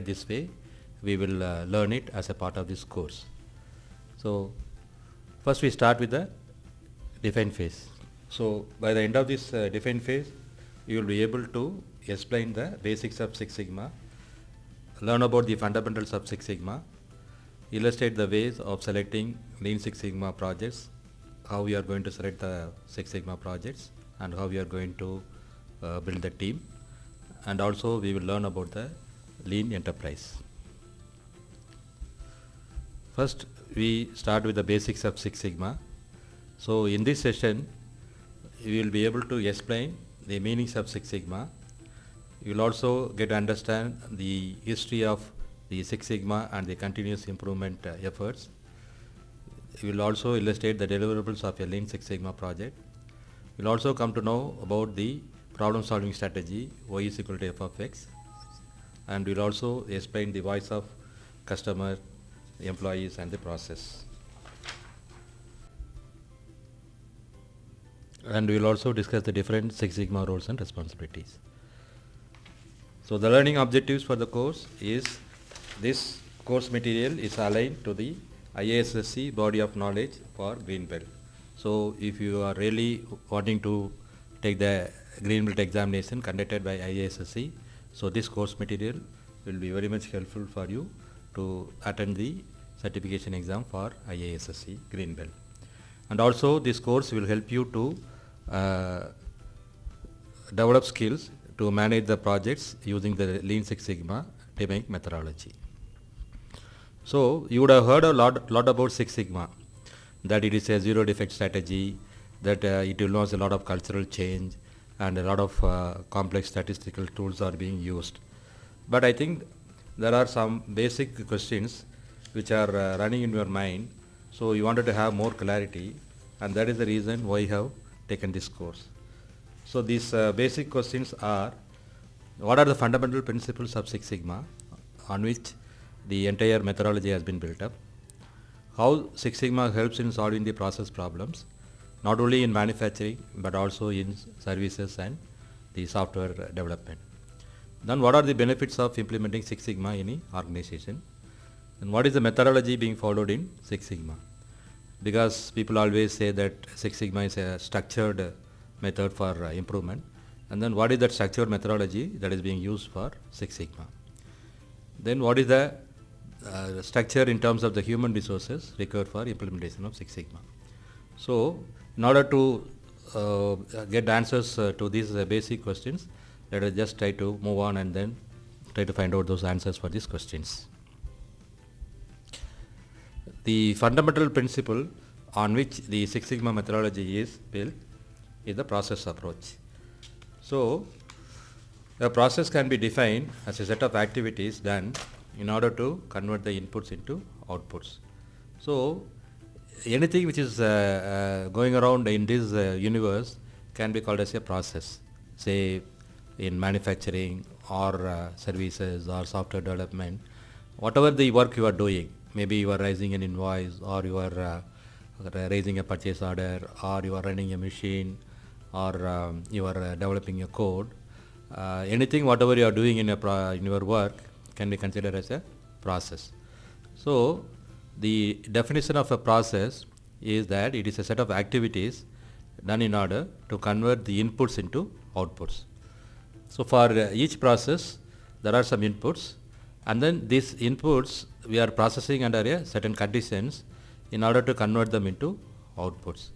This way, we will learn it as a part of this course. So, first we start with the define phase. So, by the end of this define phase, you will be able to explain the basics of Six Sigma, learn about the fundamentals of Six Sigma, illustrate the ways of selecting Lean Six Sigma projects, how we are going to select the Six Sigma projects, and how we are going to build the team, and also we will learn about the Lean Enterprise. First, we start with the basics of Six Sigma. So, in this session, we will be able to explain the meanings of Six Sigma. You will also get to understand the history of the Six Sigma and the continuous improvement efforts. We will also illustrate the deliverables of a Lean Six Sigma project. We will also come to know about the problem solving strategy y is equal to f of x, and we will also explain the voice of customer, employees, and the process. And we will also discuss the different Six Sigma roles and responsibilities. So, the learning objectives for the course is this course material is aligned to the IISSC body of knowledge for Green Belt. So, if you are really wanting to take the Green Belt examination conducted by IISSC, so this course material will be very much helpful for you to attend the certification exam for IISSC Green Belt. And also this course will help you to develop skills to manage the projects using the Lean Six Sigma teaming methodology. So, you would have heard a lot about Six Sigma, that it is a zero defect strategy, that it involves a lot of cultural change, and a lot of complex statistical tools are being used. But I think there are some basic questions which are running in your mind, so you wanted to have more clarity, and that is the reason why you have taken this course. So, these basic questions are: what are the fundamental principles of Six Sigma on which the entire methodology has been built up? How Six Sigma helps in solving the process problems, not only in manufacturing but also in services and the software development. Then what are the benefits of implementing Six Sigma in an organization? And what is the methodology being followed in Six Sigma? Because people always say that Six Sigma is a structured method for improvement. And then what is that structured methodology that is being used for Six Sigma? Then what is the structure in terms of the human resources required for implementation of Six Sigma? So, in order to get answers to these basic questions, let us just try to move on and then try to find out those answers for these questions. The fundamental principle on which the Six Sigma methodology is built is the process approach. So, a process can be defined as a set of activities done in order to convert the inputs into outputs. So, anything which is going around in this universe can be called as a process, say in manufacturing or services or software development. Whatever the work you are doing, maybe you are raising an invoice, or you are raising a purchase order, or you are running a machine, or you are developing a code, anything whatever you are doing in your work can be considered as a process. So, the definition of a process is that it is a set of activities done in order to convert the inputs into outputs. So, for each process there are some inputs, and then these inputs we are processing under a certain conditions in order to convert them into outputs.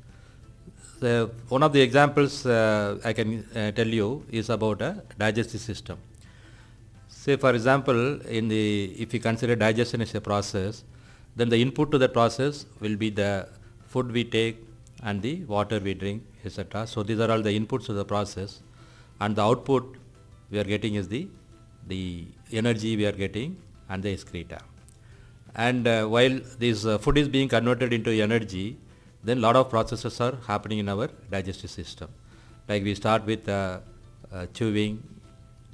One of the examples I can tell you is about a digestive system. Say for example, if you consider digestion as a process, then the input to that process will be the food we take and the water we drink, etc. So, these are all the inputs to the process, and the output we are getting is the energy we are getting and the excreta. And while this food is being converted into energy, then lot of processes are happening in our digestive system. Like we start with chewing,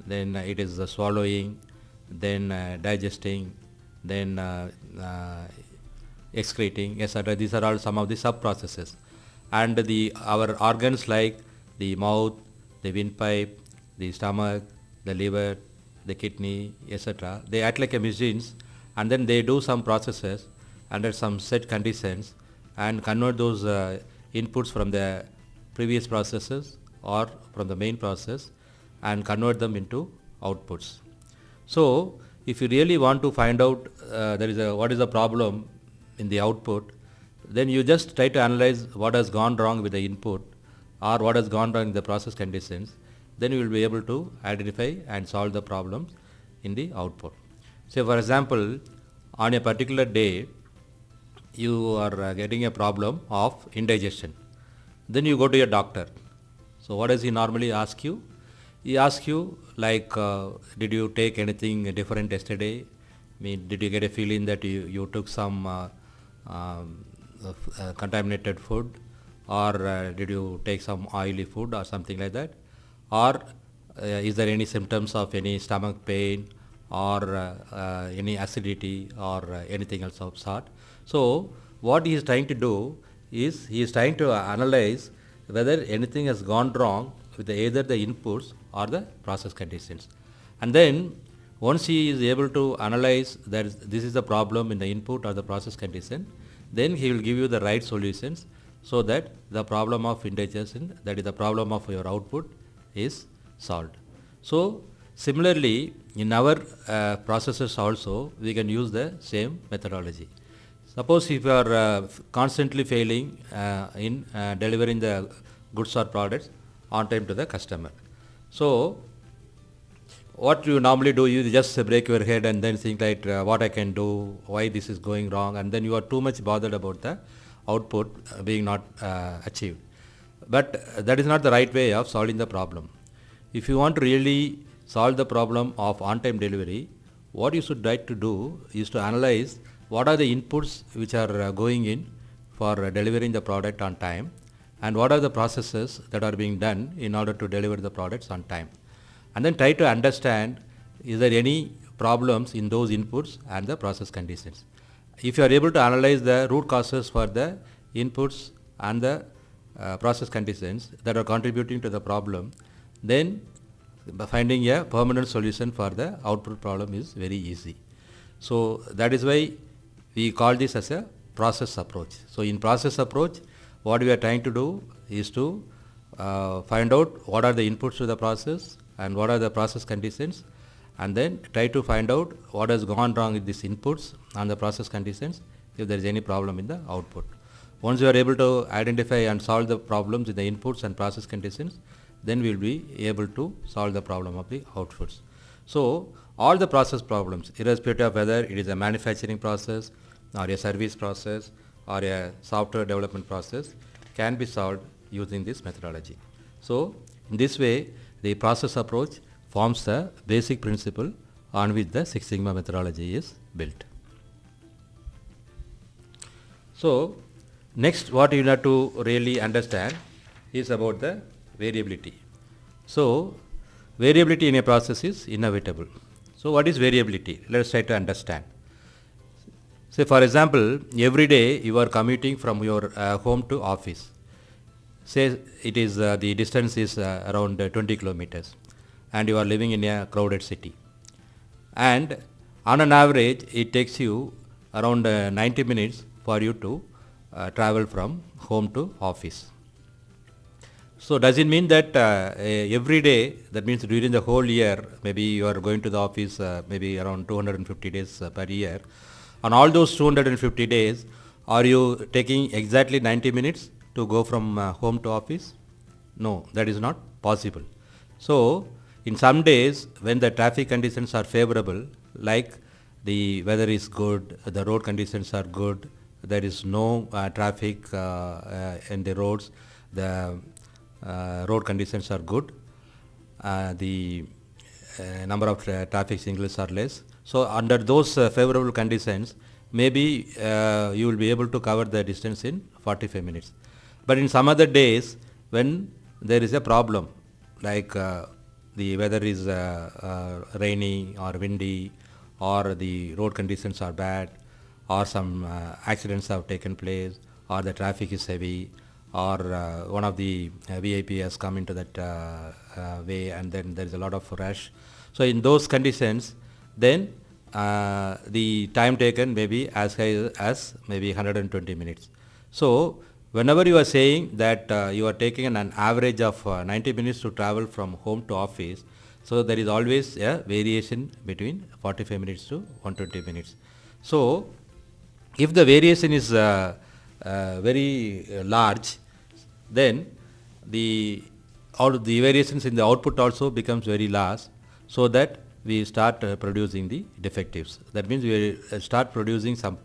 then it is swallowing, then digesting, then excreting, etc. These are all some of the sub processes. And our organs like the mouth, the windpipe, the stomach, the liver, the kidney, etc. They act like a machines, and then they do some processes under some set conditions and convert those inputs from the previous processes or from the main process and convert them into outputs. So, if you really want to find out what is the problem in the output, then you just try to analyze what has gone wrong with the input or what has gone wrong in the process conditions. Then you will be able to identify and solve the problems in the output. So, for example, on a particular day, you are getting a problem of indigestion. Then you go to your doctor. So, what does he normally ask you? He asks you like, did you take anything different yesterday? I mean, did you get a feeling that you took some contaminated food, or did you take some oily food or something like that? Or is there any symptoms of any stomach pain or any acidity or anything else of sort? So, what he is trying to do is he is trying to analyze whether anything has gone wrong with either the inputs or the process conditions. And then once he is able to analyze that this is the problem in the input or the process condition, then he will give you the right solutions so that the problem of indigestion, that is the problem of your output, is solved. So, similarly, in our processes also, we can use the same methodology. Suppose if you are constantly failing in delivering the goods or products on time to the customer. So, what you normally do, you just break your head and then think like what I can do, why this is going wrong, and then you are too much bothered about the output being not achieved. But that is not the right way of solving the problem. If you want to really solve the problem of on-time delivery, what you should try to do is to analyze what are the inputs which are going in for delivering the product on time, and what are the processes that are being done in order to deliver the products on time. And then try to understand, is there any problems in those inputs and the process conditions. If you are able to analyze the root causes for the inputs and the process conditions that are contributing to the problem, then finding a permanent solution for the output problem is very easy. So, that is why we call this as a process approach. So, in process approach, what we are trying to do is to find out what are the inputs to the process and what are the process conditions, and then try to find out what has gone wrong with these inputs and the process conditions, if there is any problem in the output. Once you are able to identify and solve the problems in the inputs and process conditions, then we will be able to solve the problem of the outputs. So, all the process problems, irrespective of whether it is a manufacturing process or a service process or a software development process, can be solved using this methodology. So, in this way, the process approach forms the basic principle on which the Six Sigma methodology is built. So, next what you have to really understand is about the variability. So, variability in a process is inevitable. So, what is variability? Let us try to understand. Say for example, every day you are commuting from your home to office. Say it is the distance is around 20 kilometers and you are living in a crowded city. And on an average, it takes you around 90 minutes for you to travel from home to office. So, does it mean that every day, that means during the whole year, maybe you are going to the office maybe around 250 days per year. On all those 250 days, are you taking exactly 90 minutes to go from home to office? No, that is not possible. So, in some days when the traffic conditions are favorable, like the weather is good, the road conditions are good, there is no traffic in the roads, the road conditions are good, the number of traffic signals are less. So, under those favorable conditions, maybe you will be able to cover the distance in 45 minutes. But in some other days, when there is a problem, like the weather is rainy or windy, or the road conditions are bad, or some accidents have taken place, or the traffic is heavy, or one of the VIP has come into that way and then there is a lot of rush. So in those conditions, then the time taken may be as high as maybe 120 minutes. So whenever you are saying that you are taking an average of 90 minutes to travel from home to office, so there is always a variation between 45 minutes to 120 minutes. So if the variation is very large, then the the variations in the output also becomes very large, so that we start producing the defectives. That means we start producing some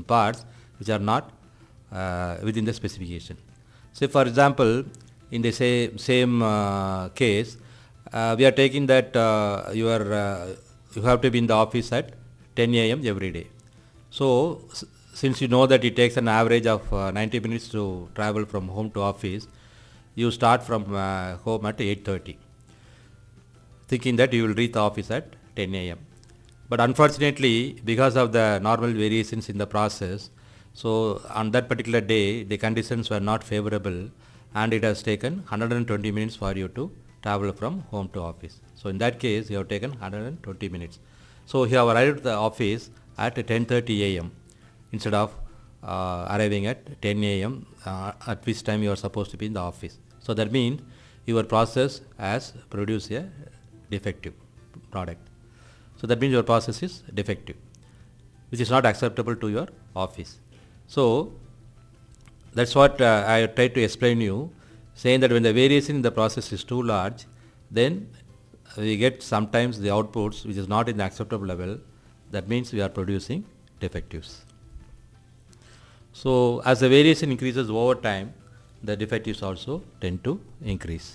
parts which are not within the specification. Say for example, in the same case, we are taking that you have to be in the office at 10 a.m. every day. So since you know that it takes an average of 90 minutes to travel from home to office, you start from home at 8:30, thinking that you will reach the office at 10 a.m. But unfortunately, because of the normal variations in the process, so on that particular day, the conditions were not favorable, and it has taken 120 minutes for you to travel from home to office. So in that case, you have taken 120 minutes. So you have arrived at the office at 10:30 a.m. instead of arriving at 10 a.m. At which time you are supposed to be in the office. So that means your process has produced a defective product. So that means your process is defective, which is not acceptable to your office. So that's what I tried to explain you, saying that when the variation in the process is too large, then we get sometimes the outputs which is not in the acceptable level. That means we are producing defectives. So as the variation increases over time, the defectives also tend to increase.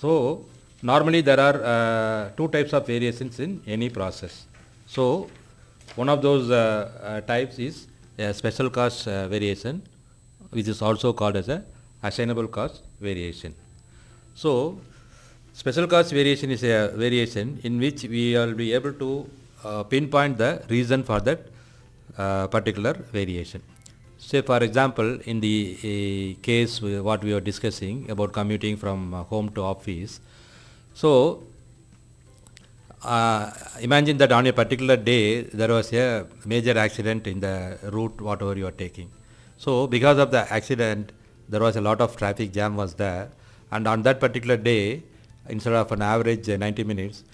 So normally there are two types of variations in any process. So one of those types is a special cost variation, which is also called as a assignable cost variation. So special cost variation is a variation in which we will be able to pinpoint the reason for that particular variation. Say for example, in the case what we are discussing about commuting from home to office, so imagine that on a particular day there was a major accident in the route whatever you are taking. So because of the accident, there was a lot of traffic jam was there, and on that particular day, instead of an average 90 minutes,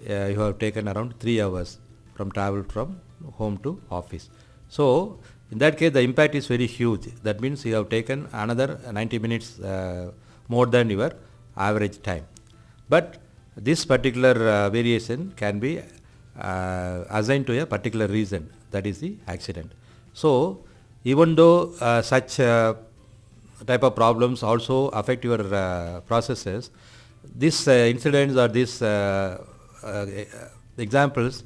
you have taken around 3 hours from travel from home to office. So in that case, the impact is very huge. That means you have taken another 90 minutes more than your average time. But this particular variation can be assigned to a particular reason, that is the accident. So even though such type of problems also affect your processes, these incidents or these examples,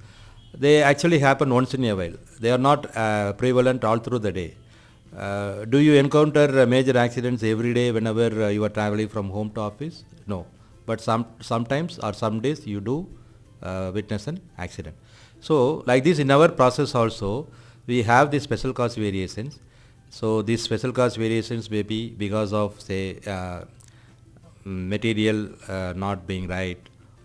they actually happen once in a while. They are not prevalent all through the day. Do you encounter major accidents every day whenever you are traveling from home to office? No. But sometimes or some days you do witness an accident. So like this in our process also, we have the special cost variations. So these special cost variations may be because of say material not being right,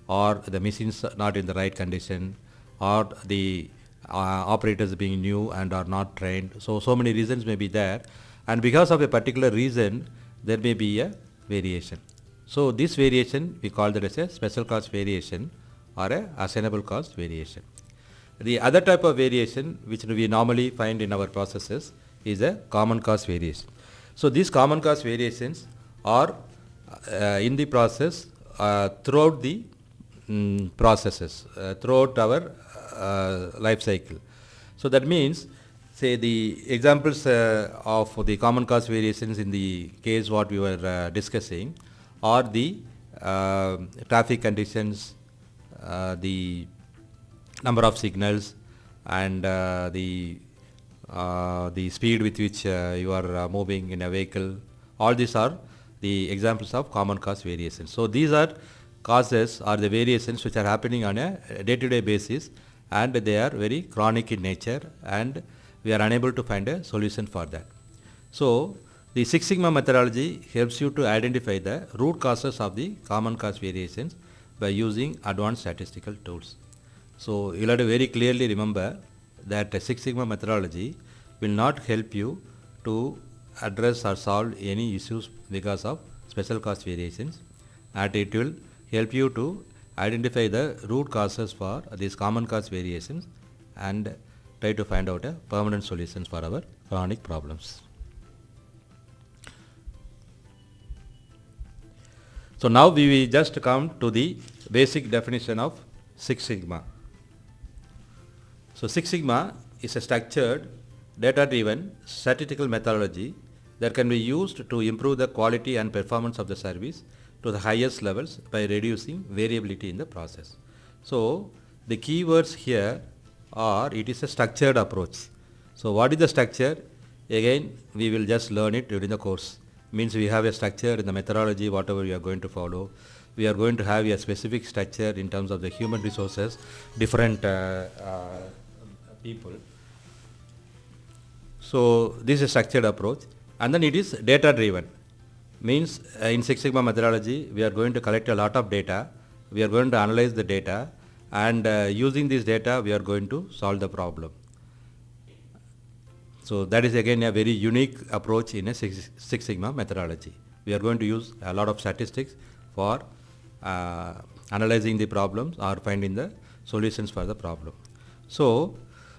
or the machines not in the right condition, or the operators being new and are not trained. So many reasons may be there, and because of a particular reason there may be a variation. So this variation we call that as a special cost variation or a assignable cost variation. The other type of variation which we normally find in our processes is a common cost variation. So these common cost variations are in the process throughout the processes, throughout our life cycle. So that means, say the examples of the common cost variations in the case what we were discussing are the traffic conditions, the number of signals, and the speed with which you are moving in a vehicle. All these are the examples of common cost variations. So these are causes or the variations which are happening on a day-to-day basis, and they are very chronic in nature, and we are unable to find a solution for that. So The Six Sigma methodology helps you to identify the root causes of the common cause variations by using advanced statistical tools. So you'll have to very clearly remember that the Six Sigma methodology will not help you to address or solve any issues because of special cause variations, and it will help you to identify the root causes for these common cause variations and try to find out a permanent solutions for our chronic problems. So now we will just come to the basic definition of Six Sigma. So Six Sigma is a structured, data-driven statistical methodology that can be used to improve the quality and performance of the service to the highest levels by reducing variability in the process. So the keywords here are, it is a structured approach. So what is the structure? Again, we will just learn it during the course. Means we have a structure in the methodology, whatever we are going to follow. We are going to have a specific structure in terms of the human resources, different people. So this is a structured approach, and then it is data driven. Means in Six Sigma methodology, we are going to collect a lot of data, we are going to analyze the data, and using this data we are going to solve the problem. So that is again a very unique approach in a Six Sigma methodology. We are going to use a lot of statistics for analyzing the problems or finding the solutions for the problem. So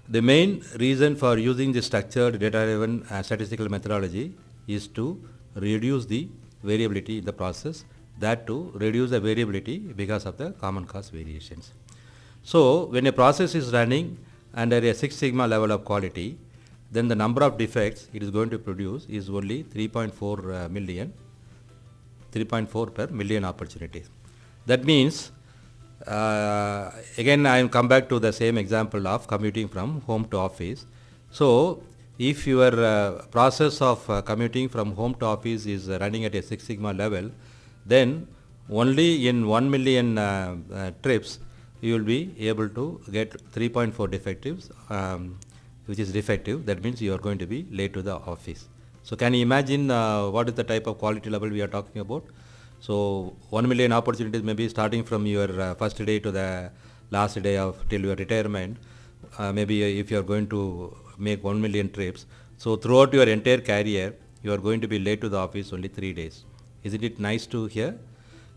the main reason for using the structured data-driven statistical methodology is to reduce the variability in the process, that to reduce the variability because of the common cause variations. So when a process is running under a Six Sigma level of quality, then the number of defects it is going to produce is only 3.4 per million opportunities. That means, again I will come back to the same example of commuting from home to office. So if your process of commuting from home to office is running at a Six Sigma level, then only in 1 million trips you will be able to get 3.4 defectives, which is defective. That means you are going to be late to the office. So can you imagine what is the type of quality level we are talking about? So 1 million opportunities may be starting from your first day to the last day of till your retirement. Maybe if you are going to make 1 million trips, so throughout your entire career you are going to be late to the office only 3 days. Isn't it nice to hear?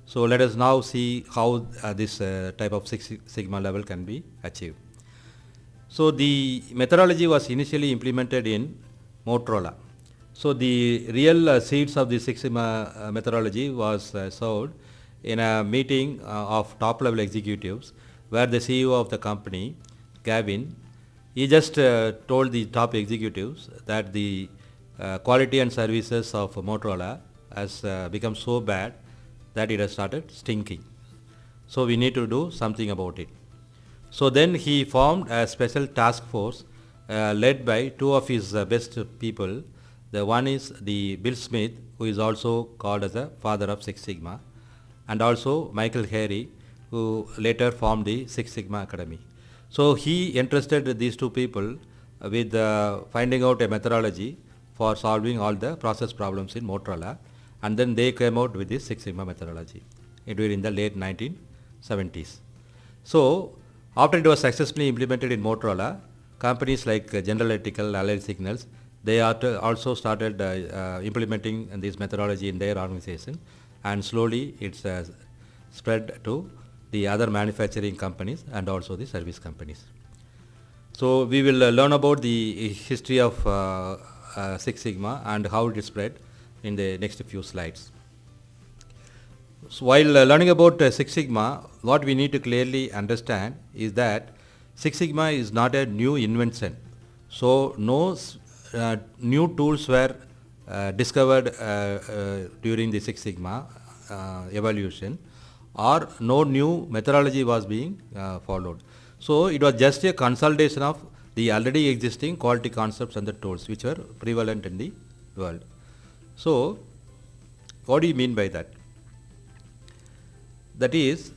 So let us now see how this type of Six Sigma level can be achieved. So the methodology was initially implemented in Motorola. So the real seeds of the Six Sigma methodology was sold in a meeting of top level executives, where the CEO of the company, Gavin, he just told the top executives that the quality and services of Motorola has become so bad that it has started stinking. So we need to do something about it. So then he formed a special task force led by two of his best people. The one is the Bill Smith, who is also called as the father of Six Sigma, and also Michael Harry, who later formed the Six Sigma Academy. So he entrusted these two people with finding out a methodology for solving all the process problems in Motorola, and then they came out with this Six Sigma methodology during the late 1970s. So after it was successfully implemented in Motorola, companies like General Electrical, Allied Signals, they also started implementing this methodology in their organization, and slowly it's spread to the other manufacturing companies and also the service companies. So we will learn about the history of Six Sigma and how it is spread in the next few slides. So while learning about Six Sigma, what we need to clearly understand is that Six Sigma is not a new invention. So no new tools were discovered during the Six Sigma evolution, or no new methodology was being followed. So it was just a consolidation of the already existing quality concepts and the tools which were prevalent in the world. So what do you mean by that? That is,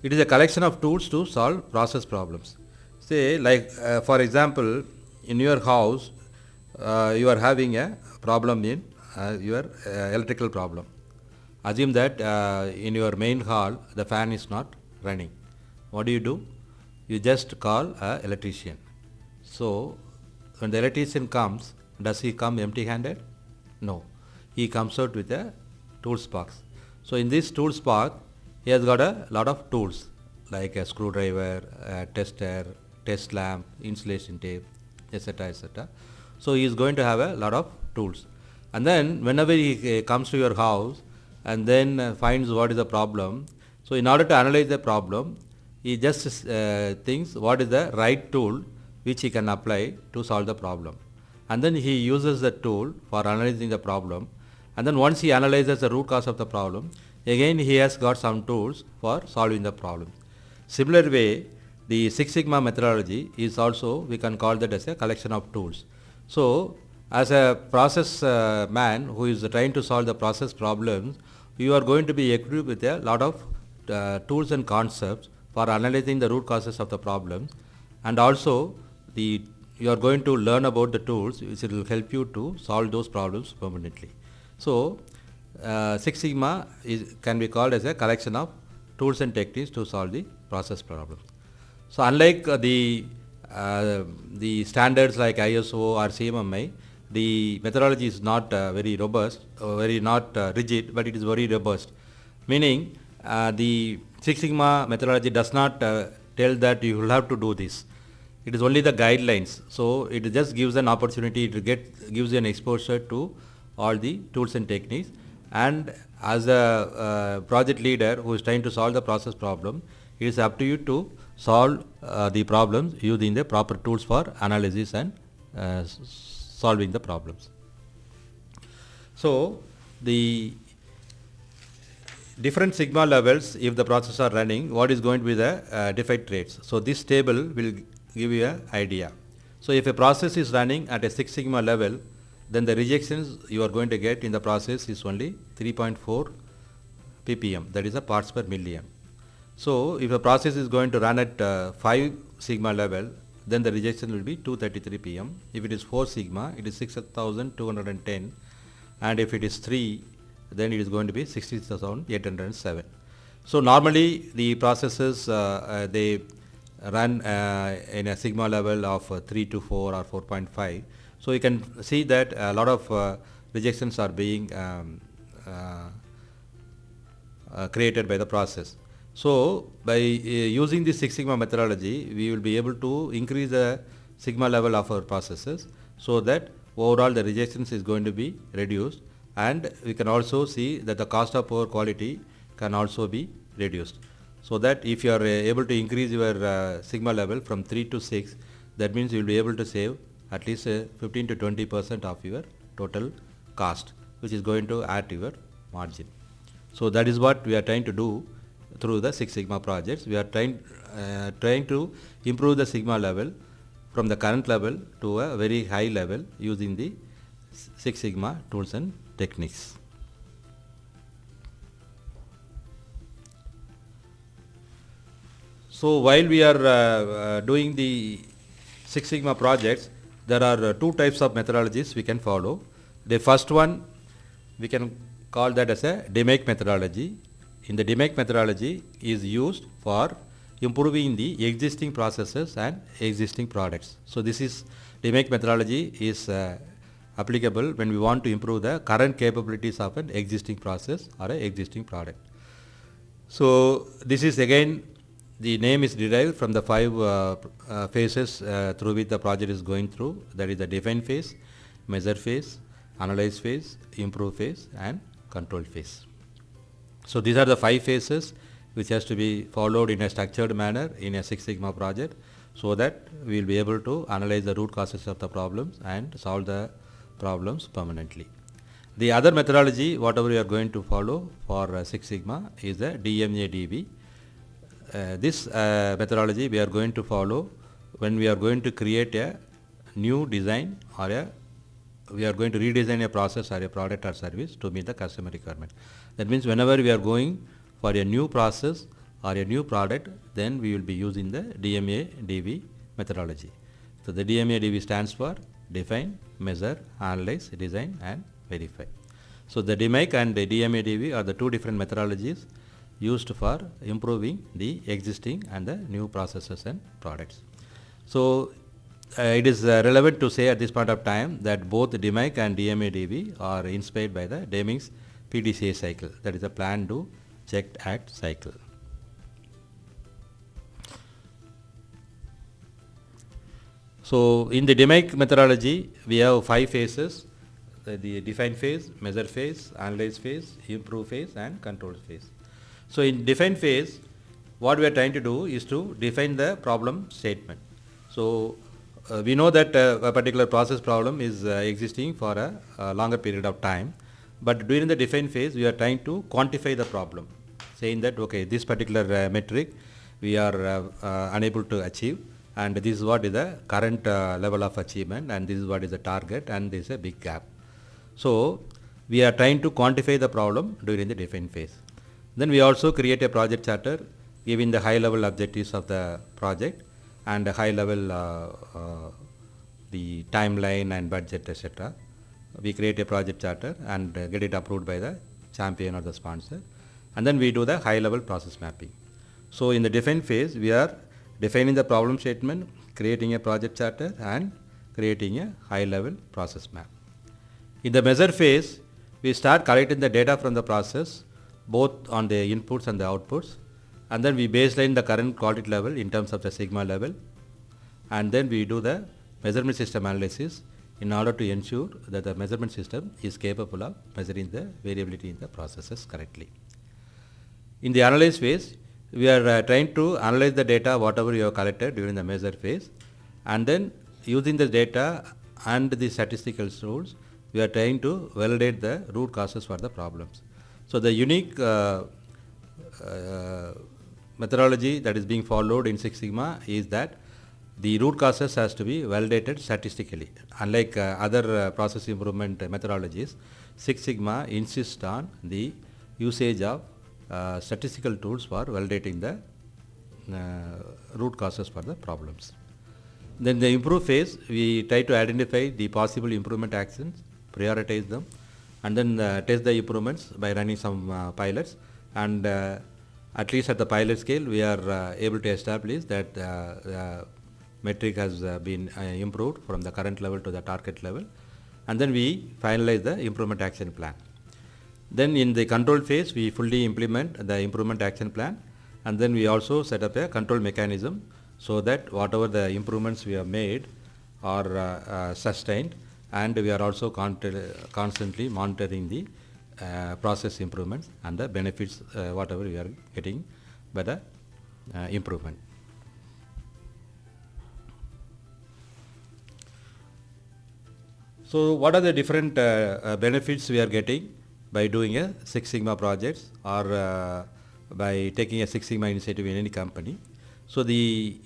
it is a collection of tools to solve process problems. Say like for example, in your house you are having a problem in your electrical problem. Assume that in your main hall the fan is not running. What do? You just call a electrician. So when the electrician comes, does he come empty-handed? No. He comes out with a tools box. So in this tools box, he has got a lot of tools like a screwdriver, a tester, test lamp, insulation tape, etc. etc. So he is going to have a lot of tools. And then whenever he comes to your house and then finds what is the problem, so in order to analyze the problem, he just thinks what is the right tool which he can apply to solve the problem. And then he uses the tool for analyzing the problem. And then once he analyzes the root cause of the problem, again he has got some tools for solving the problem. Similar way, the Six Sigma methodology is also, we can call that as a collection of tools. So as a process man who is trying to solve the process problems, you are going to be equipped with a lot of tools and concepts for analyzing the root causes of the problems, and also you are going to learn about the tools which will help you to solve those problems permanently. So Six Sigma can be called as a collection of tools and techniques to solve the process problems. So unlike the standards like ISO or CMMI, the methodology is not very robust, not rigid, but it is very robust. Meaning the Six Sigma methodology does not tell that you will have to do this. It is only the guidelines. So it just gives an opportunity to gives you an exposure to all the tools and techniques. And as a project leader who is trying to solve the process problem, it is up to you to solve the problems using the proper tools for analysis and solving the problems. So the different sigma levels, if the process are running, what is going to be the defect rates. So this table will give you an idea. So if a process is running at a 6 sigma level, then the rejections you are going to get in the process is only 3.4 ppm, that is the parts per million. So if a process is going to run at 5 sigma level, then the rejection will be 233 pm. If it is 4 sigma, it is 6210, and if it is 3, then it is going to be 60,807. So normally the processes they run in a sigma level of 3 to 4 or 4.5. So you can see that a lot of rejections are being created by the process. So by using this Six Sigma methodology, we will be able to increase the sigma level of our processes, so that overall the rejections is going to be reduced, and we can also see that the cost of poor quality can also be reduced. So that if you are able to increase your sigma level from 3 to 6, that means you will be able to save at least 15 to 20% of your total cost, which is going to add to your margin. So that is what we are trying to do through the Six Sigma projects. We are trying to improve the sigma level from the current level to a very high level using the Six Sigma tools and techniques. So while we are doing the Six Sigma projects, there are two types of methodologies we can follow. The first one, we can call that as a DMAIC methodology. In the DMAIC methodology is used for improving the existing processes and existing products. So this is DMAIC methodology is applicable when we want to improve the current capabilities of an existing process or an existing product. So this is again, the name is derived from the 5 phases through which the project is going through. That is the define phase, measure phase, analyze phase, improve phase, and control phase. So these are the 5 phases which has to be followed in a structured manner in a Six Sigma project, so that we will be able to analyze the root causes of the problems and solve the problems permanently. The other methodology, whatever we are going to follow for Six Sigma, is the DMA-DB. This methodology we are going to follow when we are going to create a new design, or we are going to redesign a process or a product or service to meet the customer requirement. That means whenever we are going for a new process or a new product, then we will be using the DMA-DB methodology. So the DMA-DB stands for define, measure, analyze, design, and verify. So the DMAIC and the DMADV are the two different methodologies used for improving the existing and the new processes and products. So it is relevant to say at this point of time that both DMAIC and DMADV are inspired by the Deming's PDCA cycle, that is the plan, do, check, act cycle. So in the DMAIC methodology, we have 5 phases: the define phase, measure phase, analyze phase, improve phase, and control phase. So in define phase, what we are trying to do is to define the problem statement. So we know that a particular process problem is existing for a longer period of time, but during the define phase, we are trying to quantify the problem, saying that okay, this particular metric we are unable to achieve, and this is what is the current level of achievement, and this is what is the target, and this is a big gap. So we are trying to quantify the problem during the define phase. Then we also create a project charter giving the high level objectives of the project and a high level the timeline and budget, etc. We create a project charter and get it approved by the champion or the sponsor, and then we do the high level process mapping. So in the define phase, we are defining the problem statement, creating a project charter, and creating a high level process map. In the measure phase, we start collecting the data from the process, both on the inputs and the outputs, and then we baseline the current quality level in terms of the sigma level, and then we do the measurement system analysis in order to ensure that the measurement system is capable of measuring the variability in the processes correctly. In the analyze phase, we are trying to analyze the data whatever you have collected during the measure phase, and then using the data and the statistical tools, we are trying to validate the root causes for the problems. So the unique methodology that is being followed in Six Sigma is that the root causes has to be validated statistically. Unlike other process improvement methodologies, Six Sigma insists on the usage of statistical tools for validating the root causes for the problems. Then the improve phase, we try to identify the possible improvement actions, prioritize them, and then test the improvements by running some pilots, and at least at the pilot scale, we are able to establish that the metric has been improved from the current level to the target level, and then we finalize the improvement action plan. Then in the control phase, we fully implement the improvement action plan, and then we also set up a control mechanism so that whatever the improvements we have made are sustained, and we are also constantly monitoring the process improvements and the benefits whatever we are getting by the improvement. So what are the different benefits we are getting by doing a Six Sigma projects or by taking a Six Sigma initiative in any company? So the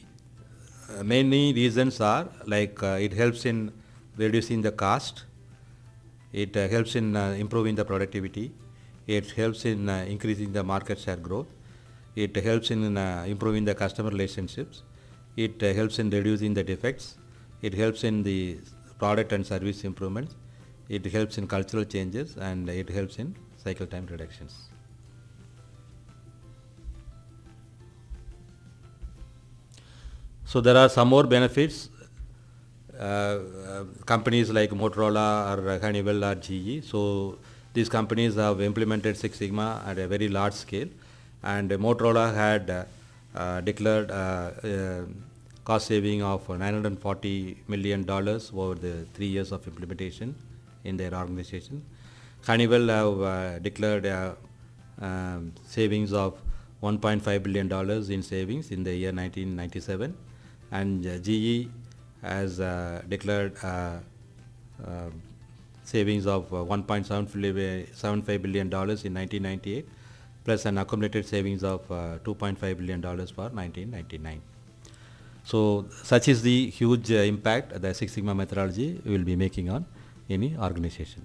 many reasons are like it helps in reducing the cost, it helps in improving the productivity, it helps in increasing the market share growth, it helps in improving the customer relationships, it helps in reducing the defects, it helps in the product and service improvements, it helps in cultural changes, and it helps in cycle time reductions. So there are some more benefits. Companies like Motorola or Honeywell or GE, so these companies have implemented Six Sigma at a very large scale, and Motorola had declared cost saving of $940 million over the 3 years of implementation in their organization. Honeywell have declared savings of $1.5 billion in savings in the year 1997, and GE has declared savings of $1.75 billion in 1998, plus an accumulated savings of $2.5 billion for 1999. So such is the huge impact the Six Sigma methodology will be making on any organization.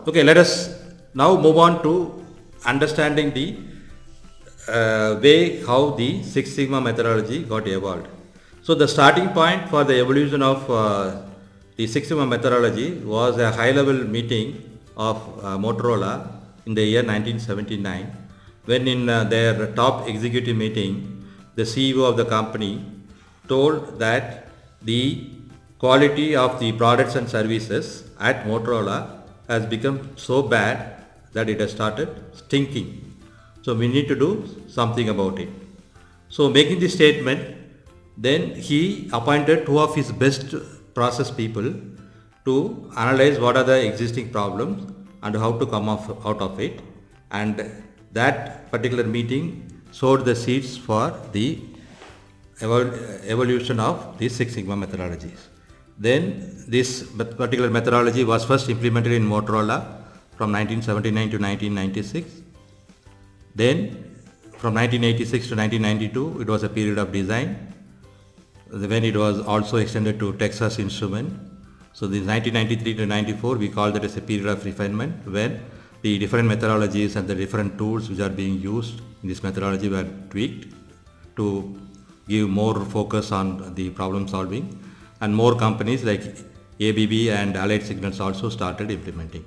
Okay, let us now move on to understanding the way how the Six Sigma methodology got evolved. So the starting point for the evolution of the Six Sigma methodology was a high-level meeting of Motorola in the year 1979, when in their top executive meeting, the CEO of the company told that the quality of the products and services at Motorola has become so bad that it has started stinking. So we need to do something about it. So making this statement, then he appointed two of his best process people to analyze what are the existing problems and how to come out of it. And that particular meeting sowed the seeds for the evolution of the Six Sigma methodologies. Then this particular methodology was first implemented in Motorola from 1979 to 1996. Then from 1986 to 1992, it was a period of design, when it was also extended to Texas Instrument. So this 1993 to 94, we call that as a period of refinement, when the different methodologies and the different tools which are being used in this methodology were tweaked to give more focus on the problem solving, and more companies like ABB and Allied Signals also started implementing.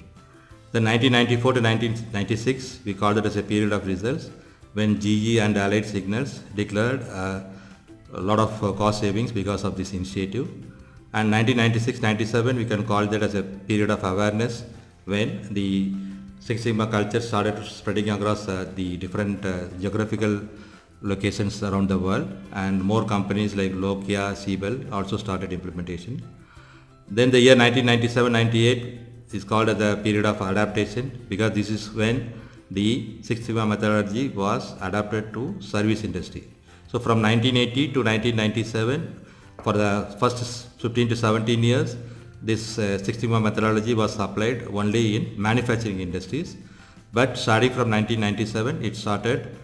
Then 1994 to 1996, we called it as a period of results, when GE and Allied Signals declared a lot of cost savings because of this initiative. And 1996-97, we can call that as a period of awareness, when the Six Sigma culture started spreading across the different geographical locations around the world, and more companies like Nokia, Siebel also started implementation. Then the year 1997-98 is called as the period of adaptation, because this is when the Six Sigma methodology was adapted to service industry. So from 1980 to 1997, for the first 15 to 17 years, this Six Sigma methodology was applied only in manufacturing industries. But starting from 1997, it started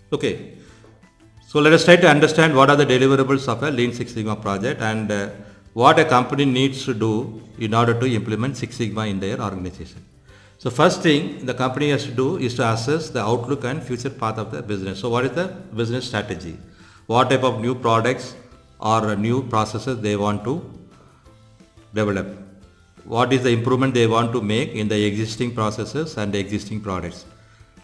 Okay, so let us try to understand what are the deliverables of a Lean Six Sigma project, and what a company needs to do in order to implement Six Sigma in their organization. So first thing the company has to do is to assess the outlook and future path of the business. So what is the business strategy? What type of new products or new processes they want to develop? What is the improvement they want to make in the existing processes and the existing products?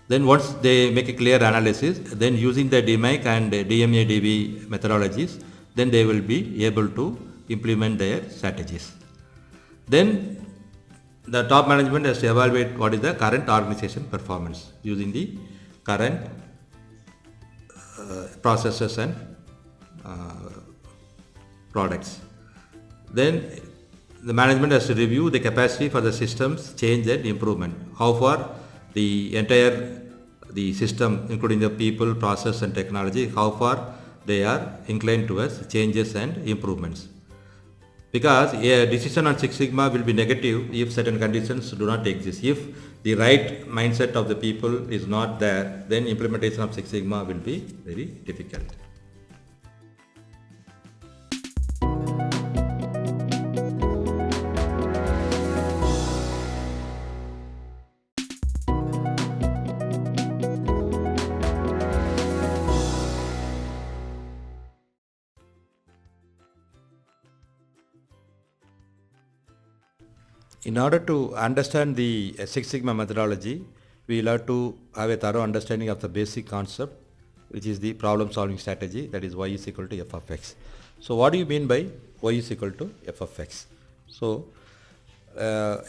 Then once they make a clear analysis, then using the DMAIC and DMADB methodologies, then they will be able to implement their strategies. Then the top management has to evaluate what is the current organization performance using the current processes and products. Then the management has to review the capacity for the systems change and improvement. How far the entire system, including the people, process and technology, how far they are inclined towards changes and improvements. Because a decision on Six Sigma will be negative if certain conditions do not exist. If the right mindset of the people is not there, then implementation of Six Sigma will be very difficult. In order to understand the Six Sigma methodology, we will have to have a thorough understanding of the basic concept, which is the problem solving strategy, that is y is equal to f of x. So what do you mean by y is equal to f of x? So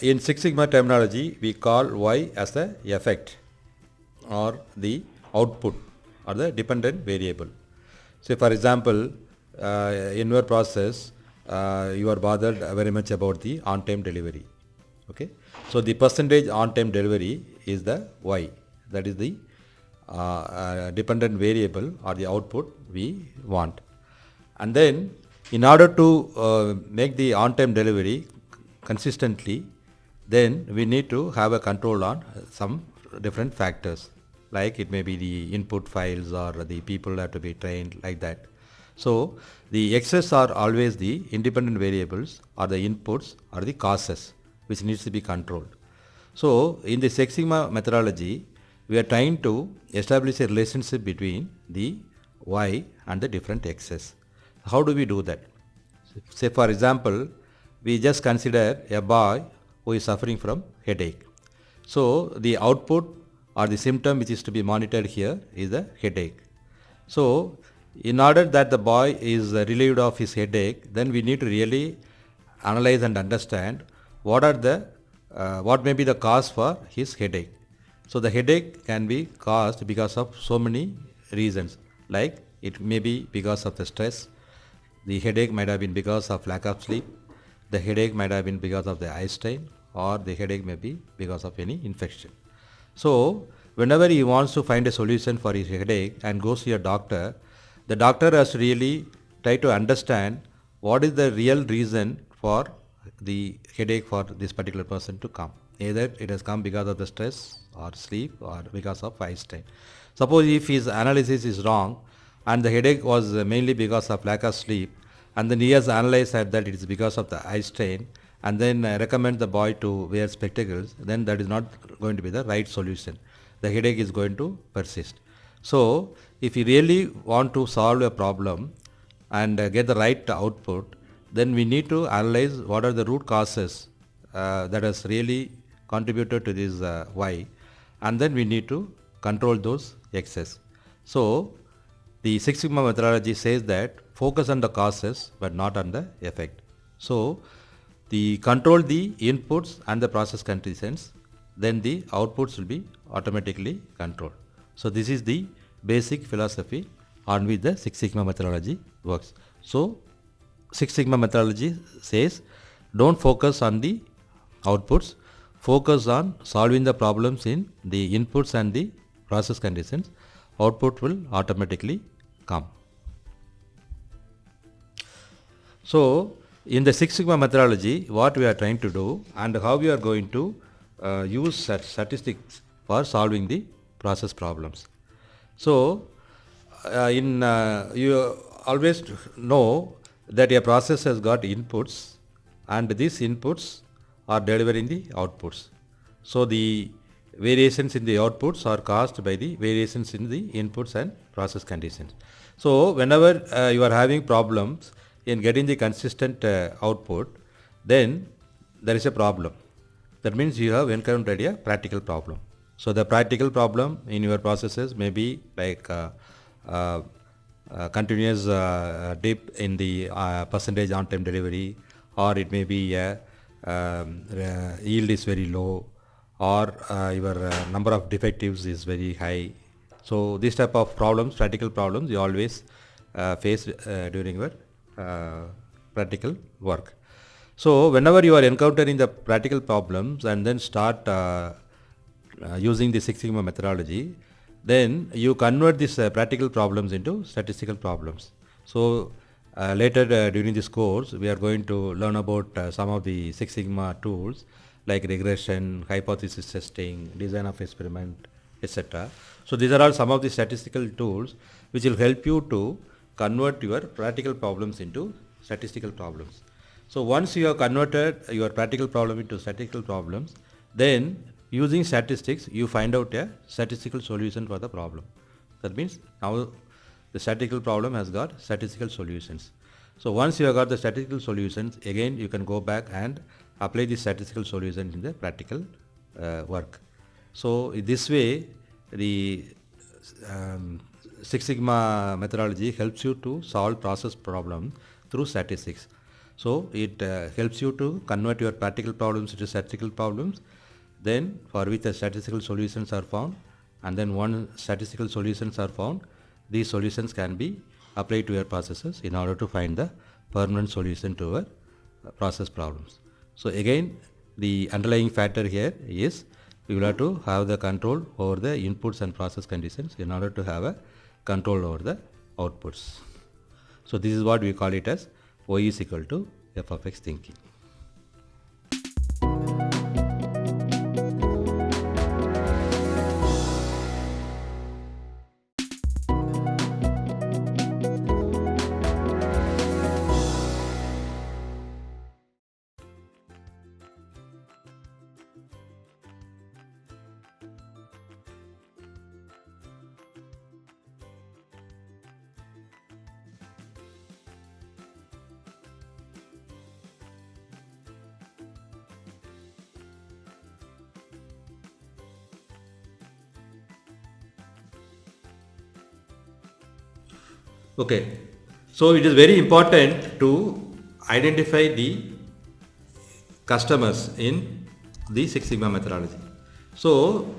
in Six Sigma terminology, we call y as the effect or the output or the dependent variable. So for example, in your process, you are bothered very much about the on-time delivery. Okay, so the percentage on-time delivery is the y, that is the dependent variable or the output we want. And then in order to make the on-time delivery consistently, then we need to have a control on some different factors, like it may be the input files or the people have to be trained, like that. So the X's are always the independent variables or the inputs or the causes which needs to be controlled. So in the Six Sigma methodology, we are trying to establish a relationship between the Y and the different X's. How do we do that? Say for example, we just consider a boy who is suffering from headache. So the output or the symptom which is to be monitored here is the headache. So in order that the boy is relieved of his headache, then we need to really analyze and understand what may be the cause for his headache. So the headache can be caused because of so many reasons, like it may be because of the stress, the headache might have been because of lack of sleep, the headache might have been because of the eye strain, or the headache may be because of any infection. So whenever he wants to find a solution for his headache and goes to a doctor, the doctor has to really try to understand what is the real reason for the headache for this particular person to come. Either it has come because of the stress or sleep or because of eye strain. Suppose if his analysis is wrong and the headache was mainly because of lack of sleep, and then he has analyzed that it is because of the eye strain, and then recommend the boy to wear spectacles, then that is not going to be the right solution. The headache is going to persist. So if you really want to solve a problem and get the right output, then we need to analyze what are the root causes that has really contributed to this Y, and then we need to control those X's. So the Six Sigma methodology says that focus on the causes but not on the effect. So the control the inputs and the process conditions, then the outputs will be automatically controlled. So this is the basic philosophy on which the Six Sigma methodology works. So Six Sigma methodology says don't focus on the outputs, focus on solving the problems in the inputs and the process conditions. Output will automatically come. So in the Six Sigma methodology, what we are trying to do and how we are going to use statistics for solving the process problems. So you always know that a process has got inputs and these inputs are delivering the outputs. So the variations in the outputs are caused by the variations in the inputs and process conditions. So whenever you are having problems in getting the consistent output, then there is a problem. That means you have encountered a practical problem. So the practical problem in your processes may be like continuous dip in the percentage on-time delivery, or it may be yield is very low, or your number of defectives is very high. So this type of problems, practical problems, you always face during your practical work. So whenever you are encountering the practical problems and then start using the Six Sigma methodology, then you convert these practical problems into statistical problems. So later during this course, we are going to learn about some of the Six Sigma tools like regression, hypothesis testing, design of experiment, etc. So these are all some of the statistical tools which will help you to convert your practical problems into statistical problems. So once you have converted your practical problem into statistical problems, then using statistics you find out a statistical solution for the problem. That means now the statistical problem has got statistical solutions. So once you have got the statistical solutions, again you can go back and apply the statistical solutions in the practical work. So in this way, the Six Sigma methodology helps you to solve process problems through statistics. So it helps you to convert your practical problems into statistical problems, then for which the statistical solutions are found, and then once statistical solutions are found, these solutions can be applied to your processes in order to find the permanent solution to our process problems. So again, the underlying factor here is we will have to have the control over the inputs and process conditions in order to have a control over the outputs. So this is what we call it as y is equal to f of x thinking. Okay, so it is very important to identify the customers in the Six Sigma methodology. So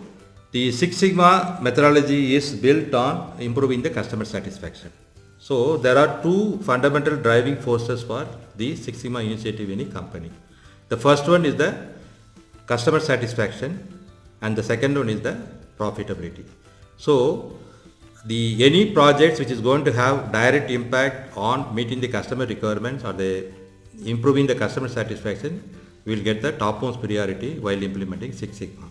the Six Sigma methodology is built on improving the customer satisfaction. So there are two fundamental driving forces for the Six Sigma initiative in a company. The first one is the customer satisfaction and the second one is the profitability. So any projects which is going to have direct impact on meeting the customer requirements or the improving the customer satisfaction will get the topmost priority while implementing Six Sigma.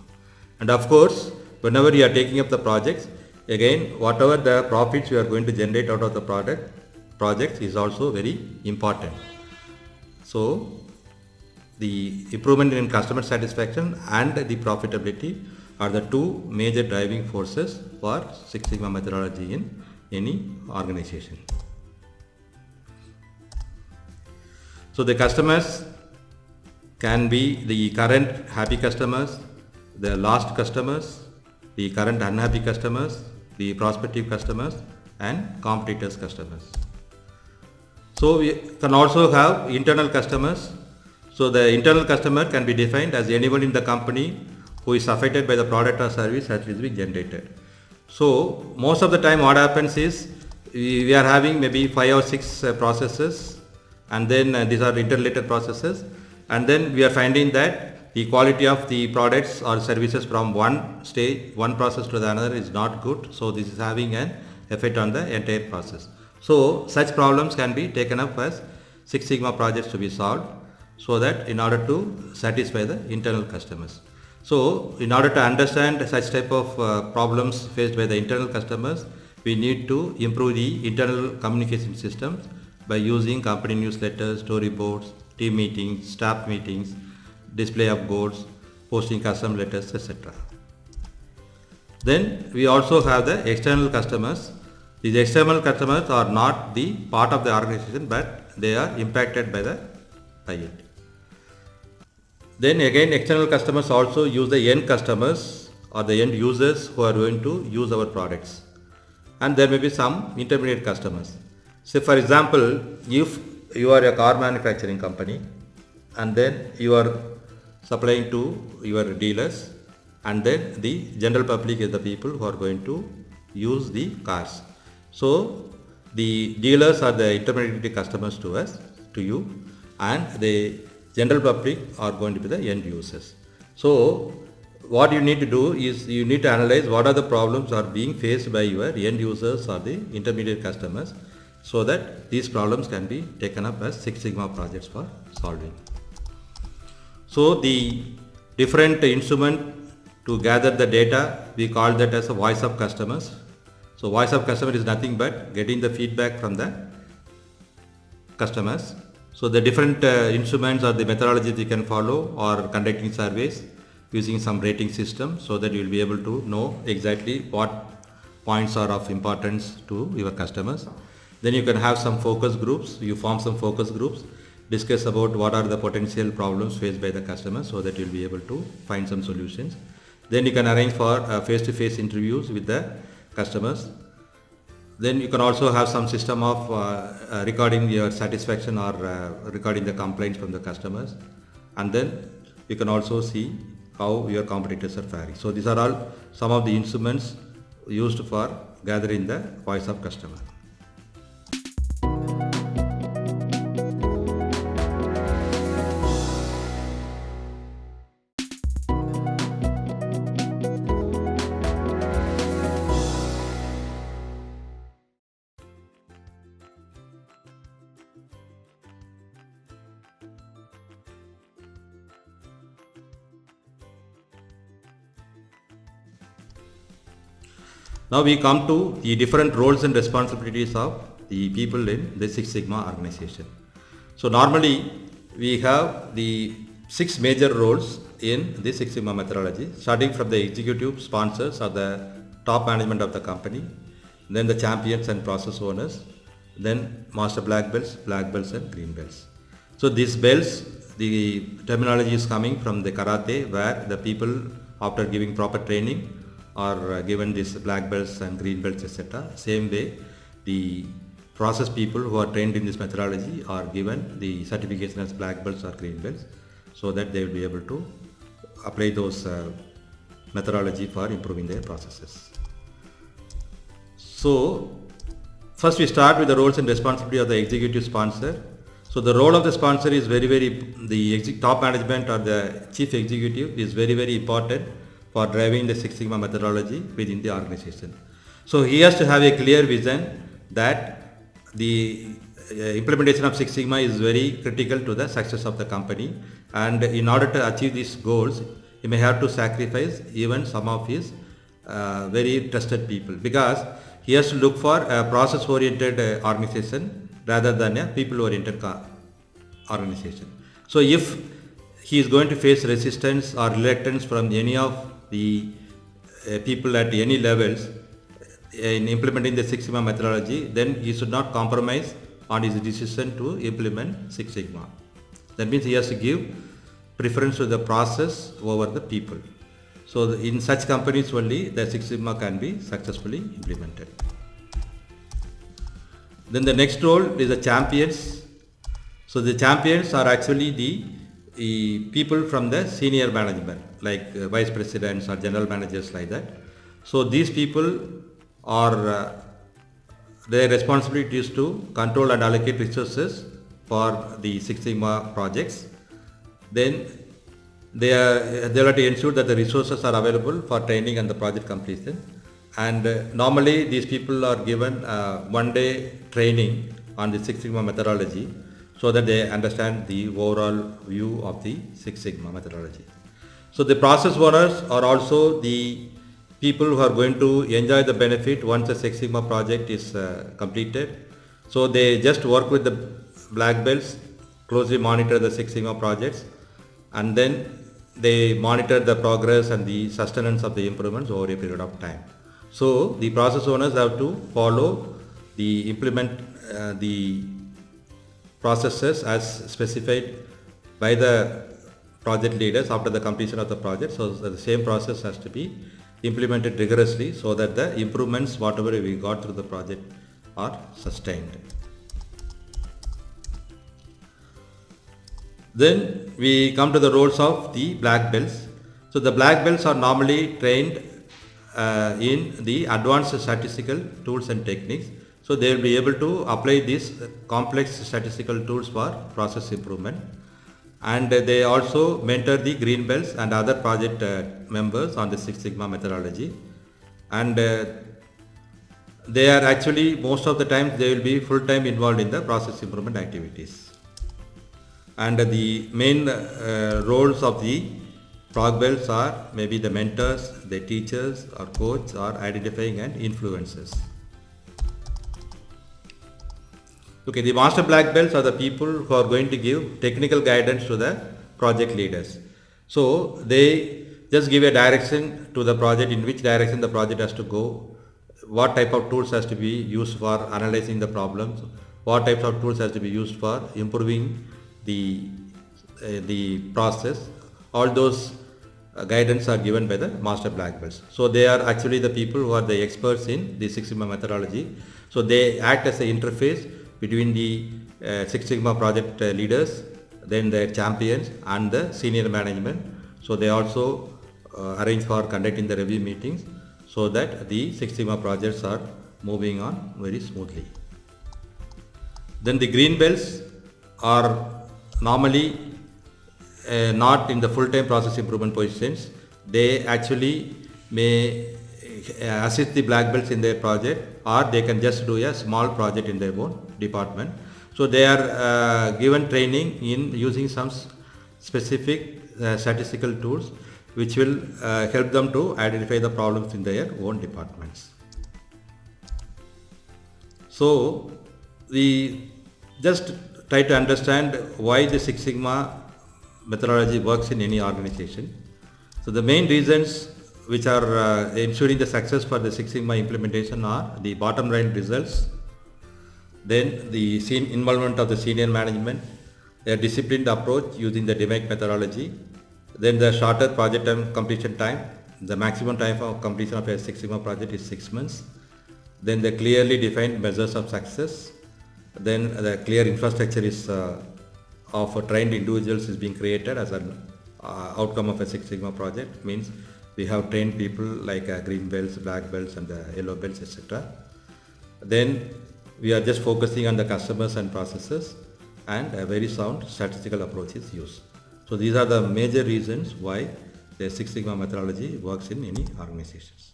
And of course, whenever you are taking up the projects, again, whatever the profits you are going to generate out of the projects is also very important. So the improvement in customer satisfaction and the profitability are the two major driving forces for Six Sigma methodology in any organization. So the customers can be the current happy customers, the lost customers, the current unhappy customers, the prospective customers and competitors customers. So we can also have internal customers. So the internal customer can be defined as anyone in the company who is affected by the product or service that is being generated. So most of the time what happens is we are having maybe 5 or 6 processes, and then these are interrelated processes, and then we are finding that the quality of the products or services from one process to the another is not good. So this is having an effect on the entire process. So such problems can be taken up as Six Sigma projects to be solved, so that in order to satisfy the internal customers. So in order to understand such type of problems faced by the internal customers, we need to improve the internal communication systems by using company newsletters, storyboards, team meetings, staff meetings, display of boards, posting custom letters, etc. Then we also have the external customers. These external customers are not the part of the organization, but they are impacted by it. Then again, external customers also use the end customers or the end users who are going to use our products. And there may be some intermediate customers. So for example, if you are a car manufacturing company and then you are supplying to your dealers, and then the general public is the people who are going to use the cars. So the dealers are the intermediate customers to you, and the general public are going to be the end users. So what you need to do is you need to analyze what are the problems are being faced by your end users or the intermediate customers, so that these problems can be taken up as Six Sigma projects for solving. So the different instrument to gather the data, we call that as a voice of customers. So voice of customer is nothing but getting the feedback from the customers. So the different instruments or the methodologies you can follow or conducting surveys using some rating system, so that you will be able to know exactly what points are of importance to your customers. Then you can have some focus groups. You form some focus groups, discuss about what are the potential problems faced by the customers, so that you will be able to find some solutions. Then you can arrange for face-to-face interviews with the customers. Then you can also have some system of recording your satisfaction or recording the complaints from the customers, and then you can also see how your competitors are faring. So these are all some of the instruments used for gathering the voice of customer. Now we come to the different roles and responsibilities of the people in the Six Sigma organization. So normally we have the 6 major roles in the Six Sigma methodology, starting from the executive sponsors or the top management of the company, then the champions and process owners, then master black belts and green belts. So these belts, the terminology is coming from the karate, where the people after giving proper training are given these black belts and green belts, etc. Same way, the process people who are trained in this methodology are given the certification as black belts or green belts, so that they will be able to apply those methodology for improving their processes. So first we start with the roles and responsibility of the executive sponsor. So the role of the sponsor is the top management or the chief executive is very important for driving the Six Sigma methodology within the organization. So he has to have a clear vision that the implementation of Six Sigma is very critical to the success of the company, and in order to achieve these goals, he may have to sacrifice even some of his very trusted people, because he has to look for a process-oriented organization rather than a people-oriented organization. So if he is going to face resistance or reluctance from any of the people at any levels in implementing the Six Sigma methodology, then he should not compromise on his decision to implement Six Sigma. That means he has to give preference to the process over the people. So in such companies only the Six Sigma can be successfully implemented. Then the next role is the champions. So the champions are actually the people from the senior management, like vice presidents or general managers, like that. So these people are their responsibility is to control and allocate resources for the Six Sigma projects. Then they will have to ensure that the resources are available for training and the project completion. And normally these people are given 1-day training on the Six Sigma methodology, so that they understand the overall view of the Six Sigma methodology. So the process owners are also the people who are going to enjoy the benefit once the Six Sigma project is completed. So they just work with the black belts, closely monitor the Six Sigma projects, and then they monitor the progress and the sustenance of the improvements over a period of time. So the process owners have to follow the the processes as specified by the project leaders after the completion of the project. So the same process has to be implemented rigorously, so that the improvements whatever we got through the project are sustained. Then we come to the roles of the black belts. So the black belts are normally trained in the advanced statistical tools and techniques. So they will be able to apply these complex statistical tools for process improvement. And they also mentor the green belts and other project members on the Six Sigma methodology. And they are actually, most of the time, they will be full-time involved in the process improvement activities. And the main roles of the black belts are maybe the mentors, the teachers or coach, or identifying and influencers. Okay, the master black belts are the people who are going to give technical guidance to the project leaders. So they just give a direction to the project, in which direction the project has to go, what type of tools has to be used for analyzing the problems, what types of tools has to be used for improving the process. All those guidance are given by the master black belts. So they are actually the people who are the experts in the Six Sigma methodology. So they act as an interface between the Six Sigma project leaders, then their champions and the senior management. So they also arrange for conducting the review meetings, so that the Six Sigma projects are moving on very smoothly. Then the green belts are normally not in the full-time process improvement positions. They actually may assist the black belts in their project, or they can just do a small project in their own department. So they are given training in using some specific statistical tools which will help them to identify the problems in their own departments. So we just try to understand why the Six Sigma methodology works in any organization. So the main reasons which are ensuring the success for the Six Sigma implementation are the bottom line results, then the involvement of the senior management, a disciplined approach using the DMAIC methodology, then the shorter project and completion time. The maximum time for completion of a Six Sigma project is 6 months. Then the clearly defined measures of success. Then the clear infrastructure is of trained individuals is being created as an outcome of a Six Sigma project. Means we have trained people like green belts, black belts, and yellow belts, etc. Then we are just focusing on the customers and processes, and a very sound statistical approach is used. So these are the major reasons why the Six Sigma methodology works in any organizations.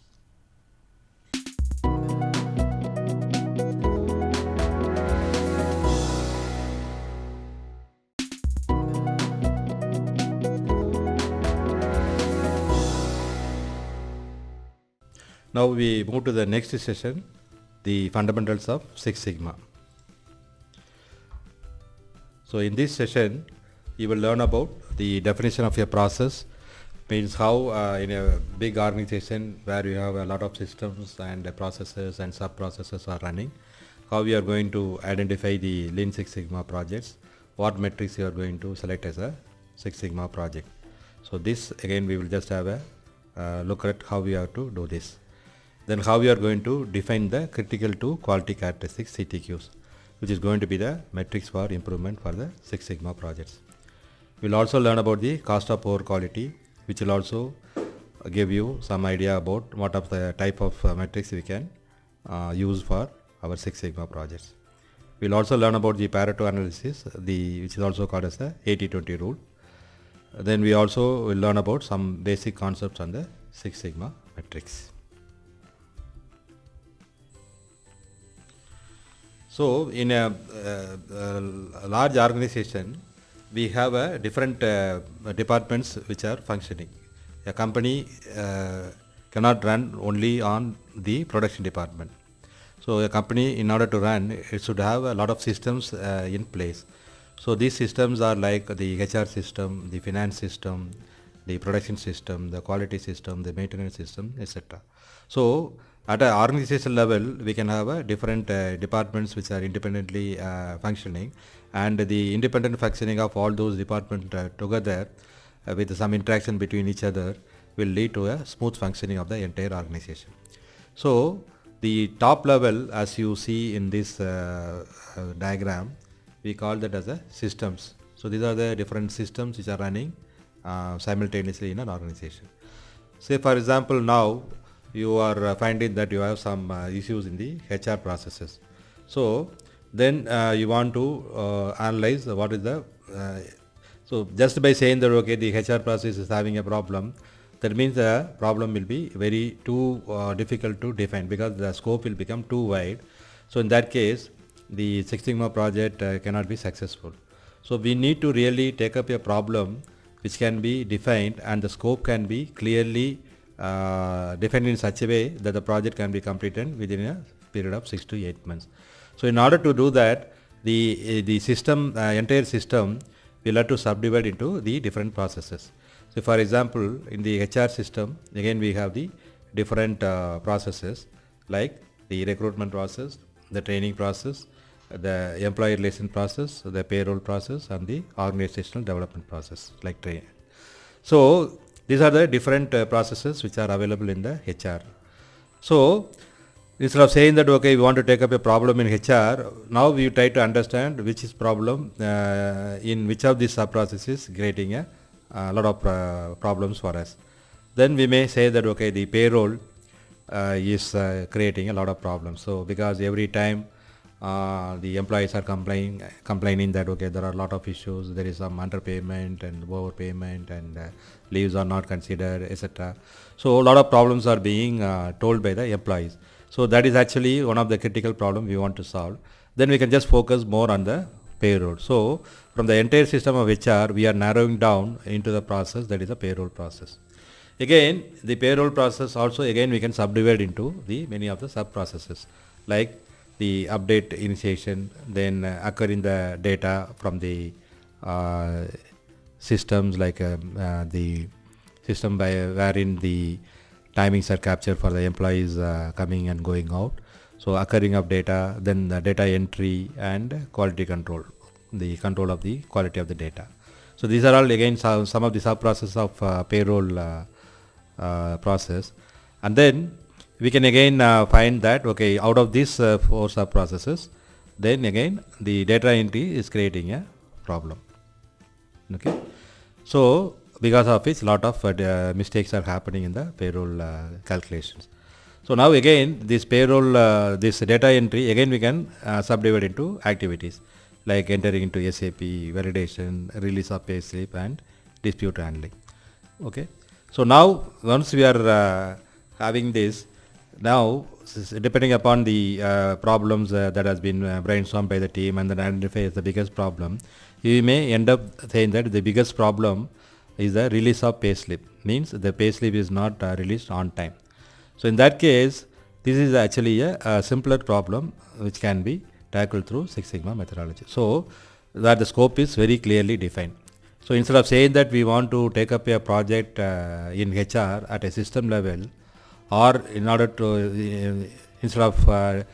Now we move to the next session, the fundamentals of Six Sigma. So in this session, you will learn about the definition of a process, means how in a big organization where you have a lot of systems and processes and sub-processes are running, how we are going to identify the Lean Six Sigma projects, what metrics you are going to select as a Six Sigma project. So this again we will just have a look at how we have to do this. Then how we are going to define the critical to quality characteristics, CTQs, which is going to be the metrics for improvement for the Six Sigma projects. We will also learn about the cost of poor quality, which will also give you some idea about what of the type of metrics we can use for our Six Sigma projects. We will also learn about the Pareto analysis, which is also called as the 80-20 rule. Then we also will learn about some basic concepts on the Six Sigma metrics. So in a large organization, we have different departments which are functioning. A company cannot run only on the production department. So a company, in order to run, it should have a lot of systems in place. So these systems are like the HR system, the finance system, the production system, the quality system, the maintenance system, etc. So at an organization level, we can have different departments which are independently functioning, and the independent functioning of all those departments together with some interaction between each other will lead to a smooth functioning of the entire organization. So the top level, as you see in this diagram, we call that as a systems. So these are the different systems which are running simultaneously in an organization. Say for example, now you are finding that you have some issues in the HR processes. So then you want to analyze what is the so just by saying that okay, the HR process is having a problem, that means the problem will be very too difficult to define, because the scope will become too wide. So in that case, the Six Sigma project cannot be successful. So we need to really take up a problem which can be defined, and the scope can be clearly defined in such a way that the project can be completed within a period of 6 to 8 months. So in order to do that, the system, entire system, we'll have to subdivide into the different processes. So for example, in the HR system, again we have the different processes like the recruitment process, the training process, the employee relation process, the payroll process, and the organizational development process like training. So these are the different processes which are available in the HR. So instead of saying that okay, we want to take up a problem in HR, now we try to understand which is problem in which of these sub-processes creating a lot of problems for us. Then we may say that okay, the payroll is creating a lot of problems. So because every time the employees are complaining that okay, there are a lot of issues, there is some underpayment and overpayment, and leaves are not considered, etc. So a lot of problems are being told by the employees. So that is actually one of the critical problems we want to solve. Then we can just focus more on the payroll. So from the entire system of HR, we are narrowing down into the process that is a payroll process. Again, the payroll process also again we can subdivide into the many of the sub processes like the update initiation, then occurring the data from the systems like the system by wherein the timings are captured for the employees coming and going out. So occurring of data, then the data entry and quality control, the control of the quality of the data. So these are all again some of the sub processes of payroll process, and then we can again find that okay, out of these 4 sub processes, then again the data entry is creating a problem. Okay, so because of which lot of mistakes are happening in the payroll calculations. So now again this payroll this data entry again we can subdivide into activities like entering into SAP, validation, release of payslip and dispute handling. Okay, so now once we are having this, now depending upon the problems that has been brainstormed by the team and then identify as the biggest problem, you may end up saying that the biggest problem is the release of payslip, means the payslip is not released on time. So in that case, this is actually a simpler problem which can be tackled through Six Sigma methodology. So that the scope is very clearly defined. So instead of saying that we want to take up a project in HR at a system level, or in order to instead of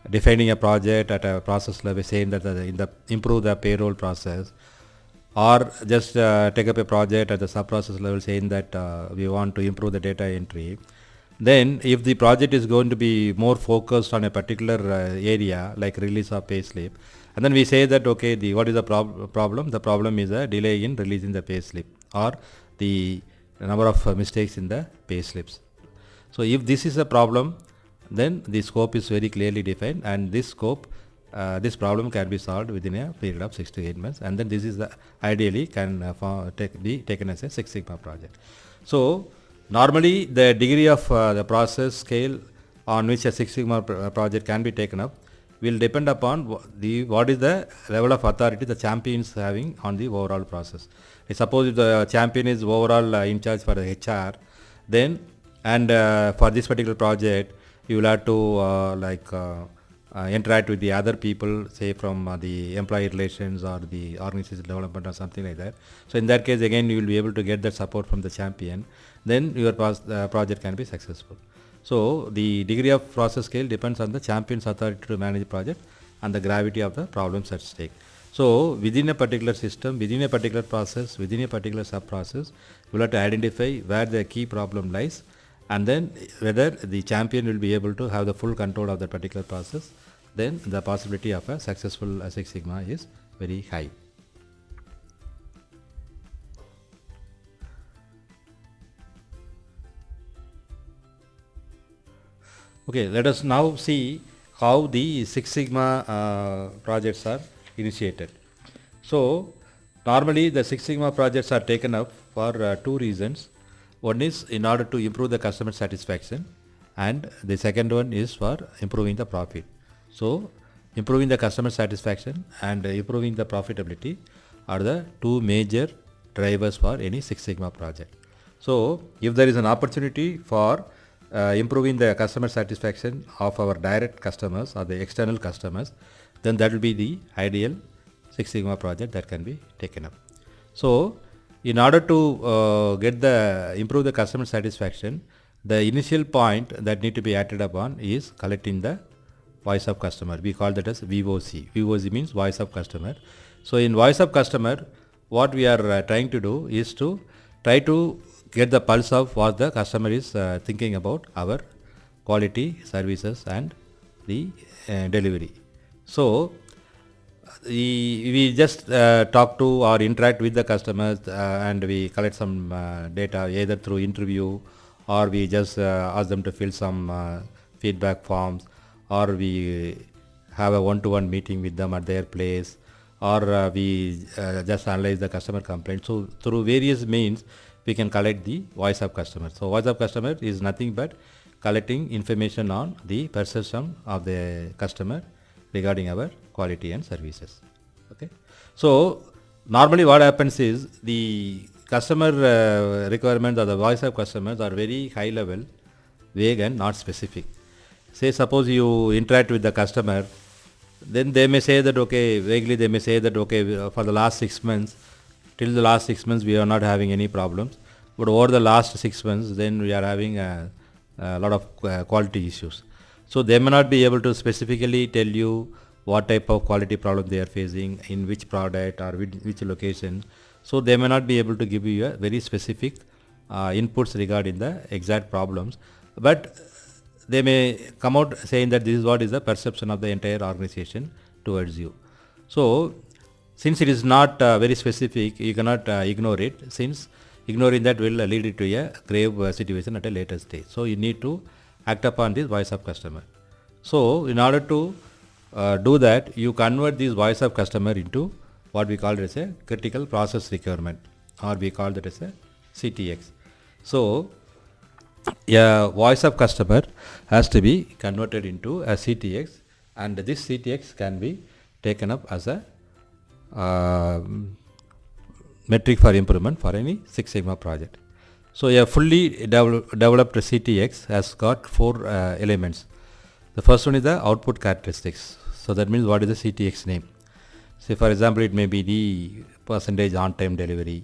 defining a project at a process level, saying that improve the payroll process, or just take up a project at the sub process level saying that we want to improve the data entry, then if the project is going to be more focused on a particular area like release of payslip, and then we say that okay, what is the problem? The problem is a delay in releasing the payslip or the number of mistakes in the payslips. So if this is a problem, then the scope is very clearly defined, and this scope this problem can be solved within a period of 6 to 8 months, and then this is the ideally can be taken as a Six Sigma project. So normally the degree of the process scale on which a Six Sigma project can be taken up will depend upon what is the level of authority the champion is having on the overall process. Suppose if the champion is overall in charge for the HR, then and for this particular project you will have to interact with the other people, say from the employee relations or the organization development or something like that. So in that case again you will be able to get that support from the champion, then your project can be successful. So the degree of process scale depends on the champion's authority to manage the project and the gravity of the problems at stake. So within a particular system, within a particular process, within a particular sub process, you will have to identify where the key problem lies, and then whether the champion will be able to have the full control of that particular process, then the possibility of a successful Six Sigma is very high. Okay, let us now see how the Six Sigma projects are initiated. So normally the Six Sigma projects are taken up for 2 reasons. One is in order to improve the customer satisfaction, and the second one is for improving the profit. So improving the customer satisfaction and improving the profitability are the 2 major drivers for any Six Sigma project. So if there is an opportunity for improving the customer satisfaction of our direct customers or the external customers, then that will be the ideal Six Sigma project that can be taken up. So in order to improve the customer satisfaction, the initial point that need to be acted upon is collecting the voice of customer. We call that as VOC. VOC means voice of customer. So in voice of customer, what we are trying to do is to try to get the pulse of what the customer is thinking about our quality, services and the delivery. So we just talk to or interact with the customers and we collect some data either through interview, or we just ask them to fill some feedback forms, or we have a one-to-one meeting with them at their place, or we just analyze the customer complaint. So through various means we can collect the voice of customer. So voice of customer is nothing but collecting information on the perception of the customer regarding our quality and services. Okay. So normally what happens is the customer requirements or the voice of customers are very high level, vague and not specific. Say suppose you interact with the customer, then they may say that okay, vaguely they may say that okay, for the last 6 months, till the last 6 months we are not having any problems, but over the last 6 months then we are having a lot of quality issues. So they may not be able to specifically tell you what type of quality problem they are facing, in which product or which location. So they may not be able to give you a very specific inputs regarding the exact problems, but they may come out saying that this is what is the perception of the entire organization towards you. So since it is not very specific, you cannot ignore it, since ignoring that will lead it to a grave situation at a later stage. So you need to act upon this voice of customer. So in order to do that, you convert this voice of customer into what we call it as a critical process requirement, or we call that as a CTX. So a voice of customer has to be converted into a CTX, and this CTX can be taken up as a metric for improvement for any Six Sigma project. So a fully developed CTX has got 4 elements. The first one is the output characteristics. So that means what is the CTX name. Say for example, it may be the percentage on time delivery,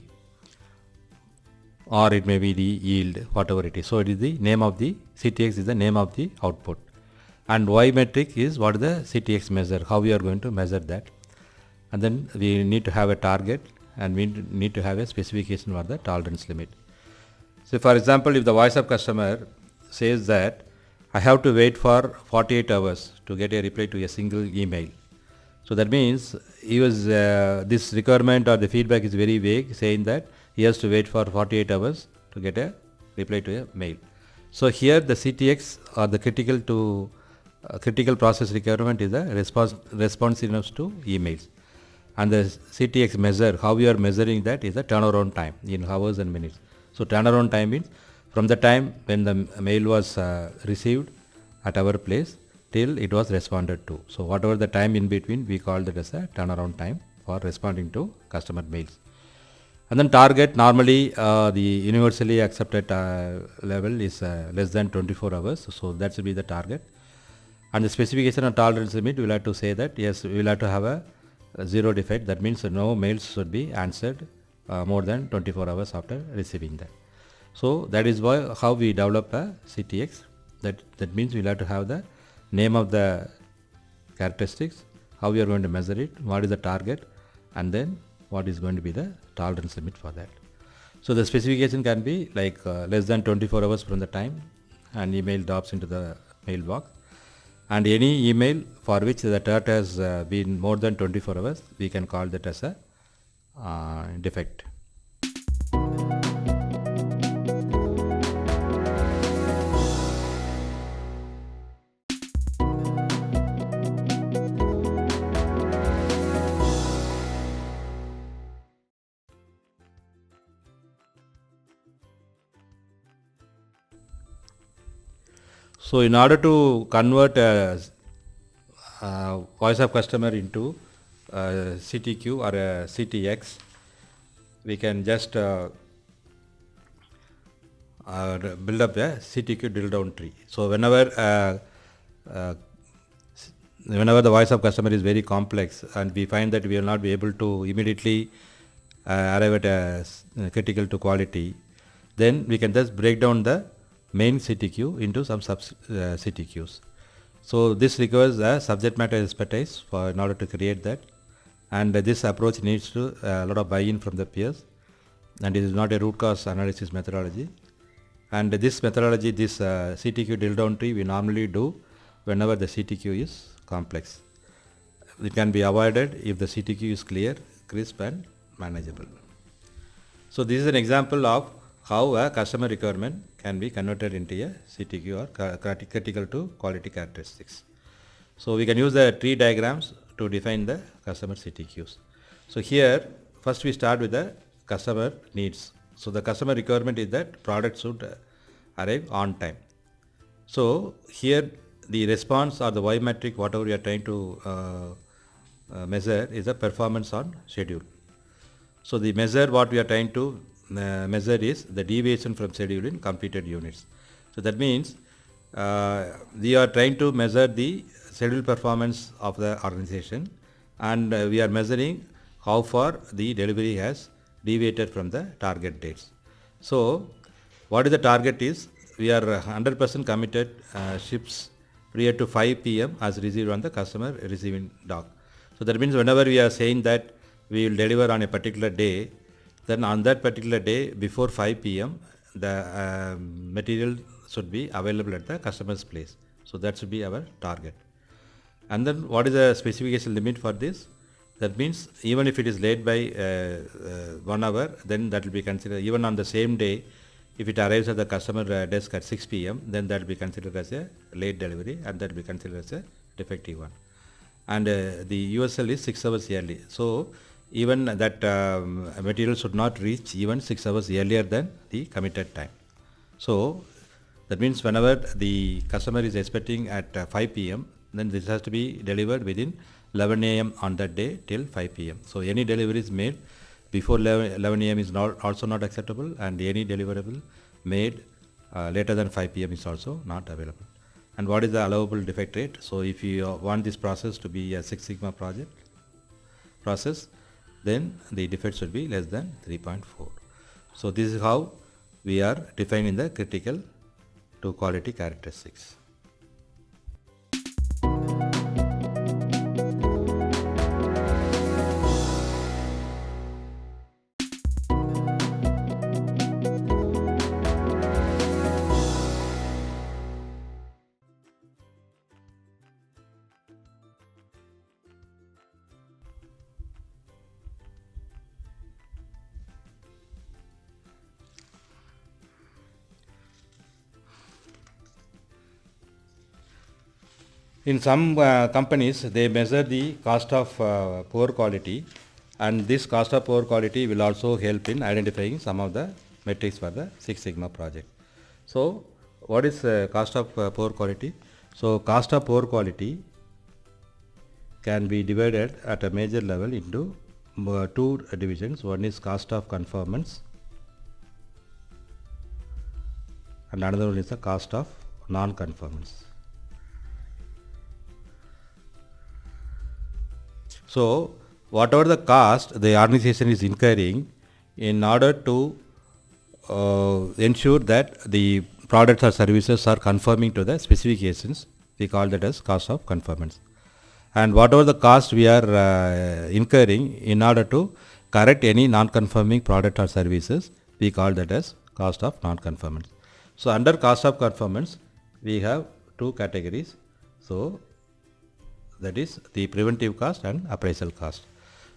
or it may be the yield, whatever it is. So it is the name of the CTX, is the name of the output, and Y metric is what is the CTX measure, how we are going to measure that. And then we need to have a target, and we need to have a specification for the tolerance limit. So for example, if the voice of customer says that I have to wait for 48 hours to get a reply to a single email, so that means he was this requirement or the feedback is very vague, saying that he has to wait for 48 hours to get a reply to a mail. So here the CTX, or the critical process requirement, is the responsiveness to emails, and the CTX measure, how we are measuring that, is the turnaround time in hours and minutes. So turnaround time means from the time when the mail was received at our place till it was responded to. So whatever the time in between, we call that as a turnaround time for responding to customer mails. And then target, normally the universally accepted level is less than 24 hours. So that should be the target. And the specification of tolerance limit, we will have to say that yes, we will have to have a zero defect. That means no mails should be answered more than 24 hours after receiving that. So that is why how we develop a CTX. That means we will have to have the name of the characteristics, how we are going to measure it, what is the target, and then what is going to be the tolerance limit for that. So the specification can be like less than 24 hours from the time an email drops into the mailbox, and any email for which the TERT has been more than 24 hours, we can call that as a defect. So in order to convert a voice of customer into CTQ or a CTX, we can just build up a CTQ drill down tree. So whenever the voice of customer is very complex and we find that we will not be able to immediately arrive at a critical to quality, then we can just break down the main CTQ into some sub CTQs. So this requires a subject matter expertise in order to create that, and this approach needs to a lot of buy-in from the peers, and it is not a root cause analysis methodology. And this methodology, this CTQ drill down tree, we normally do whenever the CTQ is complex. It can be avoided if the CTQ is clear, crisp, and manageable. So this is an example of how a customer requirement can be converted into a CTQ or critical to quality characteristics. So we can use the tree diagrams to define the customer CTQs. So here first we start with the customer needs. So the customer requirement is that product should arrive on time. So here the response or the Y metric, whatever we are trying to measure, is the performance on schedule. So the measure what we are trying to measure is the deviation from schedule in completed units. So that means we are trying to measure the schedule performance of the organization, and we are measuring how far the delivery has deviated from the target dates. So what is the target is, we are 100% committed ships prior to 5 p.m. as received on the customer receiving dock. So that means whenever we are saying that we will deliver on a particular day, then on that particular day before 5 p.m. the material should be available at the customer's place. So that should be our target. And then what is the specification limit for this? That means even if it is late by 1 hour, then that will be considered, even on the same day, if it arrives at the customer desk at 6 p.m., then that will be considered as a late delivery, and that will be considered as a defective one. And the USL is 6 hours early. So even that material should not reach even 6 hours earlier than the committed time. So that means whenever the customer is expecting at 5 p.m., then this has to be delivered within 11 a.m. on that day till 5 p.m. So any deliveries made before 11 a.m. is not also not acceptable, and any deliverable made later than 5 p.m. is also not available. And what is the allowable defect rate? So if you want this process to be a Six Sigma process, then the defect should be less than 3.4. So this is how we are defining the critical to quality characteristics. In some companies, they measure the cost of poor quality, and this cost of poor quality will also help in identifying some of the metrics for the Six Sigma project. So what is cost of poor quality? So cost of poor quality can be divided at a major level into two divisions. One is cost of conformance, and another one is the cost of non-conformance. So whatever the cost the organization is incurring in order to ensure that the products or services are conforming to the specifications, we call that as cost of conformance. And whatever the cost we are incurring in order to correct any non-conforming product or services, we call that as cost of non-conformance. So under cost of conformance, we have two categories. So that is the preventive cost and appraisal cost.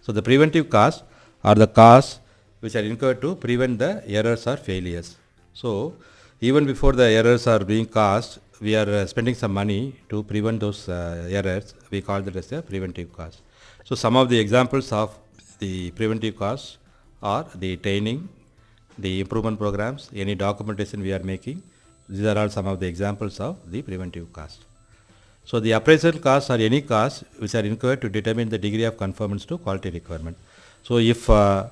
So the preventive costs are the costs which are incurred to prevent the errors or failures. So even before the errors are being caused, we are spending some money to prevent those errors. We call that as the preventive cost. So some of the examples of the preventive costs are the training, the improvement programs, any documentation we are making. These are all some of the examples of the preventive cost. So the appraisal costs are any costs which are incurred to determine the degree of conformance to quality requirement. So if a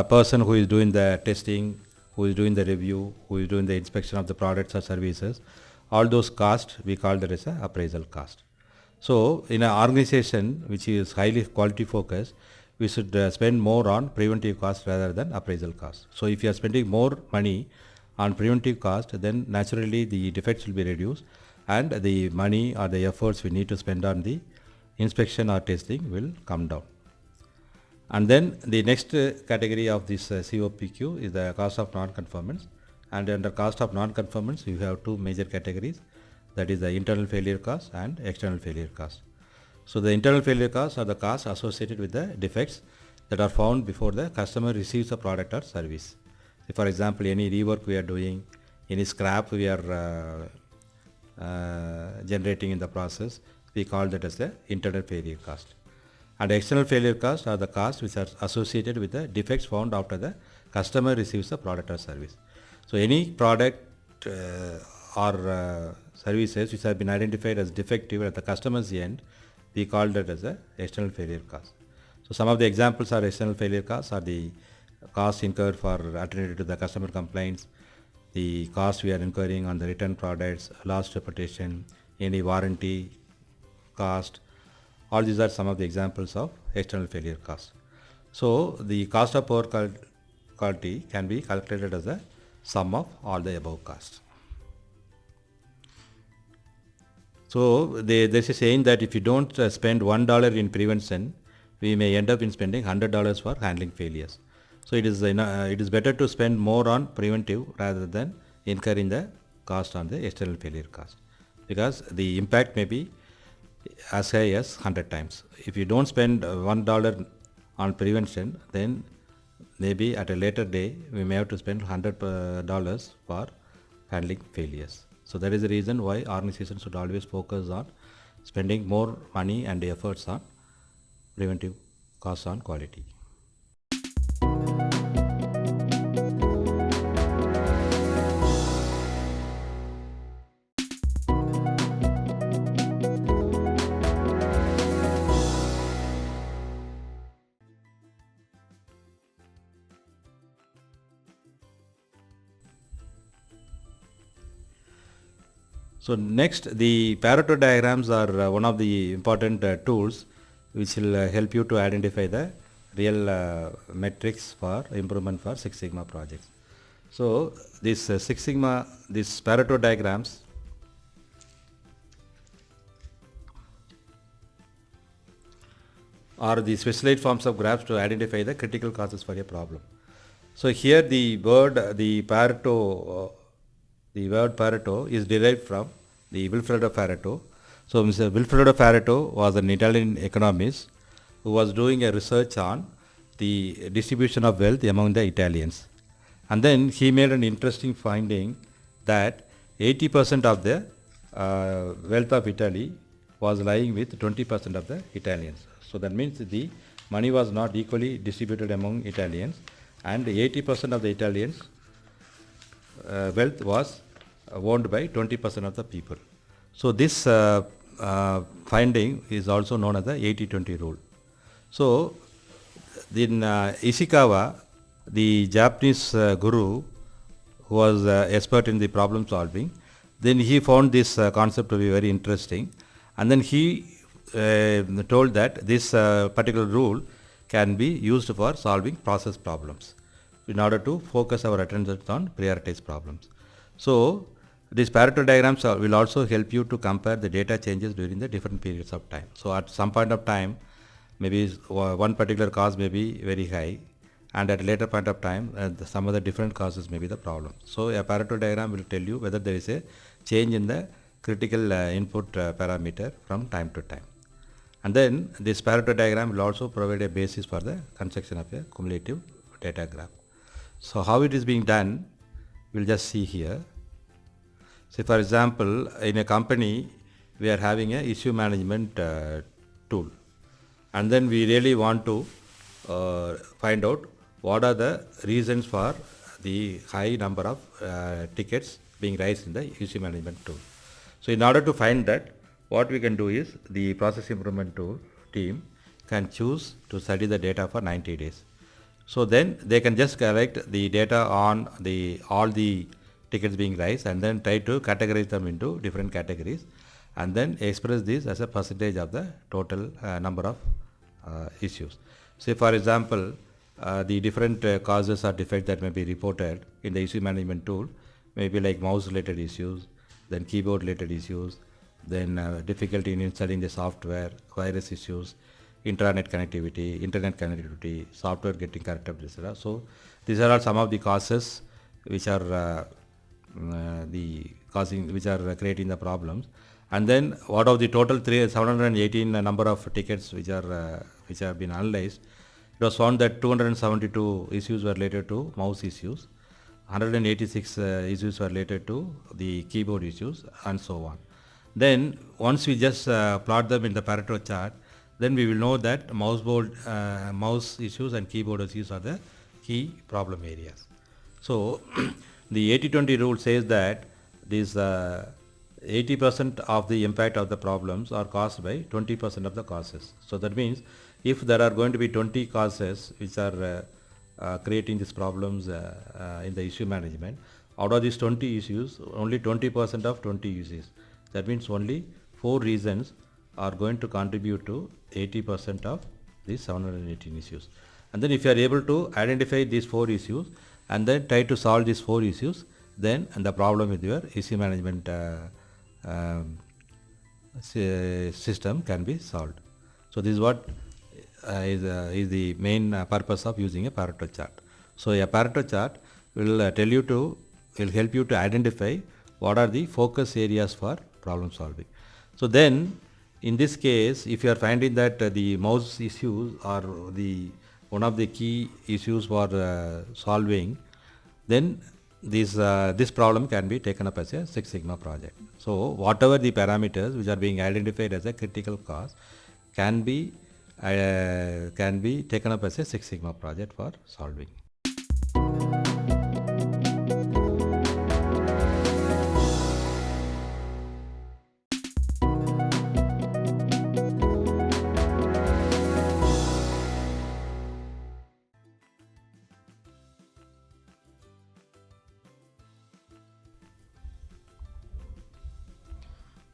person who is doing the testing, who is doing the review, who is doing the inspection of the products or services, all those costs we call that as a appraisal cost. So in an organization which is highly quality focused, we should spend more on preventive costs rather than appraisal costs. So if you are spending more money on preventive cost, then naturally the defects will be reduced, and the money or the efforts we need to spend on the inspection or testing will come down. And then the next category of this COPQ is the cost of non-conformance. And under cost of non-conformance, you have two major categories, that is the internal failure cost and external failure cost. So the internal failure costs are the costs associated with the defects that are found before the customer receives a product or service. So for example, any rework we are doing, any scrap we are generating in the process, we call that as the internal failure cost. And external failure costs are the costs which are associated with the defects found after the customer receives the product or service. So any product or services which have been identified as defective at the customer's end, we call that as the external failure cost. So some of the examples are external failure costs are the costs incurred for attending to the customer complaints, the cost we are incurring on the return products, lost reputation, any warranty cost. All these are some of the examples of external failure cost. So the cost of poor quality can be calculated as a sum of all the above costs. So there's a saying that if you don't spend $1 in prevention, we may end up in spending $100 for handling failures. So it is better to spend more on preventive rather than incurring the cost on the external failure cost, because the impact may be as high as 100 times. If you don't spend $1 on prevention, then maybe at a later day we may have to spend $100 for handling failures. So that is the reason why organizations should always focus on spending more money and efforts on preventive costs on quality. So next, the Pareto diagrams are one of the important tools which will help you to identify the real metrics for improvement for Six Sigma projects. So this Six Sigma, these Pareto diagrams are the specialized forms of graphs to identify the critical causes for a problem. So here the word Pareto is derived from the Vilfredo Pareto. So Mr. Vilfredo Pareto was an Italian economist who was doing a research on the distribution of wealth among the Italians. And then he made an interesting finding that 80% of the wealth of Italy was lying with 20% of the Italians. So that means the money was not equally distributed among Italians, and 80% of the Italians' wealth was owned by 20% of the people. So this finding is also known as the 80-20 rule. So in Ishikawa, the Japanese guru who was expert in the problem solving, then he found this concept to be very interesting, and then he told that this particular rule can be used for solving process problems in order to focus our attention on prioritized problems. So these Pareto diagrams will also help you to compare the data changes during the different periods of time. So at some point of time, maybe one particular cause may be very high, and at a later point of time, some other different causes may be the problem. So a Pareto diagram will tell you whether there is a change in the critical input parameter from time to time. And then this Pareto diagram will also provide a basis for the construction of a cumulative data graph. So how it is being done, we'll just see here. So for example, in a company, we are having a issue management tool, and then we really want to find out what are the reasons for the high number of tickets being raised in the issue management tool. So in order to find that, what we can do is the process improvement tool team can choose to study the data for 90 days. So then they can just collect the data on all the tickets being raised and then try to categorize them into different categories, and then express this as a percentage of the total number of issues. Say for example, the different causes or defects that may be reported in the issue management tool may be like mouse related issues, then keyboard related issues, then difficulty in installing the software, virus issues, internet connectivity, software getting corrupted, etc. So these are all some of the causes which are creating the problems. And then what of the total 718 number of tickets which have been analyzed, it was found that 272 issues were related to mouse issues, 186 issues were related to the keyboard issues, and so on. Then once we just plot them in the Pareto chart, then we will know that mouse issues and keyboard issues are the key problem areas. So the 80-20 rule says that these 80% of the impact of the problems are caused by 20% of the causes. So that means if there are going to be 20 causes which are creating these problems in the issue management, out of these 20 issues, only 20% of 20 issues. That means only 4 reasons are going to contribute to 80% of these 718 issues. And then if you are able to identify these 4 issues and then try to solve these 4 issues, then and the problem with your issue management um, system can be solved. So this is what is the main purpose of using a Pareto chart. So a Pareto chart will will help you to identify what are the focus areas for problem solving. So then in this case, if you are finding that the mouse issues are the one of the key issues for solving, then this problem can be taken up as a Six Sigma project. So whatever the parameters which are being identified as a critical cause can be taken up as a Six Sigma project for solving.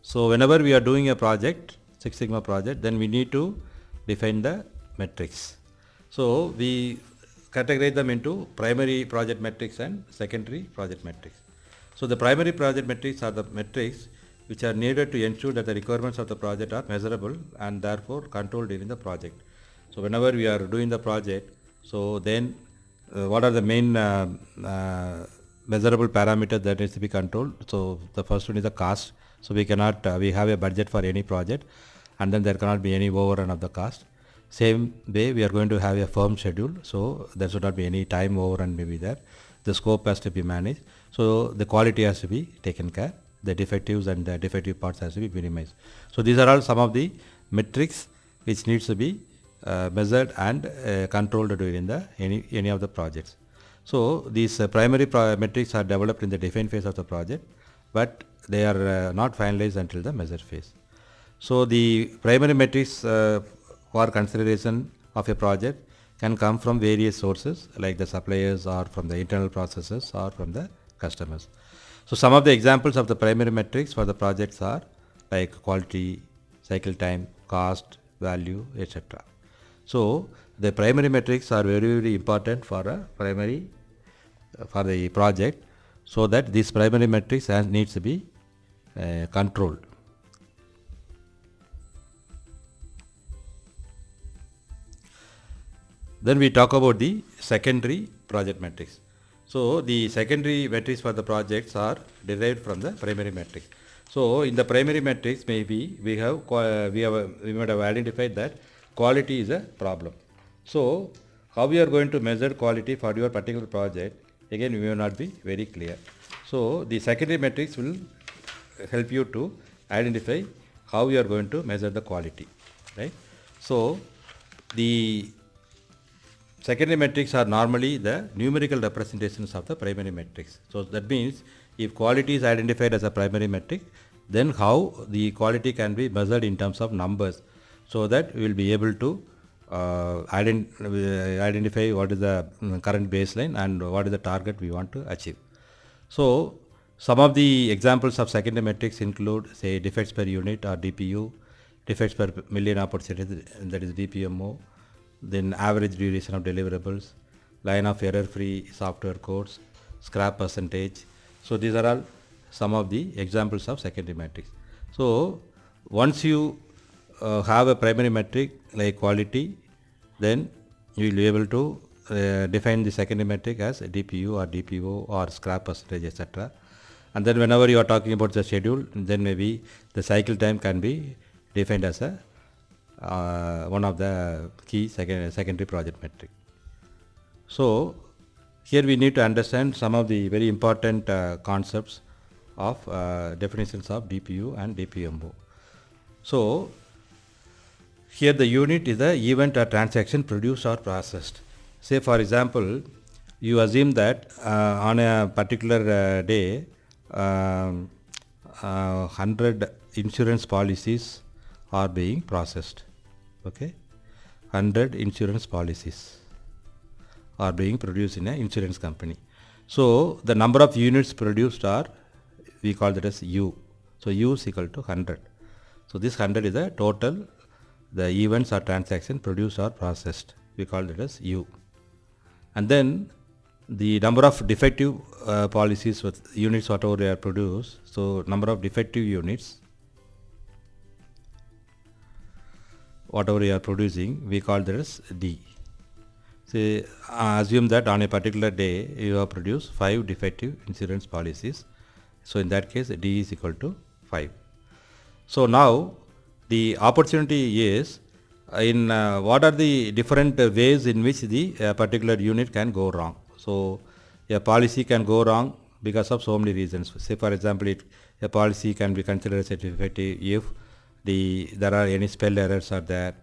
So whenever we are doing a project, Six Sigma project, then we need to define the metrics. So we categorize them into primary project metrics and secondary project metrics. So the primary project metrics are the metrics which are needed to ensure that the requirements of the project are measurable and therefore controlled during the project. So whenever we are doing the project, so then what are the main measurable parameters that needs to be controlled? So the first one is the cost. So we cannot, we have a budget for any project and then there cannot be any overrun of the cost. Same way we are going to have a firm schedule, so there should not be any time overrun may be there. The scope has to be managed, so the quality has to be taken care, the defectives and the defective parts has to be minimized. So these are all some of the metrics which needs to be measured and controlled during the any of the projects. So these primary metrics are developed in the define phase of the project, but they are not finalized until the measure phase. So the primary metrics for consideration of a project can come from various sources like the suppliers or from the internal processes or from the customers. So some of the examples of the primary metrics for the projects are like quality, cycle time, cost, value, etc. So the primary metrics are very, very important for a primary for the project, so that these primary metrics needs to be controlled. Then we talk about the secondary project metrics. So the secondary metrics for the projects are derived from the primary metrics. So in the primary metrics, maybe we might have identified that quality is a problem. So how we are going to measure quality for your particular project, again we may not be very clear. So the secondary metrics will help you to identify how you are going to measure the quality, right? So the secondary metrics are normally the numerical representations of the primary metrics. So that means if quality is identified as a primary metric, then how the quality can be measured in terms of numbers, so that we will be able to identify what is the current baseline and what is the target we want to achieve. So some of the examples of secondary metrics include, say, defects per unit or DPU, defects per million opportunities, that is DPMO, then average duration of deliverables, line of error-free software codes, scrap percentage. So these are all some of the examples of secondary metrics. So once you have a primary metric like quality, then you will be able to define the secondary metric as a DPU or DPO or scrap percentage, etc. And then whenever you are talking about the schedule, then maybe the cycle time can be defined as a one of the key secondary project metric. So here we need to understand some of the very important concepts of definitions of DPU and DPMO. So here the unit is the event or transaction produced or processed. Say for example, you assume that on a particular day 100 insurance policies are being processed. Okay, 100 insurance policies are being produced in an insurance company. So the number of units produced are, we call that as U. So U is equal to 100. So this 100 is the total, the events or transaction produced or processed. We call it as U. And then the number of defective policies with units whatever they are produced. So number of defective units whatever you are producing, we call that as D. Say, assume that on a particular day you have produced 5 defective insurance policies. So in that case D is equal to 5. So now the opportunity is in what are the different ways in which the particular unit can go wrong. So a policy can go wrong because of so many reasons. Say for example, a policy can be considered as a defective if there are any spell errors are there.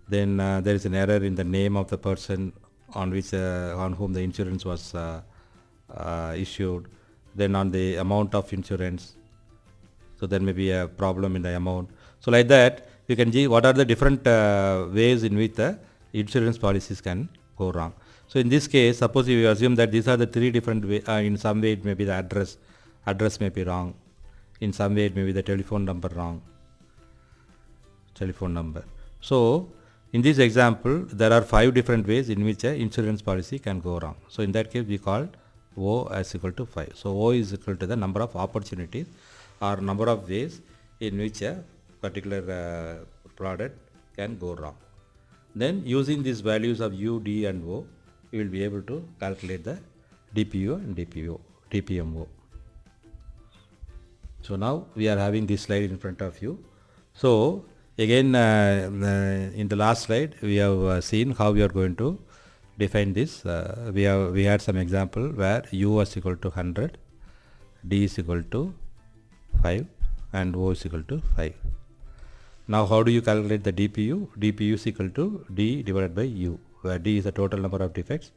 Then there is an error in the name of the person on whom the insurance was issued. Then on the amount of insurance. So there may be a problem in the amount. So like that, you can see what are the different ways in which the insurance policies can go wrong. So in this case, suppose you assume that these are the 3 different ways. In some way it may be the address may be wrong. In some way it may be the telephone number wrong. So in this example, there are 5 different ways in which an insurance policy can go wrong. So in that case, we call O as equal to 5. So O is equal to the number of opportunities or number of ways in which a particular product can go wrong. Then using these values of U, D and O, we will be able to calculate the DPO and DPMO. So now we are having this slide in front of you. So again in the last slide we have seen how we are going to define this. We had some example where U is equal to 100, D is equal to 5 and O is equal to 5. Now how do you calculate the DPU? DPU is equal to D divided by U, where D is the total number of defects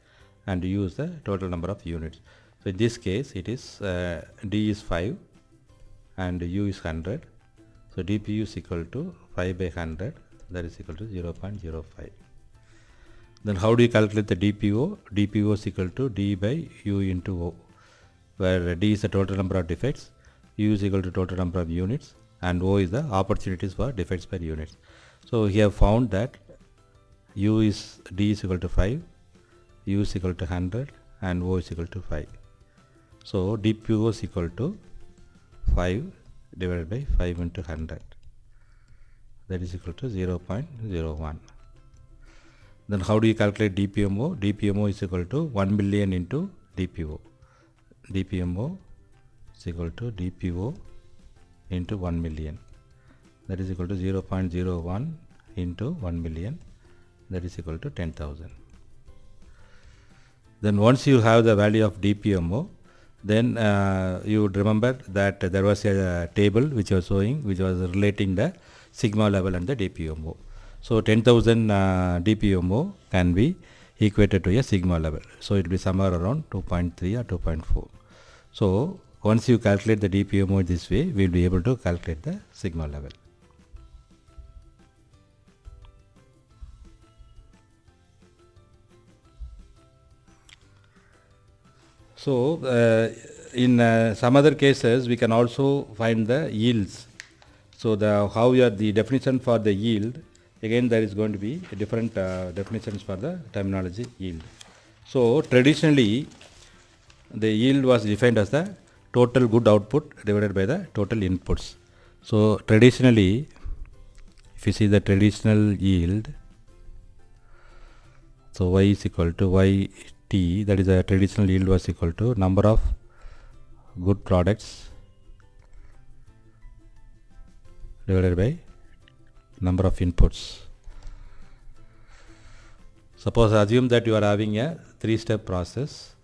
and U is the total number of units. So in this case it is D is 5 and U is 100. So DPU is equal to 5 by 100, that is equal to 0.05. Then how do you calculate the DPO? DPO is equal to D by U into O, where D is the total number of defects, U is equal to total number of units and O is the opportunities for defects per units. So we have found that D is equal to 5, U is equal to 100 and O is equal to 5. So DPO is equal to 5 divided by 5 into 100, that is equal to 0.01. Then how do you calculate DPMO? DPMO is equal to 1 million into DPO. DPMO is equal to DPO into 1 million, that is equal to 0.01 into 1 million, that is equal to 10,000. Then once you have the value of DPMO, then you would remember that there was a table which was showing, which was relating the sigma level and the DPMO. So 10,000 DPMO can be equated to a sigma level. So it will be somewhere around 2.3 or 2.4. So once you calculate the DPMO this way, we will be able to calculate the sigma level. So in some other cases we can also find the yields. So the definition for the yield, again there is going to be different definitions for the terminology yield. So traditionally the yield was defined as the total good output divided by the total inputs. So traditionally, if you see the traditional yield, so Y is equal to YT, that is the traditional yield was equal to number of good products divided by number of inputs. Suppose assume that you are having a 3-step process.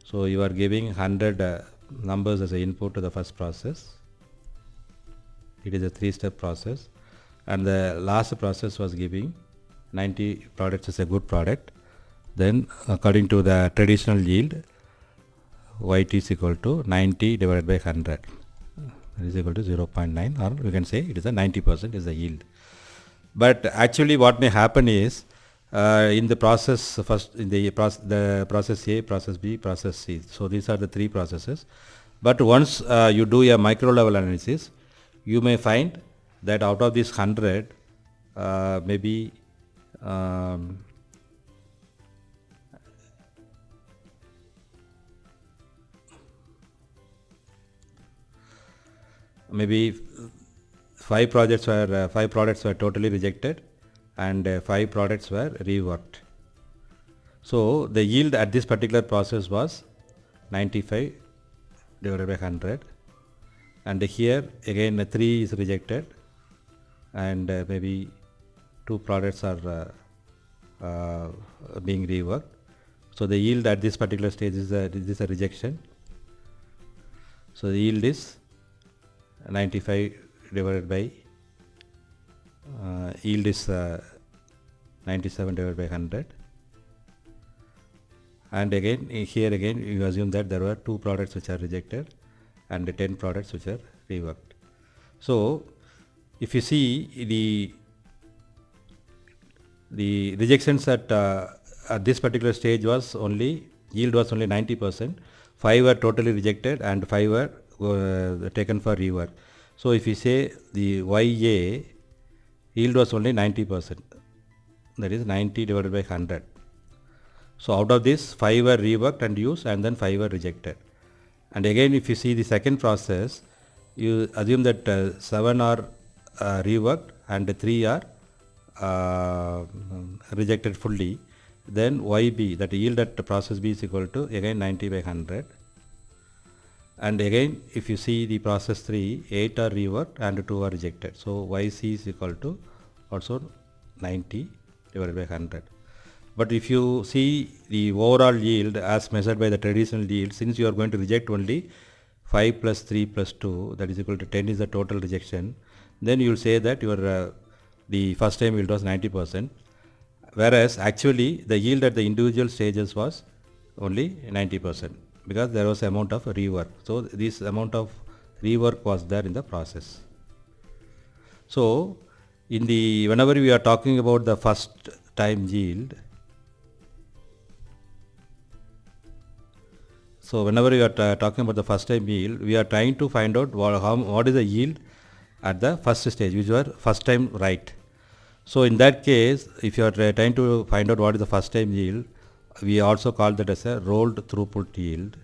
So you are giving 100 numbers as an input to the first process. It is a 3-step process, and the last process was giving 90 products as a good product. Then according to the traditional yield, Yt is equal to 90 divided by 100, that is equal to 0.9, or we can say it is a 90% is the yield. But actually what may happen is in the process first in the process A, process B, process C. So these are the three processes. But once you do a micro level analysis, you may find that out of this 100, maybe maybe five products were totally rejected, and 5 products were reworked. So the yield at this particular process was 95 divided by 100, and here again 3 is rejected, and maybe 2 products are being reworked. So the yield at this particular stage is a rejection. So the yield is 95 divided by yield is 97 divided by 100, and again here again you assume that there were 2 products which are rejected and 10 products which are reworked. So if you see the rejections at this particular stage was only yield was only 90%. 5 were totally rejected and 5 were taken for rework. So if you say the YA yield was only 90%, that is 90 divided by 100. So out of this 5 were reworked and used, and then 5 were rejected. And again if you see the second process, you assume that 7 are reworked and 3 are rejected fully. Then YB, that yield at process B, is equal to again 90 by 100. And again if you see the process 3, 8 are reworked and 2 are rejected. So YC is equal to also 90 divided by 100. But if you see the overall yield as measured by the traditional yield, since you are going to reject only 5 plus 3 plus 2, that is equal to 10 is the total rejection, then you will say that your the first time yield was 90%, whereas actually the yield at the individual stages was only 90%, because there was amount of rework. So this amount of rework was there in the process. So in the whenever we are talking about the first time yield, so whenever we are talking about the first time yield, we are trying to find out what is the yield at the first stage, which were first time write. So in that case, if you are trying to find out what is the first time yield, we also call that as a rolled throughput yield.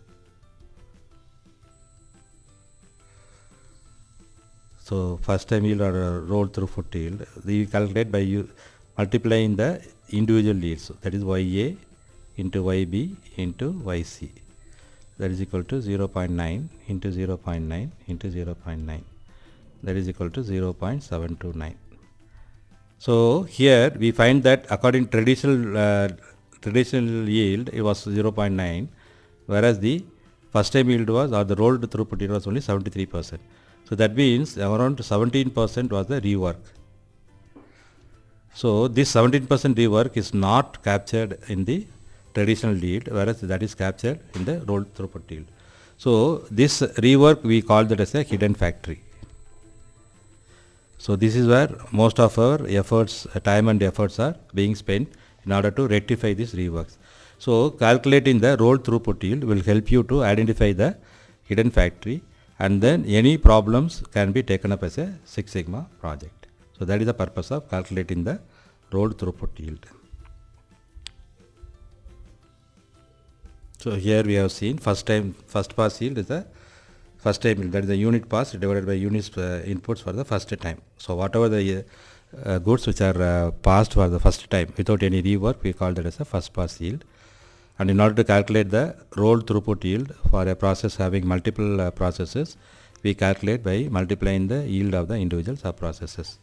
So first time yield or rolled throughput yield, we calculate by multiplying the individual yields. That is YA into YB into YC. That is equal to 0.9 into 0.9 into 0.9. That is equal to 0.729. So here we find that according to traditional yield, it was 0.9, whereas the first time yield was, or the rolled throughput yield was only 73%. So that means around 17% was the rework. So this 17% rework is not captured in the traditional yield, whereas that is captured in the rolled throughput yield. So this rework we call that as a hidden factory. So this is where most of our efforts, time and efforts are being spent in order to rectify these reworks. So calculating the rolled throughput yield will help you to identify the hidden factory, and then any problems can be taken up as a Six Sigma project. So that is the purpose of calculating the rolled throughput yield. So here we have seen first pass yield is the first time yield, that is the unit pass divided by units inputs for the first time. So whatever the goods which are passed for the first time without any rework, we call that as a first pass yield. And in order to calculate the rolled throughput yield for a process having multiple processes, we calculate by multiplying the yield of the individual sub-processes.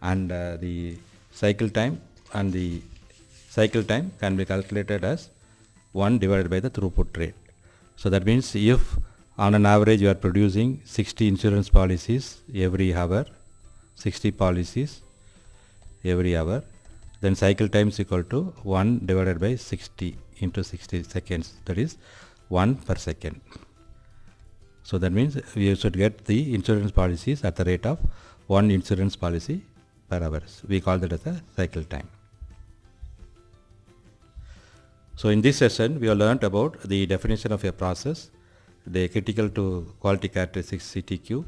And the cycle time can be calculated as 1 divided by the throughput rate. So that means if on an average you are producing 60 insurance policies every hour, 60 policies every hour, then cycle time is equal to 1 divided by 60 into 60 seconds, that is 1 per second. So that means we should get the insurance policies at the rate of 1 insurance policy per hour. We call that as a cycle time. So in this session, we have learnt about the definition of a process, the critical to quality characteristics CTQ,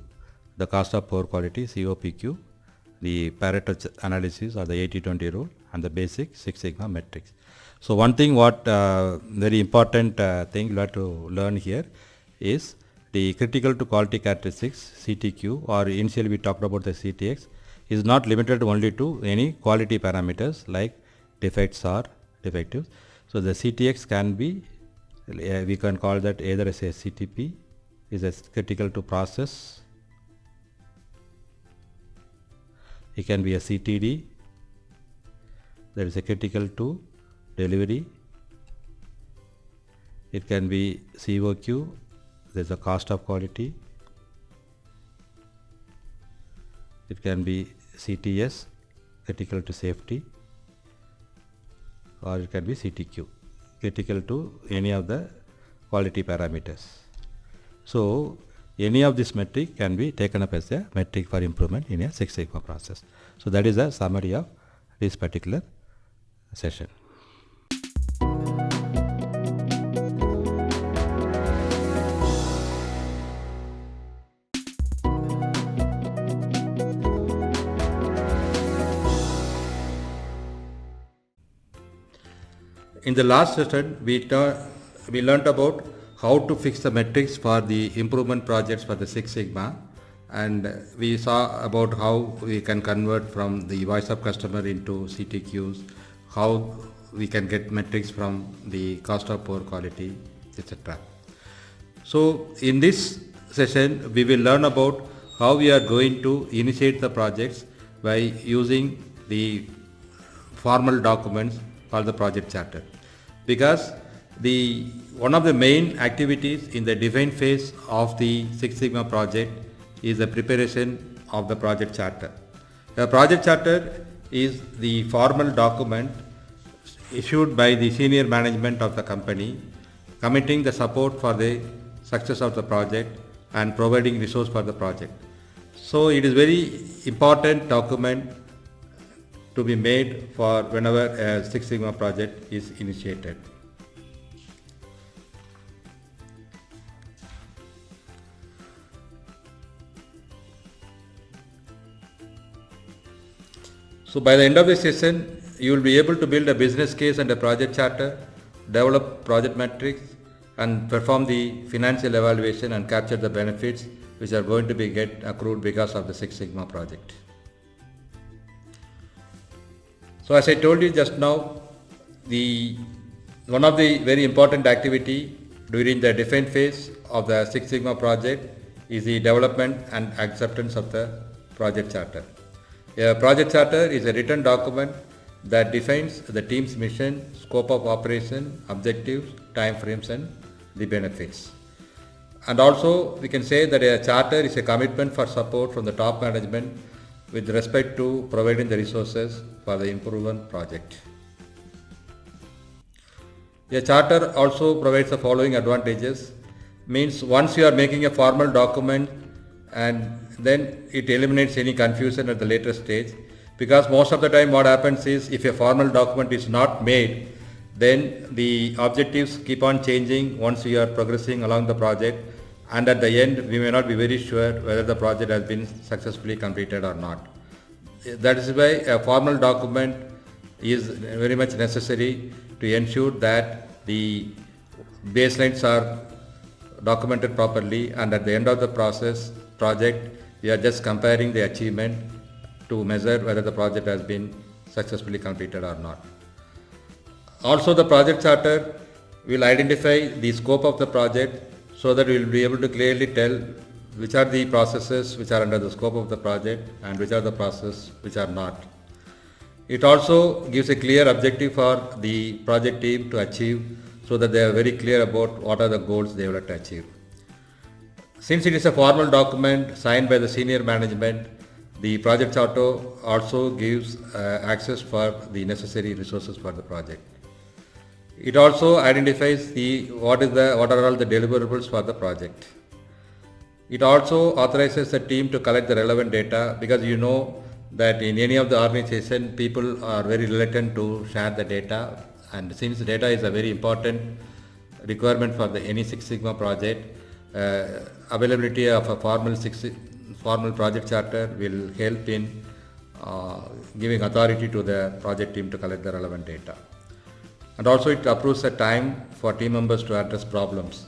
the cost of poor quality COPQ, the Pareto analysis or the 80-20 rule, and the basic Six Sigma metrics. So one thing what very important thing you have to learn here is the critical to quality characteristics CTQ, or initially we talked about the CTX, is not limited only to any quality parameters like defects or defectives. So the CTX can be, we can call that either as a CTP, is a critical to process. It can be a CTD, that is a critical to delivery. It can be COQ, there is a cost of quality. It can be CTS, critical to safety, or it can be CTQ, critical to any of the quality parameters. So any of this metric can be taken up as a metric for improvement in a Six Sigma process. So that is a summary of this particular session. In the last session, we learnt about how to fix the metrics for the improvement projects for the Six Sigma, and we saw about how we can convert from the voice of customer into CTQs, how we can get metrics from the cost of poor quality, etc. So in this session, we will learn about how we are going to initiate the projects by using the formal documents called the project charter, because one of the main activities in the design phase of the Six Sigma project is the preparation of the project charter. The project charter is the formal document issued by the senior management of the company, committing the support for the success of the project and providing resource for the project. So it is very important document to be made for whenever a Six Sigma project is initiated. So by the end of the session, you will be able to build a business case and a project charter, develop project metrics, and perform the financial evaluation and capture the benefits which are going to be accrued because of the Six Sigma project. So as I told you just now, one of the very important activity during the design phase of the Six Sigma project is the development and acceptance of the project charter. A project charter is a written document that defines the team's mission, scope of operation, objectives, time frames, and the benefits. And also we can say that a charter is a commitment for support from the top management with respect to providing the resources for the improvement project. A charter also provides the following advantages. Means once you are making a formal document, and then it eliminates any confusion at the later stage, because most of the time what happens is if a formal document is not made, then the objectives keep on changing once we are progressing along the project, and at the end we may not be very sure whether the project has been successfully completed or not. That is why a formal document is very much necessary to ensure that the baselines are documented properly, and at the end of the project we are just comparing the achievement to measure whether the project has been successfully completed or not. Also the project charter will identify the scope of the project so that we will be able to clearly tell which are the processes which are under the scope of the project and which are the processes which are not. It also gives a clear objective for the project team to achieve so that they are very clear about what are the goals they will to achieve. Since it is a formal document signed by the senior management, the project charter also gives access for the necessary resources for the project. It also identifies what are all the deliverables for the project. It also authorizes the team to collect the relevant data, because you know that in any of the organization people are very reluctant to share the data And since data is a very important requirement for any Six Sigma project, availability of a formal project charter will help in giving authority to the project team to collect the relevant data. And also it approves a time for team members to address problems.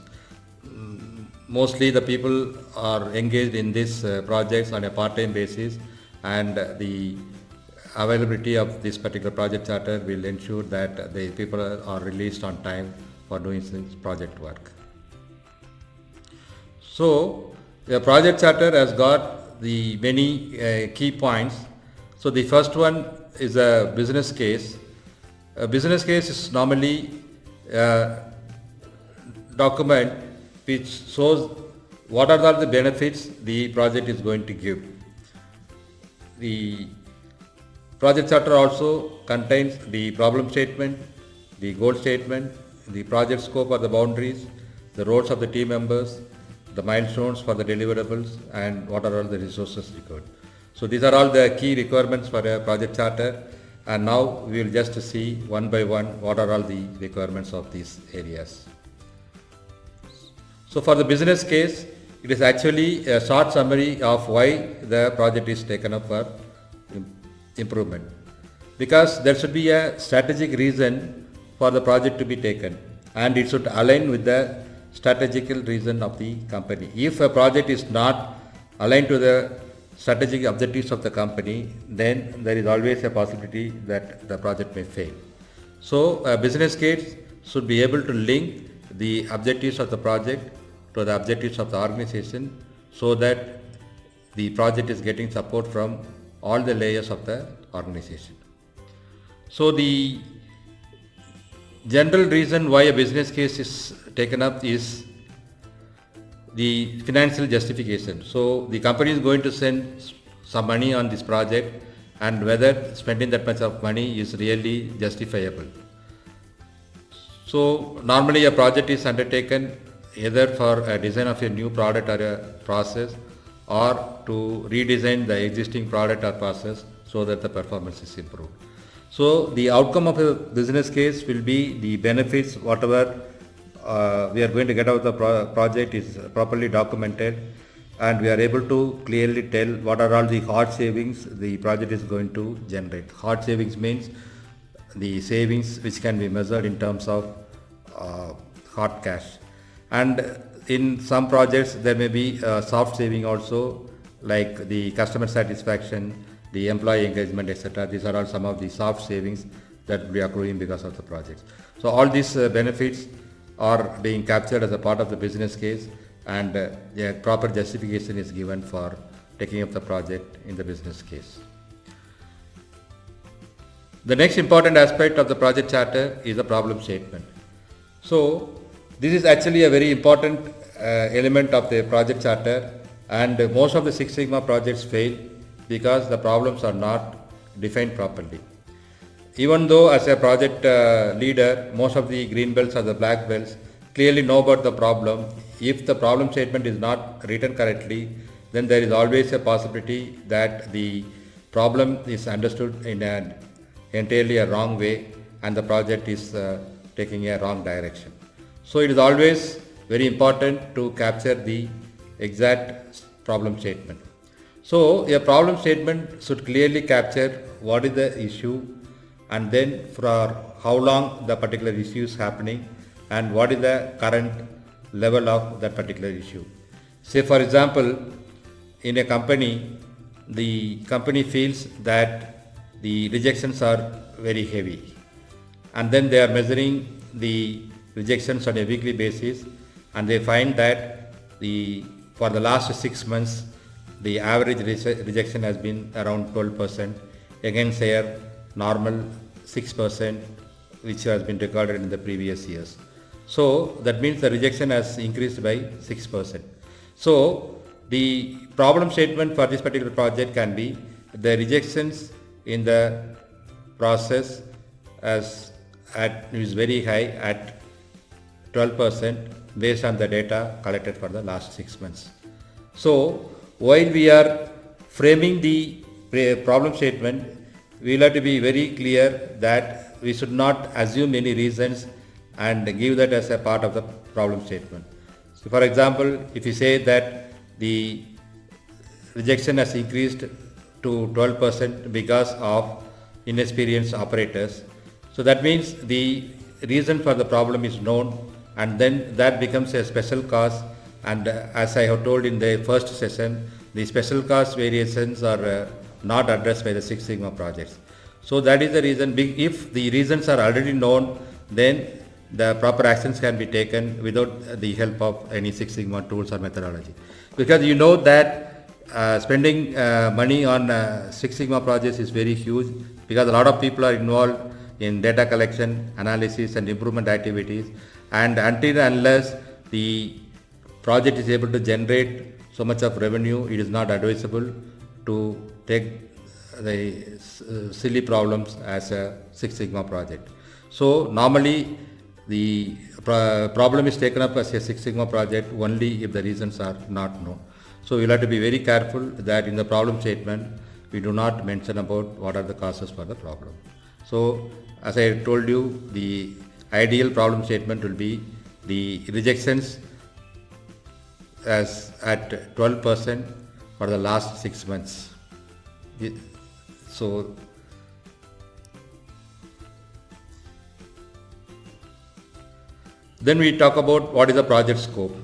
Mostly the people are engaged in these projects on a part-time basis, and the availability of this particular project charter will ensure that the people are released on time for doing this project work. So the project charter has got the many key points. So the first one is a business case. A business case is normally a document which shows what are the benefits the project is going to give. The project charter also contains the problem statement, the goal statement, the project scope or the boundaries, the roles of the team members, the milestones for the deliverables, and what are all the resources required. So these are all the key requirements for a project charter, and now we will just see one by one what are all the requirements of these areas. So for the business case, it is actually a short summary of why the project is taken up for improvement. Because there should be a strategic reason for the project to be taken, and it should align with the strategical reason of the company. If a project is not aligned to the strategic objectives of the company, then there is always a possibility that the project may fail. So a business case should be able to link the objectives of the project to the objectives of the organization, so that the project is getting support from all the layers of the organization. So the general reason why a business case is taken up is the financial justification. So the company is going to spend some money on this project, and whether spending that much of money is really justifiable. So normally a project is undertaken either for a design of a new product or a process, or to redesign the existing product or process so that the performance is improved. So the outcome of a business case will be the benefits, whatever we are going to get out of the project is properly documented, and we are able to clearly tell what are all the hard savings the project is going to generate. Hard savings means the savings which can be measured in terms of hard cash. And in some projects there may be soft saving also, like the customer satisfaction, the employee engagement, etc. These are all some of the soft savings that will be accruing because of the project. So all these benefits are being captured as a part of the business case, and a proper justification is given for taking up the project in the business case. The next important aspect of the project charter is the problem statement. So this is actually a very important element of the project charter, and most of the Six Sigma projects fail because the problems are not defined properly. Even though as a project leader, most of the green belts or the black belts clearly know about the problem, if the problem statement is not written correctly, then there is always a possibility that the problem is understood in an entirely a wrong way, and the project is taking a wrong direction. So it is always very important to capture the exact problem statement. So a problem statement should clearly capture what is the issue, and then for how long the particular issue is happening, and what is the current level of that particular issue. Say for example, in a company, the company feels that the rejections are very heavy, and then they are measuring the rejections on a weekly basis, and they find that for the last 6 months the average rejection has been around 12%, against their normal 6% which has been recorded in the previous years. So that means the rejection has increased by 6%. So the problem statement for this particular project can be the rejections in the process is very high at 12% based on the data collected for the last 6 months. So while we are framing the problem statement, we will have to be very clear that we should not assume any reasons and give that as a part of the problem statement. So for example, if you say that the rejection has increased to 12% because of inexperienced operators, so that means the reason for the problem is known, and then that becomes a special cause. And as I have told in the first session, the special cause variations are not addressed by the Six Sigma projects. So that is the reason. If the reasons are already known, then the proper actions can be taken without the help of any Six Sigma tools or methodology. Because you know that spending money on Six Sigma projects is very huge, because a lot of people are involved in data collection, analysis and improvement activities, and until and unless the project is able to generate so much of revenue, it is not advisable to take the silly problems as a Six Sigma project. So normally the problem is taken up as a Six Sigma project only if the reasons are not known. So we'll have to be very careful that in the problem statement we do not mention about what are the causes for the problem. So as I told you, the ideal problem statement will be the rejections as at 12% for the last 6 months. So then we talk about what is the project scope.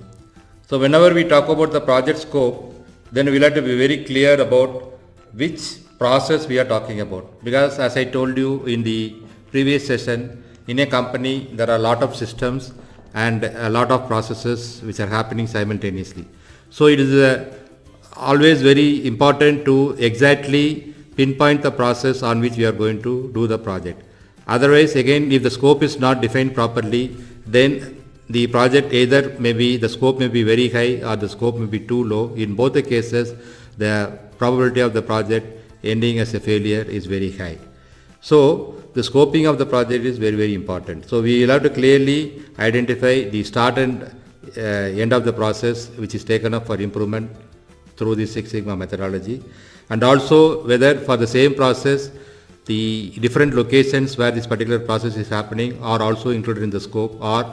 So whenever we talk about the project scope, then we'll have to be very clear about which process we are talking about. Because as I told you in the previous session, in a company there are a lot of systems and a lot of processes which are happening simultaneously. So it is always very important to exactly pinpoint the process on which we are going to do the project. Otherwise, again, if the scope is not defined properly, then the project either maybe the scope may be very high or the scope may be too low. In both the cases, the probability of the project ending as a failure is very high. So the scoping of the project is very, very important. So we will have to clearly identify the start and end of the process which is taken up for improvement through the Six Sigma methodology, and also whether for the same process the different locations where this particular process is happening are also included in the scope, or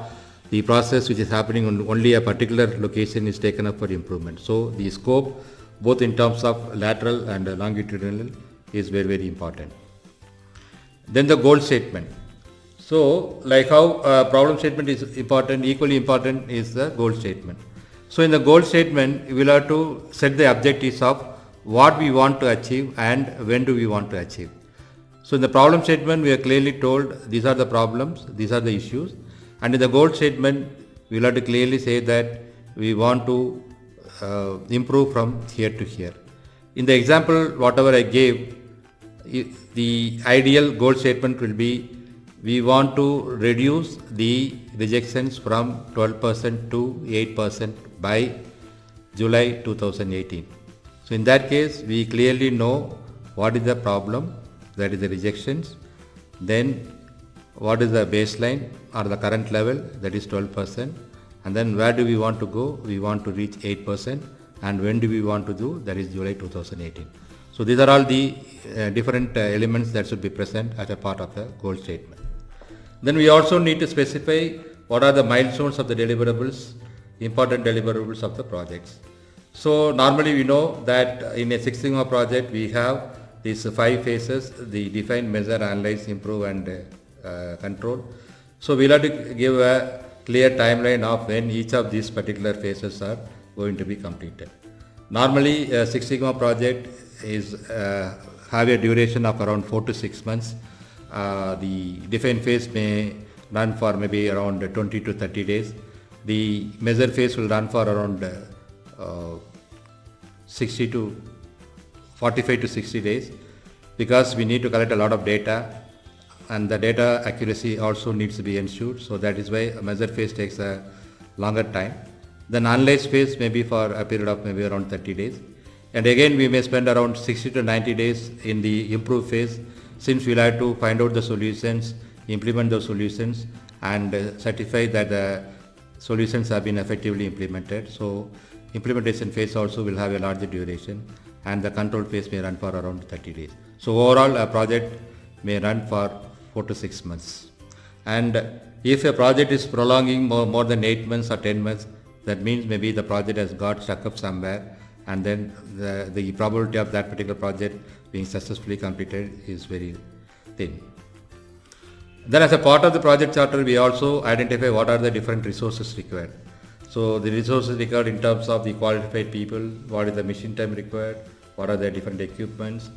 the process which is happening on only a particular location is taken up for improvement. So the scope, both in terms of lateral and longitudinal, is very, very important. Then the goal statement. So like how problem statement is important, equally important is the goal statement. So in the goal statement, we will have to set the objectives of what we want to achieve and when do we want to achieve. So in the problem statement, we are clearly told these are the problems, these are the issues, and in the goal statement, we will have to clearly say that we want to improve from here to here. In the example, whatever I gave, the ideal goal statement will be we want to reduce the rejections from 12% to 8% by July 2018. So in that case, we clearly know what is the problem, that is the rejections, then what is the baseline or the current level, that is 12%, and then where do we want to go, we want to reach 8%, and when do we want to do, that is July 2018. So these are all the different elements that should be present as a part of the goal statement. Then we also need to specify what are the milestones of the deliverables, important deliverables of the projects. So normally we know that in a Six Sigma project we have these 5 phases: the define, measure, analyze, improve and control. So we'll have to give a clear timeline of when each of these particular phases are going to be completed. Normally a Six Sigma project is have a duration of around 4 to 6 months. The define phase may run for maybe around 20 to 30 days. The measure phase will run for around 45 to 60 days, because we need to collect a lot of data and the data accuracy also needs to be ensured. So that is why a measure phase takes a longer time. Then analyze phase may be for a period of maybe around 30 days. And again we may spend around 60 to 90 days in the improve phase, since we'll have to find out the solutions, implement those solutions and certify that the solutions have been effectively implemented. So implementation phase also will have a larger duration, and the control phase may run for around 30 days. So overall a project may run for 4 to 6 months. And if a project is prolonging more than 8 months or 10 months, that means maybe the project has got stuck up somewhere, and then the probability of that particular project being successfully completed is very thin. Then as a part of the project charter, we also identify what are the different resources required. So the resources required in terms of the qualified people, what is the machine time required, what are the different equipments,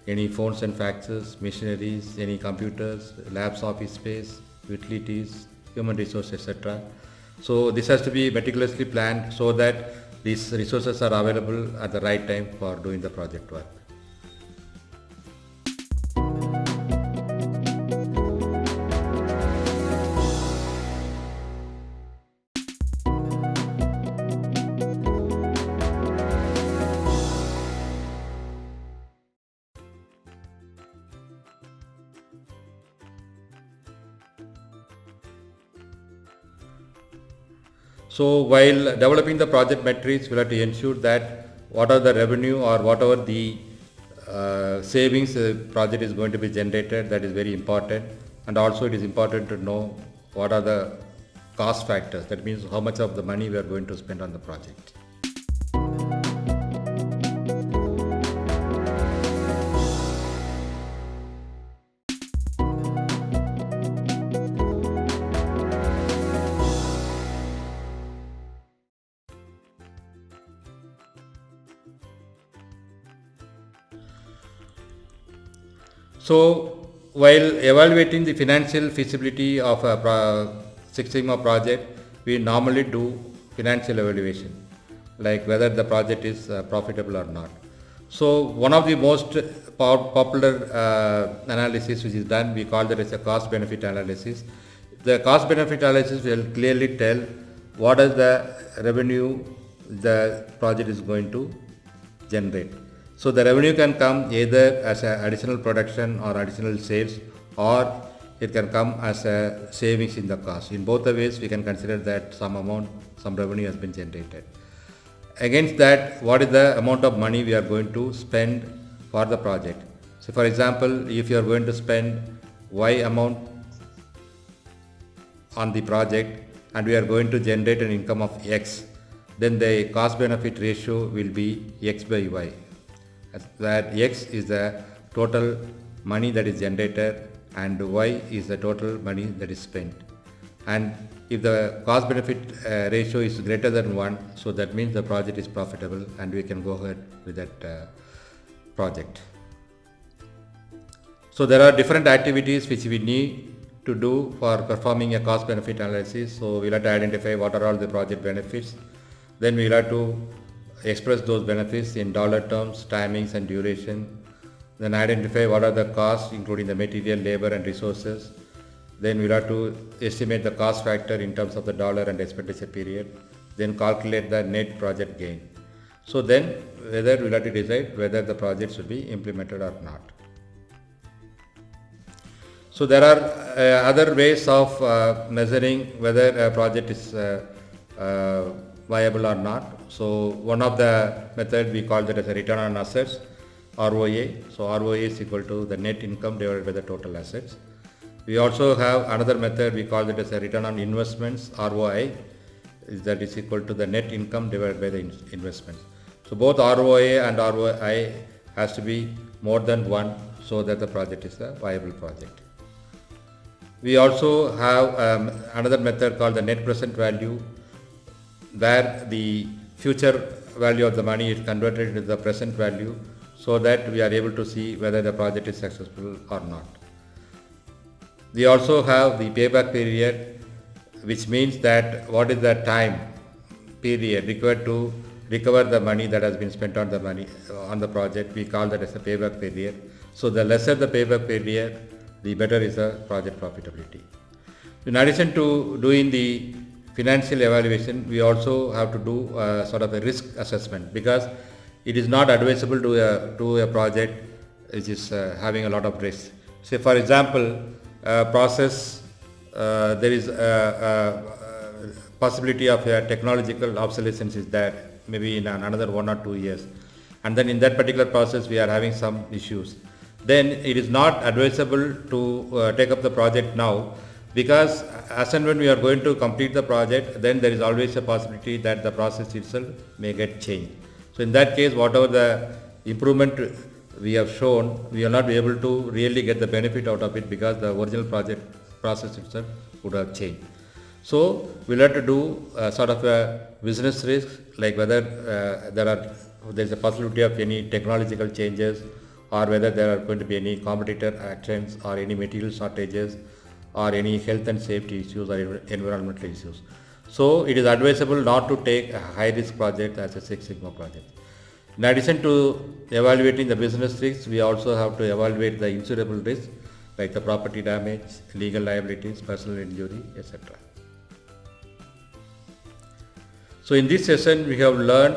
any phones and faxes, machineries, any computers, labs, office space, utilities, human resources, etc. So this has to be meticulously planned so that these resources are available at the right time for doing the project work. So while developing the project metrics, we have to ensure that what are the revenue or whatever the savings project is going to be generated, that is very important. And also it is important to know what are the cost factors, that means how much of the money we are going to spend on the project. So while evaluating the financial feasibility of a Six Sigma project, we normally do financial evaluation, like whether the project is profitable or not. So one of the most popular analysis which is done, we call that as a cost benefit analysis. The cost benefit analysis will clearly tell what is the revenue the project is going to generate. So the revenue can come either as an additional production or additional sales, or it can come as a savings in the cost. In both the ways, we can consider that some amount, some revenue has been generated. Against that, what is the amount of money we are going to spend for the project? So for example, if you are going to spend Y amount on the project and we are going to generate an income of X, then the cost benefit ratio will be X by Y, where X is the total money that is generated and Y is the total money that is spent. And if the cost benefit ratio is greater than 1, so that means the project is profitable and we can go ahead with that project. So there are different activities which we need to do for performing a cost benefit analysis. So we'll have to identify what are all the project benefits. Then we'll have to express those benefits in dollar terms, timings and duration. Then identify what are the costs including the material, labor and resources. Then we'll have to estimate the cost factor in terms of the dollar and expenditure period. Then calculate the net project gain. So then we'll have to decide whether the project should be implemented or not. So there are other ways of measuring whether a project is viable or not. So one of the method we call that as a return on assets, ROA. So ROA is equal to the net income divided by the total assets. We also have another method we call that as a return on investments, ROI, that is equal to the net income divided by the investments. So both ROA and ROI has to be more than 1 so that the project is a viable project. We also have another method called the net present value, where the future value of the money is converted into the present value so that we are able to see whether the project is successful or not. We also have the payback period, which means that what is the time period required to recover the money that has been spent on the project. We call that as a payback period. So the lesser the payback period, the better is the project profitability. In addition to doing the financial evaluation, we also have to do sort of a risk assessment, because it is not advisable to do a project which is having a lot of risk. Say for example, process, there is a possibility of a technological obsolescence is there, maybe in another 1 or 2 years, and then in that particular process we are having some issues. then it is not advisable to take up the project now, because as and when we are going to complete the project, then there is always a possibility that the process itself may get changed. So in that case, whatever the improvement we have shown, we will not be able to really get the benefit out of it, because the original project process itself would have changed. So we'll have to do sort of a business risk, like whether there is a possibility of any technological changes, or whether there are going to be any competitor actions, or any material shortages, or any health and safety issues, or environmental issues. So it is advisable not to take a high risk project as a Six Sigma project. In addition to evaluating the business risks, we also have to evaluate the insurable risks, like the property damage, legal liabilities, personal injury, etc. So in this session, we have learned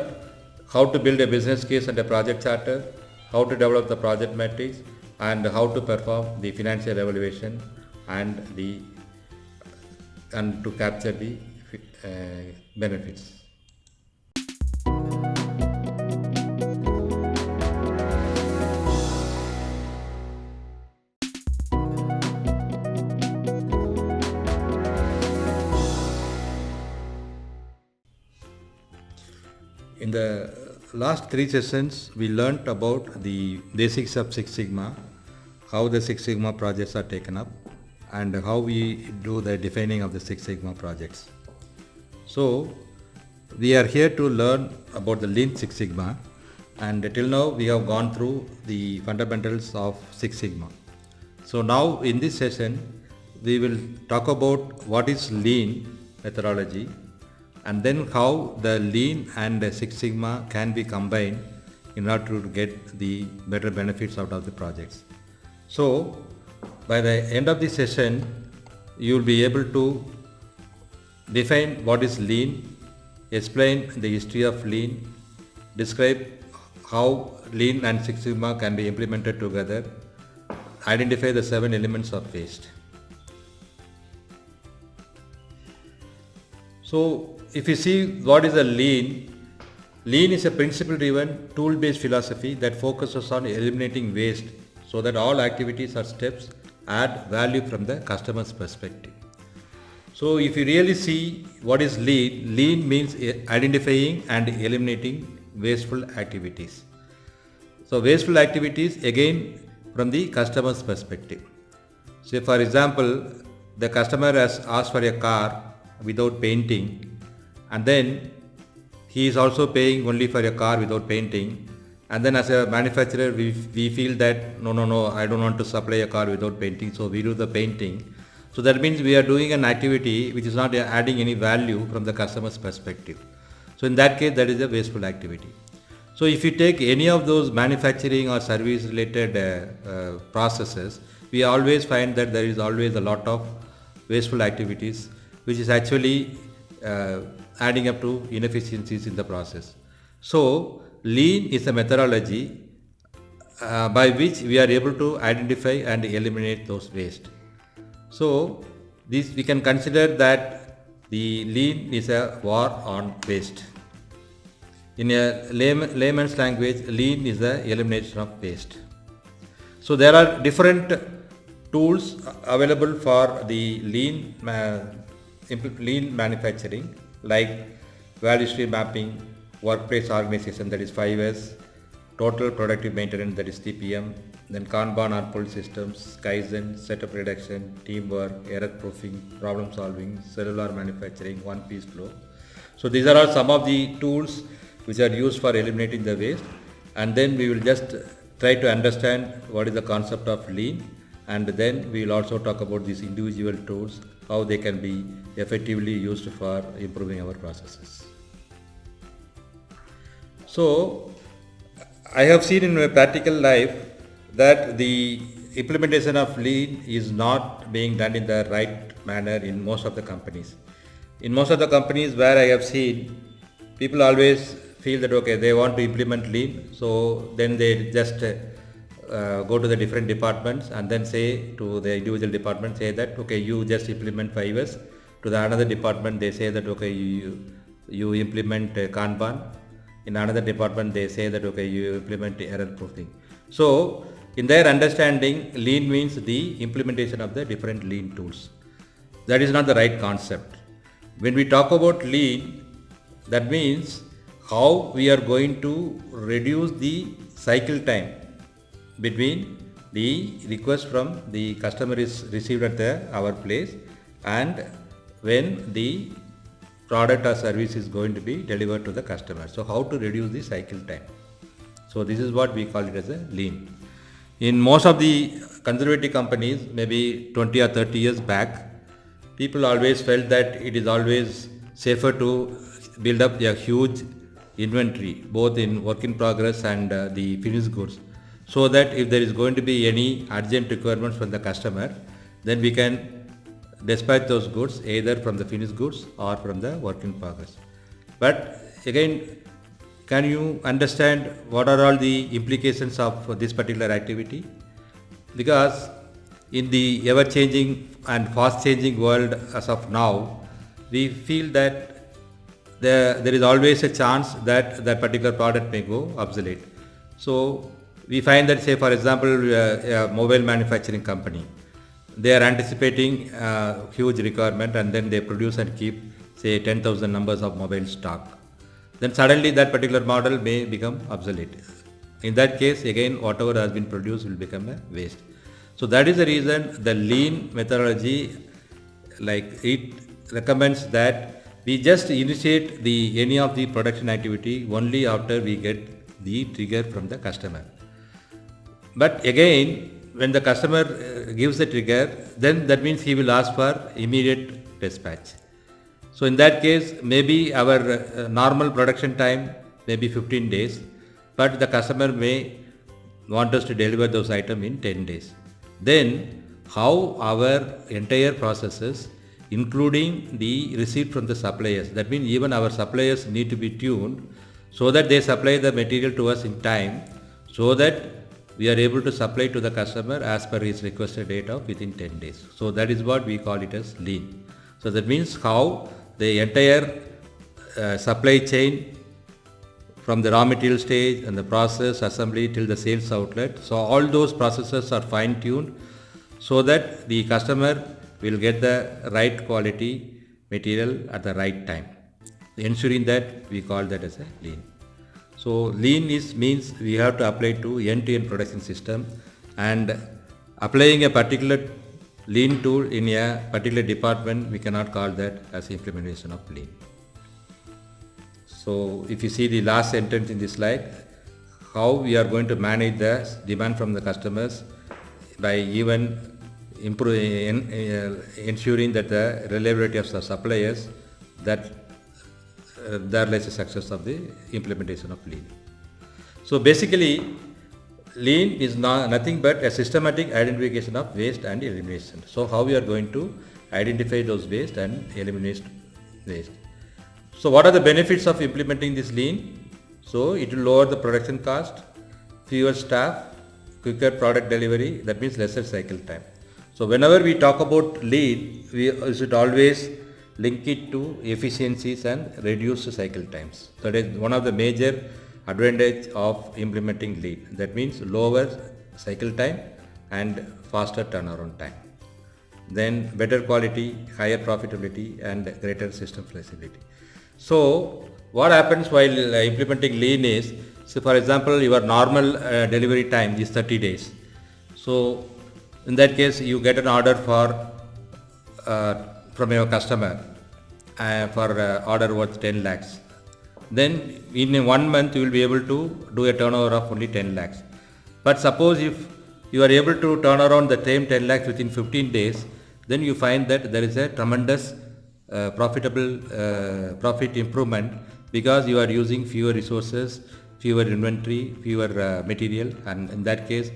how to build a business case and a project charter, how to develop the project metrics, and how to perform the financial evaluation and to capture the benefits. In the last 3 sessions, we learnt about the basics of Six Sigma, how the Six Sigma projects are taken up, and how we do the defining of the Six Sigma projects. So we are here to learn about the Lean Six Sigma, and till now we have gone through the fundamentals of Six Sigma. So now in this session, we will talk about what is Lean methodology, and then how the Lean and the Six Sigma can be combined in order to get the better benefits out of the projects. So by the end of this session, you will be able to define what is Lean, explain the history of Lean, describe how Lean and Six Sigma can be implemented together, identify the 7 elements of waste. So if you see what is a Lean, Lean is a principle-driven, tool-based philosophy that focuses on eliminating waste so that all activities or steps add value from the customer's perspective. So if you really see what is Lean, Lean means identifying and eliminating wasteful activities. So wasteful activities again from the customer's perspective. So for example, the customer has asked for a car without painting, and then he is also paying only for a car without painting, and then as a manufacturer we feel that no, I don't want to supply a car without painting, so we do the painting. So that means we are doing an activity which is not adding any value from the customer's perspective. So in that case, that is a wasteful activity. So if you take any of those manufacturing or service related processes, we always find that there is always a lot of wasteful activities which is actually adding up to inefficiencies in the process. So Lean is a methodology by which we are able to identify and eliminate those waste. So this we can consider that the Lean is a war on waste. In a layman's language, Lean is the elimination of waste. So there are different tools available for the Lean manufacturing, like value stream mapping, workplace organization, that is 5S, total productive maintenance, that is TPM, then Kanban or pull systems, Kaizen, setup reduction, teamwork, error proofing, problem solving, cellular manufacturing, one piece flow. So these are all some of the tools which are used for eliminating the waste, and then we will just try to understand what is the concept of Lean, and then we will also talk about these individual tools, how they can be effectively used for improving our processes. So I have seen in my practical life that the implementation of Lean is not being done in the right manner in most of the companies. In most of the companies where I have seen, people always feel that okay, they want to implement Lean, so then they just go to the different departments and then say to the individual department, say that okay, you just implement 5S. To the another department they say that okay, you implement Kanban. In another department they say that okay, you implement error proofing. So In their understanding, lean means the implementation of the different lean tools. That is not the right concept. When we talk about lean, that means how we are going to reduce the cycle time between the request from the customer is received at our place and when the product or service is going to be delivered to the customer. So how to reduce the cycle time. So this is what we call it as a lean. In most of the conservative companies, maybe 20 or 30 years back, people always felt that it is always safer to build up a huge inventory, both in work in progress and the finished goods, so that if there is going to be any urgent requirements from the customer, then we can dispatch those goods either from the finished goods or from the work in progress. But again, can you understand what are all the implications of this particular activity? Because in the ever changing and fast changing world as of now, we feel that there is always a chance that that particular product may go obsolete. So we find that, say for example, a mobile manufacturing company, they are anticipating huge requirement and then they produce and keep say 10,000 numbers of mobile stock. Then suddenly that particular model may become obsolete. In that case, again, whatever has been produced will become a waste. So that is the reason the lean methodology, like it recommends that we just initiate any of the production activity only after we get the trigger from the customer. But again, when the customer gives the trigger, then that means he will ask for immediate dispatch. So in that case, maybe our normal production time may be 15 days, but the customer may want us to deliver those items in 10 days. Then how our entire processes, including the receipt from the suppliers, that means even our suppliers need to be tuned so that they supply the material to us in time, so that we are able to supply to the customer as per his requested date of within 10 days. So that is what we call it as lean. So that means how the entire supply chain from the raw material stage and the process, assembly till the sales outlet. So all those processes are fine tuned so that the customer will get the right quality material at the right time. Ensuring that, we call that as a lean. So lean means we have to apply to end-to-end production system, and applying a particular lean tool in a particular department, we cannot call that as implementation of lean. So if you see the last sentence in this slide, how we are going to manage the demand from the customers by even ensuring that the reliability of the suppliers, that there lies the success of the implementation of lean. So basically, lean is nothing but a systematic identification of waste and elimination. So how we are going to identify those waste and eliminate waste. So what are the benefits of implementing this lean? So it will lower the production cost, fewer staff, quicker product delivery, that means lesser cycle time. So whenever we talk about lean, we should always link it to efficiencies and reduced cycle times. That is one of the major advantage of implementing lean. That means lower cycle time and faster turnaround time. Then better quality, higher profitability and greater system flexibility. So what happens while implementing lean is, so for example, your normal delivery time is 30 days. So in that case, you get an order from your customer for order worth 10 lakhs. Then in 1 month, you will be able to do a turnover of only 10 lakhs. But suppose if you are able to turn around the same 10 lakhs within 15 days, then you find that there is a tremendous profit improvement, because you are using fewer resources, fewer inventory, fewer material, and in that case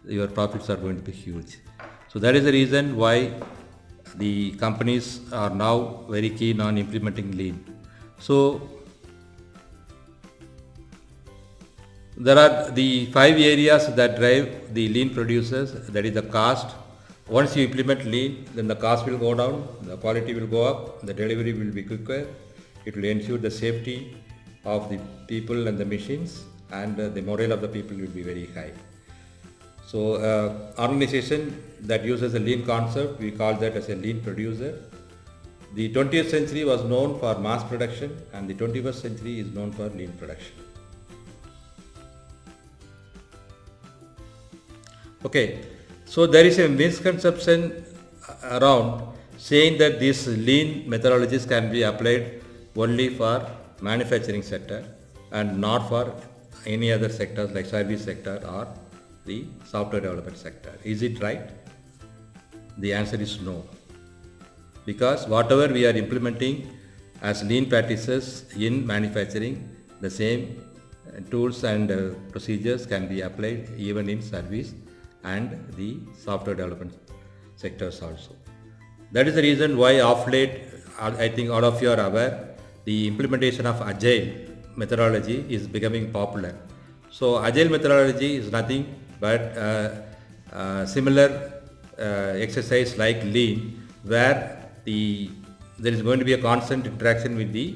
your profits are going to be huge. So that is the reason why the companies are now very keen on implementing lean. So there are the 5 areas that drive the lean producers, that is the cost. Once you implement lean, then the cost will go down, the quality will go up, the delivery will be quicker, it will ensure the safety of the people and the machines, and the morale of the people will be very high. So organization that uses a lean concept, we call that as a lean producer. The 20th century was known for mass production, and the 21st century is known for lean production. Okay, so there is a misconception around saying that these lean methodologies can be applied only for manufacturing sector and not for any other sectors like service sector or the software development sector. Is it right? The answer is no. Because whatever we are implementing as lean practices in manufacturing, the same tools and procedures can be applied even in service and the software development sectors also. That is the reason why of late, I think all of you are aware, the implementation of agile methodology is becoming popular. So agile methodology is nothing but similar exercise like lean, where there is going to be a constant interaction with the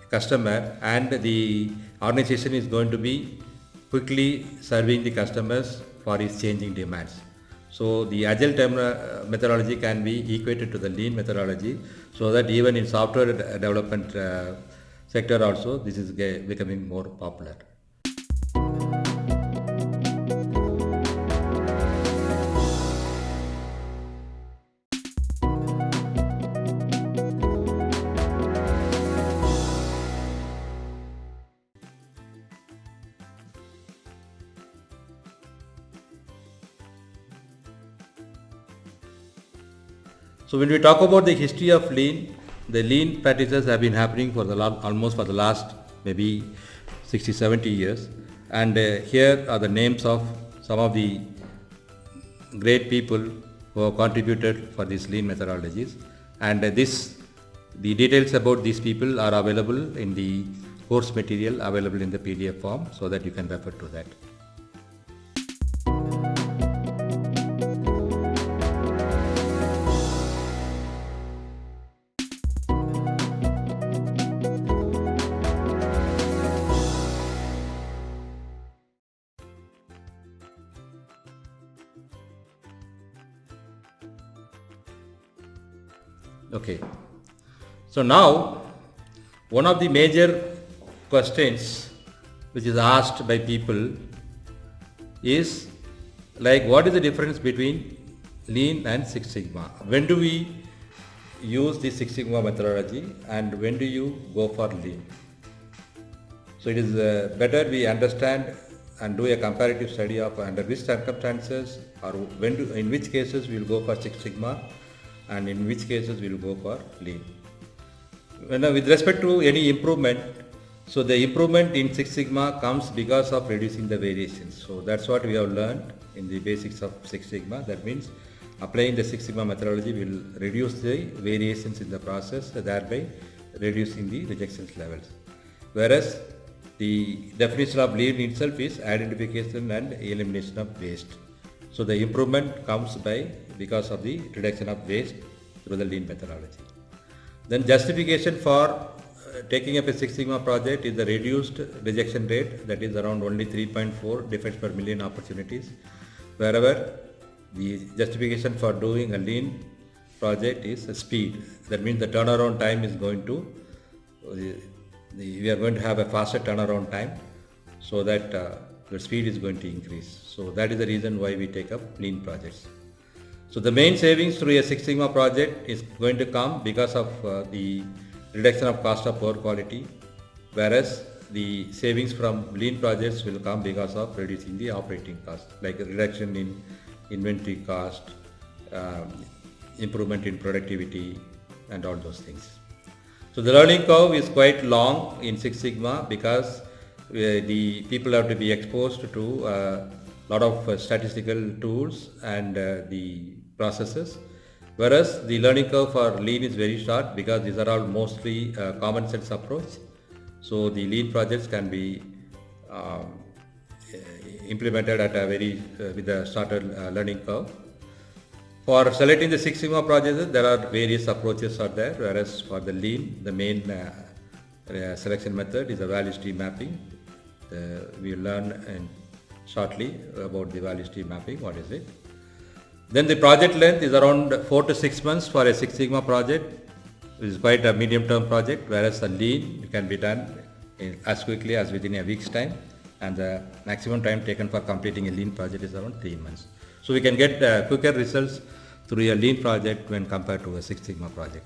customer, and the organization is going to be quickly serving the customers for his changing demands. So the agile methodology can be equated to the lean methodology, so that even in software development sector also this is becoming more popular. So when we talk about the history of lean, the lean practices have been happening for almost for the last maybe 60-70 years, and here are the names of some of the great people who have contributed for these lean methodologies, and the details about these people are available in the course material available in the PDF form, so that you can refer to that. Okay, so now one of the major questions which is asked by people is like, what is the difference between lean and Six Sigma? When do we use the Six Sigma methodology and when do you go for lean? So it is better we understand and do a comparative study of under which circumstances or in which cases we will go for Six Sigma and in which cases we will go for lean. With respect to any improvement, so the improvement in Six Sigma comes because of reducing the variations. So that's what we have learned in the basics of Six Sigma. That means applying the Six Sigma methodology will reduce the variations in the process, thereby reducing the rejections levels. Whereas the definition of lean itself is identification and elimination of waste. So the improvement comes because of the reduction of waste through the lean methodology. Then justification for taking up a Six Sigma project is the reduced rejection rate, that is around only 3.4 defects per million opportunities. Wherever the justification for doing a lean project is speed. That means the turnaround time is going to, we are going to have a faster turnaround time, so that the speed is going to increase. So that is the reason why we take up lean projects. So the main savings through a Six Sigma project is going to come because of the reduction of cost of poor quality, whereas the savings from lean projects will come because of reducing the operating cost, like a reduction in inventory cost, improvement in productivity, and all those things. So the learning curve is quite long in Six Sigma because the people have to be exposed to a lot of statistical tools and the processes, whereas the learning curve for lean is very short because these are all mostly common sense approach. So the lean projects can be implemented at a very with a shorter learning curve. For selecting the Six Sigma projects, there are various approaches are there, whereas for the lean, the main selection method is a value stream mapping. We learn and shortly about the value stream mapping, what is it. Then the project length is around 4 to 6 months for a Six Sigma project. It is quite a medium term project, whereas the lean can be done as quickly as within a week's time, and the maximum time taken for completing a lean project is around 3 months. So we can get quicker results through a lean project when compared to a Six Sigma project.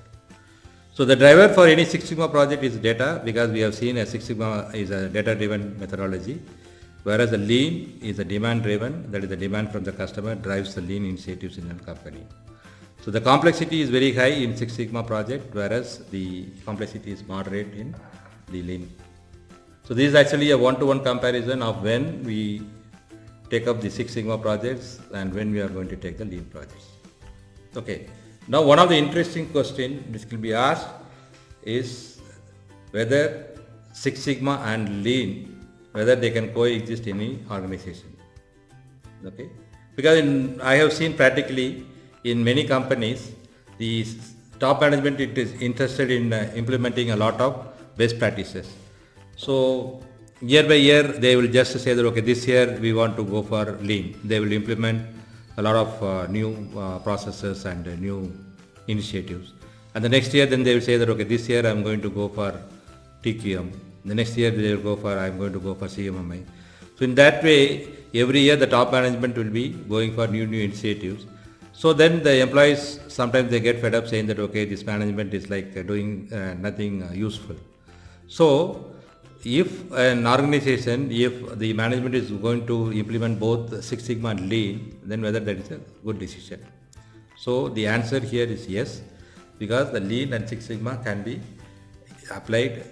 So the driver for any Six Sigma project is data, because we have seen a Six Sigma is a data driven methodology, whereas the lean is a demand driven, that is the demand from the customer drives the lean initiatives in a company. So the complexity is very high in Six Sigma project, whereas the complexity is moderate in the lean. So this is actually a one-to-one comparison of when we take up the Six Sigma projects and when we are going to take the lean projects. Okay. Now one of the interesting questions which will be asked is whether Six Sigma and lean, whether they can coexist in any organization. Okay. Because I have seen practically in many companies, the top management is interested in implementing a lot of best practices. So year by year, they will just say that, okay, this year we want to go for lean. They will implement a lot of new processes and new initiatives. And the next year, then they will say that, okay, this year I'm going to go for TQM. The next year they will go for, I'm going to go for CMMI. So in that way, every year the top management will be going for new initiatives. So then the employees, sometimes they get fed up saying that, okay, this management is like doing nothing useful. So if an organization, if the management is going to implement both Six Sigma and lean, then whether that is a good decision. So the answer here is yes, because the lean and Six Sigma can be applied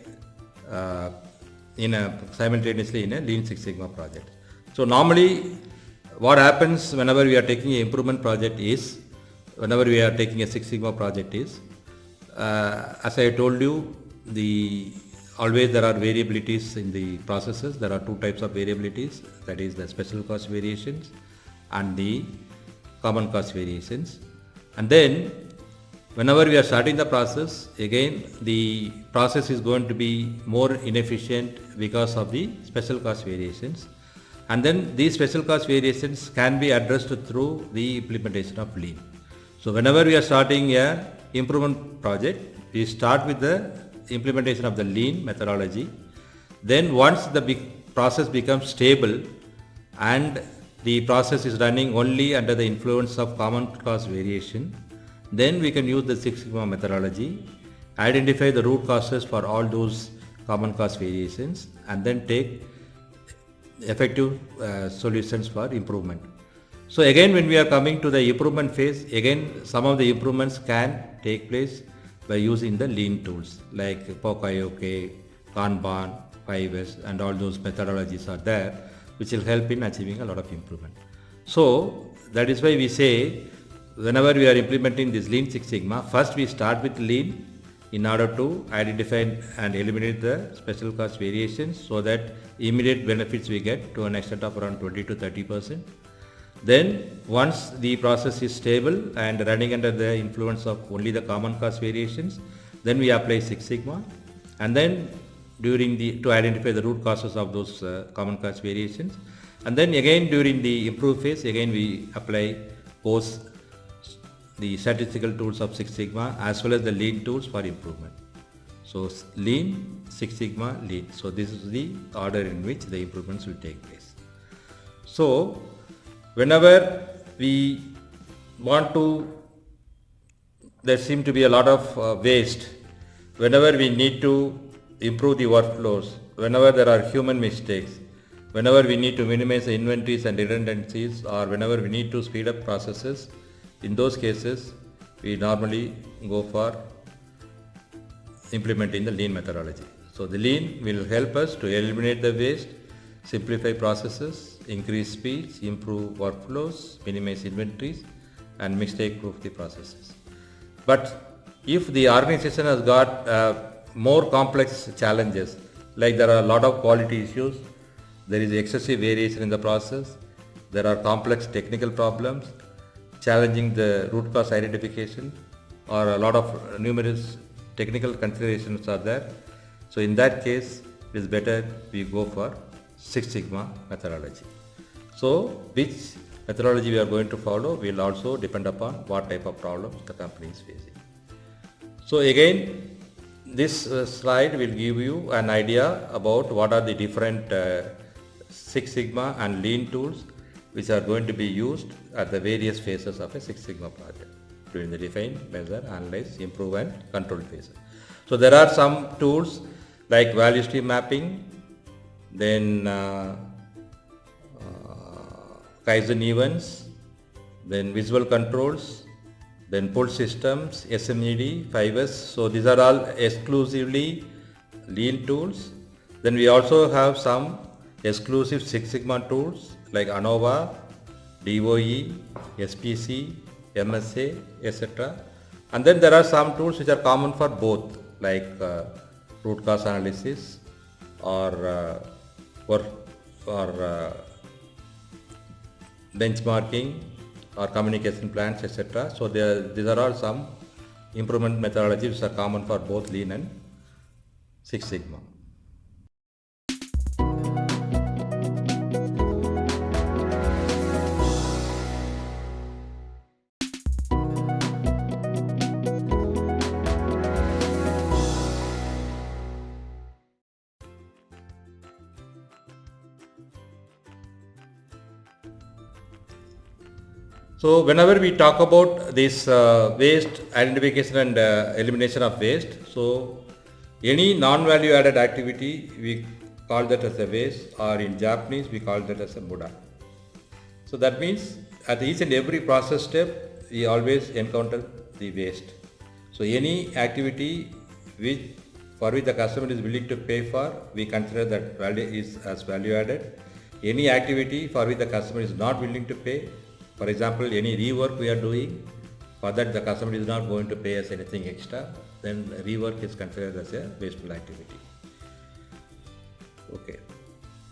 simultaneously in a lean Six Sigma project. So normally what happens whenever we are taking an improvement project is, whenever we are taking a Six Sigma project is, as I told you, always there are variabilities in the processes. There are two types of variabilities, that is the special cost variations and the common cost variations. And then whenever we are starting the process, again the process is going to be more inefficient because of the special cost variations. And then these special cost variations can be addressed through the implementation of lean. So whenever we are starting a improvement project, we start with the implementation of the lean methodology. Then once the process becomes stable and the process is running only under the influence of common cost variation, then we can use the Six Sigma methodology, identify the root causes for all those common cost variations, and then take effective solutions for improvement. So again, when we are coming to the improvement phase, again some of the improvements can take place by using the lean tools like POCA-IOK, Kanban, 5S, and all those methodologies are there, which will help in achieving a lot of improvement. So that is why we say whenever we are implementing this Lean Six Sigma, first we start with lean in order to identify and eliminate the special cost variations, so that immediate benefits we get to an extent of around 20 to 30%. Then once the process is stable and running under the influence of only the common cost variations, then we apply Six Sigma, and then to identify the root causes of those common cost variations, and then again during the improve phase, again we apply both the statistical tools of Six Sigma as well as the lean tools for improvement. So lean, Six Sigma, lean. So this is the order in which the improvements will take place. So whenever we want to, there seem to be a lot of waste. Whenever we need to improve the workflows, whenever there are human mistakes, whenever we need to minimize the inventories and redundancies, or whenever we need to speed up processes, in those cases we normally go for implementing the lean methodology. So the lean will help us to eliminate the waste, simplify processes, increase speeds, improve workflows, minimize inventories, and mistake-proof the processes. But if the organization has got more complex challenges, like there are a lot of quality issues, there is excessive variation in the process, there are complex technical problems, challenging the root cause identification, or a lot of numerous technical considerations are there. So in that case, it is better we go for Six Sigma methodology. So which methodology we are going to follow will also depend upon what type of problems the company is facing. So again, this slide will give you an idea about what are the different Six Sigma and Lean tools which are going to be used at the various phases of a Six Sigma project during the define, measure, analyze, improve and control phases. So there are some tools like value stream mapping, then Kaizen events, then visual controls, then pull systems, SMED, 5S. So these are all exclusively lean tools. Then we also have some exclusive Six Sigma tools like ANOVA, DOE, SPC, MSA, etc. And then there are some tools which are common for both, like root cause analysis or benchmarking or communication plans, etc. So these are all some improvement methodologies which are common for both Lean and Six Sigma. So whenever we talk about this waste identification and elimination of waste, so any non-value added activity we call that as a waste, or in Japanese we call that as a muda. So that means at each and every process step we always encounter the waste. So any activity for which the customer is willing to pay for, we consider that value is as value added. Any activity for which the customer is not willing to pay, for example, any rework we are doing, for that the customer is not going to pay us anything extra, then rework is considered as a wasteful activity. Okay.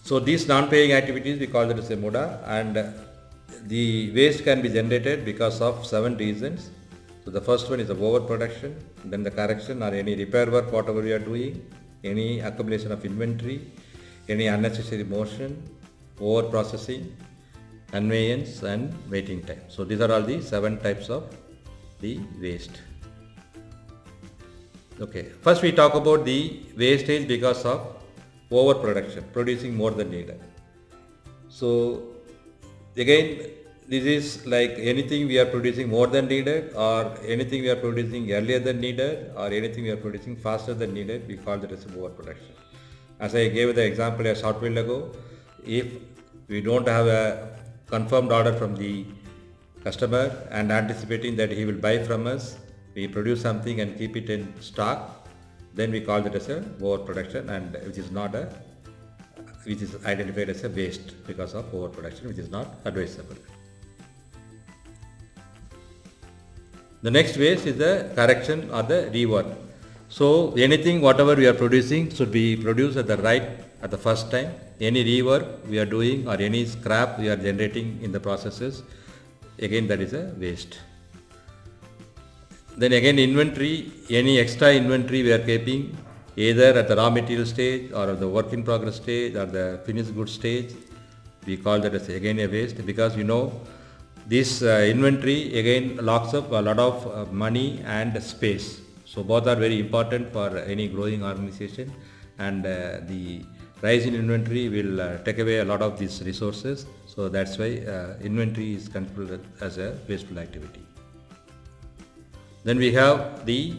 So these non-paying activities we call that as a muda, and the waste can be generated because of 7 reasons. So the first one is the overproduction, then the correction or any repair work whatever we are doing, any accumulation of inventory, any unnecessary motion, over processing, conveyance and waiting time. So these are all the 7 types of the waste. Okay, first we talk about the wastage because of overproduction, producing more than needed. So again, this is like anything we are producing more than needed, or anything we are producing earlier than needed, or anything we are producing faster than needed, we call that as overproduction. As I gave the example a short while ago, if we don't have a confirmed order from the customer and anticipating that he will buy from us, we produce something and keep it in stock, then we call that as a overproduction, and which is identified as a waste because of overproduction, which is not advisable. The next waste is the correction or the rework. So anything whatever we are producing should be produced at the first time. Any rework we are doing or any scrap we are generating in the processes, again that is a waste. Then again inventory, any extra inventory we are keeping either at the raw material stage or at the work in progress stage or the finished goods stage, we call that as again a waste, because this inventory again locks up a lot of money and space. So both are very important for any growing organization, and the rise in inventory will take away a lot of these resources. So that's why inventory is considered as a wasteful activity. Then we have the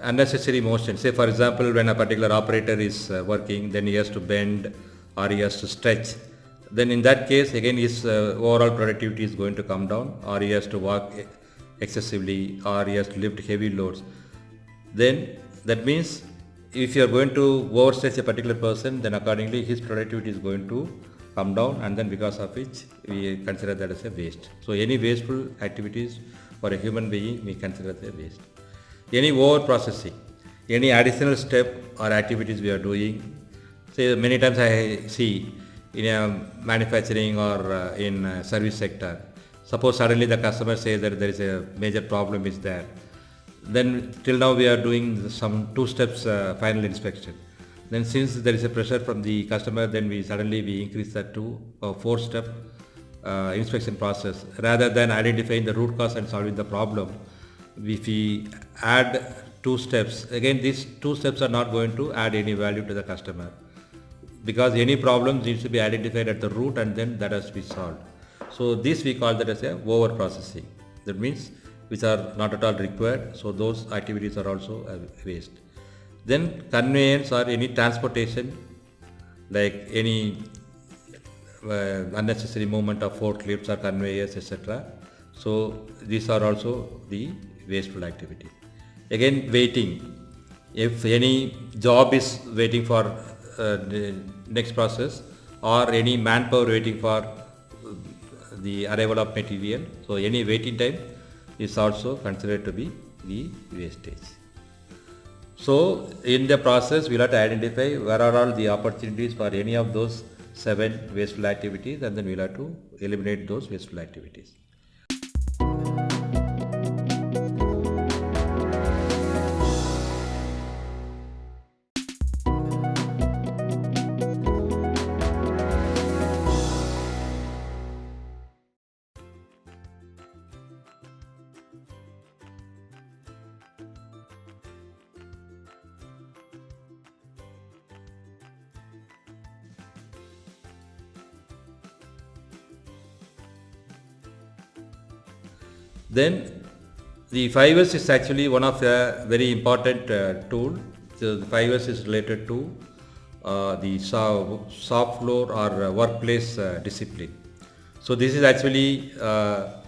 unnecessary motion. Say for example, when a particular operator is working, then he has to bend or he has to stretch. Then in that case again his overall productivity is going to come down, or he has to walk excessively, or he has to lift heavy loads. Then that means if you are going to overstretch a particular person, then accordingly his productivity is going to come down, and then because of which we consider that as a waste. So any wasteful activities for a human being we consider as a waste. Any over processing, any additional step or activities we are doing. Say many times I see in a manufacturing or in a service sector, suppose suddenly the customer says that there is a major problem is there. Then till now we are doing some 2 steps final inspection. Then since there is a pressure from the customer, then we increase that to a 4-step inspection process. Rather than identifying the root cause and solving the problem, if we add 2 steps, again these 2 steps are not going to add any value to the customer, because any problem needs to be identified at the root and then that has to be solved. So this we call that as a over processing. That means which are not at all required, so those activities are also waste. Then conveyance or any transportation, like any unnecessary movement of forklifts or conveyors, etc. So these are also the wasteful activity. Again, waiting. If any job is waiting for the next process, or any manpower waiting for the arrival of material, so any waiting time is also considered to be the wastage. So in the process, we'll have to identify where are all the opportunities for any of those 7 wasteful activities, and then we'll have to eliminate those wasteful activities. Then the 5S is actually one of a very important tool. So the 5S is related to the shop floor or workplace discipline. So this is actually a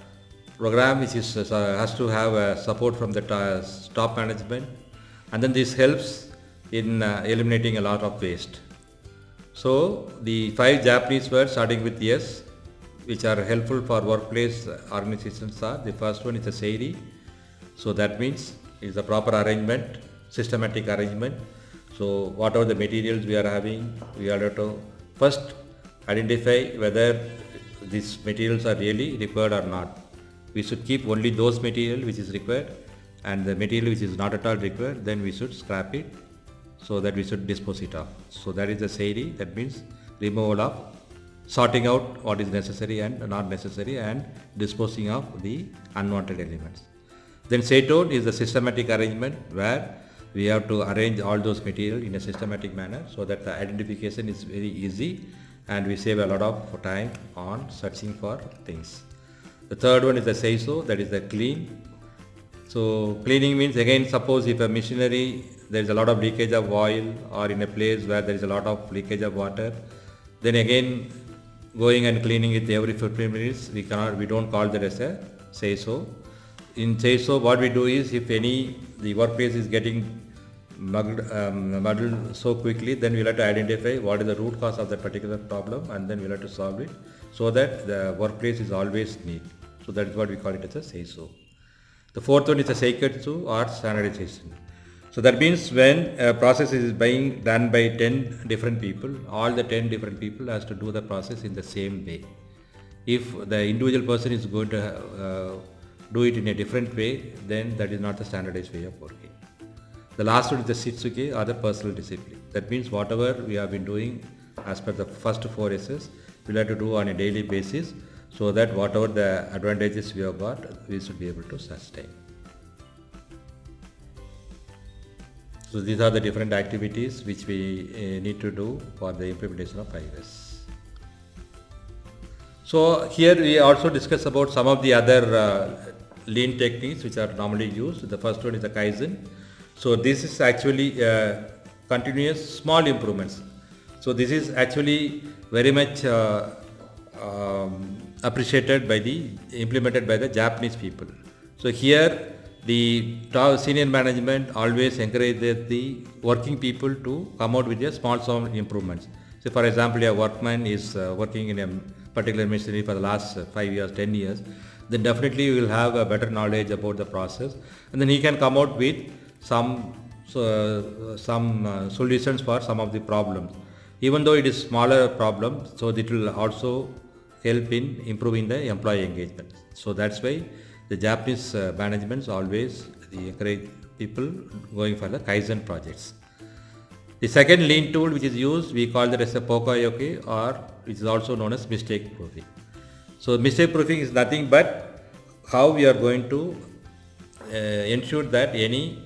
program which is has to have support from the top management, and then this helps in eliminating a lot of waste. So the 5 Japanese words starting with S, which are helpful for workplace organizations, are: the first one is a seiri. So that means it's a proper arrangement, systematic arrangement. So whatever the materials we are having, we have to first identify whether these materials are really required or not. We should keep only those material which is required, and the material which is not at all required, then we should scrap it, so that we should dispose it off. So that is the seiri. That means removal of, sorting out what is necessary and not necessary, and disposing of the unwanted elements. Then Seito is the systematic arrangement, where we have to arrange all those material in a systematic manner, so that the identification is very easy and we save a lot of time on searching for things. The third one is the Seiso, that is the clean. So cleaning means, again, suppose if a machinery there is a lot of leakage of oil, or in a place where there is a lot of leakage of water, then again going and cleaning it every 15 minutes, we don't call that as a Seiso. In Seiso, what we do is, if the workplace is getting muddled so quickly, then we'll have to identify what is the root cause of that particular problem, and then we'll have to solve it, so that the workplace is always neat. So that is what we call it as a Seiso. The fourth one is a Seiketsu, or standardization. So that means when a process is being done by 10 different people, all the 10 different people has to do the process in the same way. If the individual person is going to do it in a different way, then that is not the standardized way of working. The last one is the Shitsuke, or the personal discipline. That means whatever we have been doing as per the first 4 S's, we'll have to do on a daily basis, so that whatever the advantages we have got, we should be able to sustain. So these are the different activities which we need to do for the implementation of 5S. So here we also discuss about some of the other lean techniques which are normally used. The first one is the Kaizen. So this is actually continuous small improvements. So this is actually very much appreciated implemented by the Japanese people. So here the senior management always encourages the working people to come out with a small improvements. So for example, a workman is working in a particular machinery for the last 5 years, 10 years, then definitely you will have a better knowledge about the process, and then he can come out with some solutions for some of the problems. Even though it is smaller problem, so it will also help in improving the employee engagement. So that's why the Japanese managements always encourage people going for the Kaizen projects. The second lean tool which is used, we call that as a Poka-yoke, or which is also known as mistake proofing. So mistake proofing is nothing but how we are going to ensure that any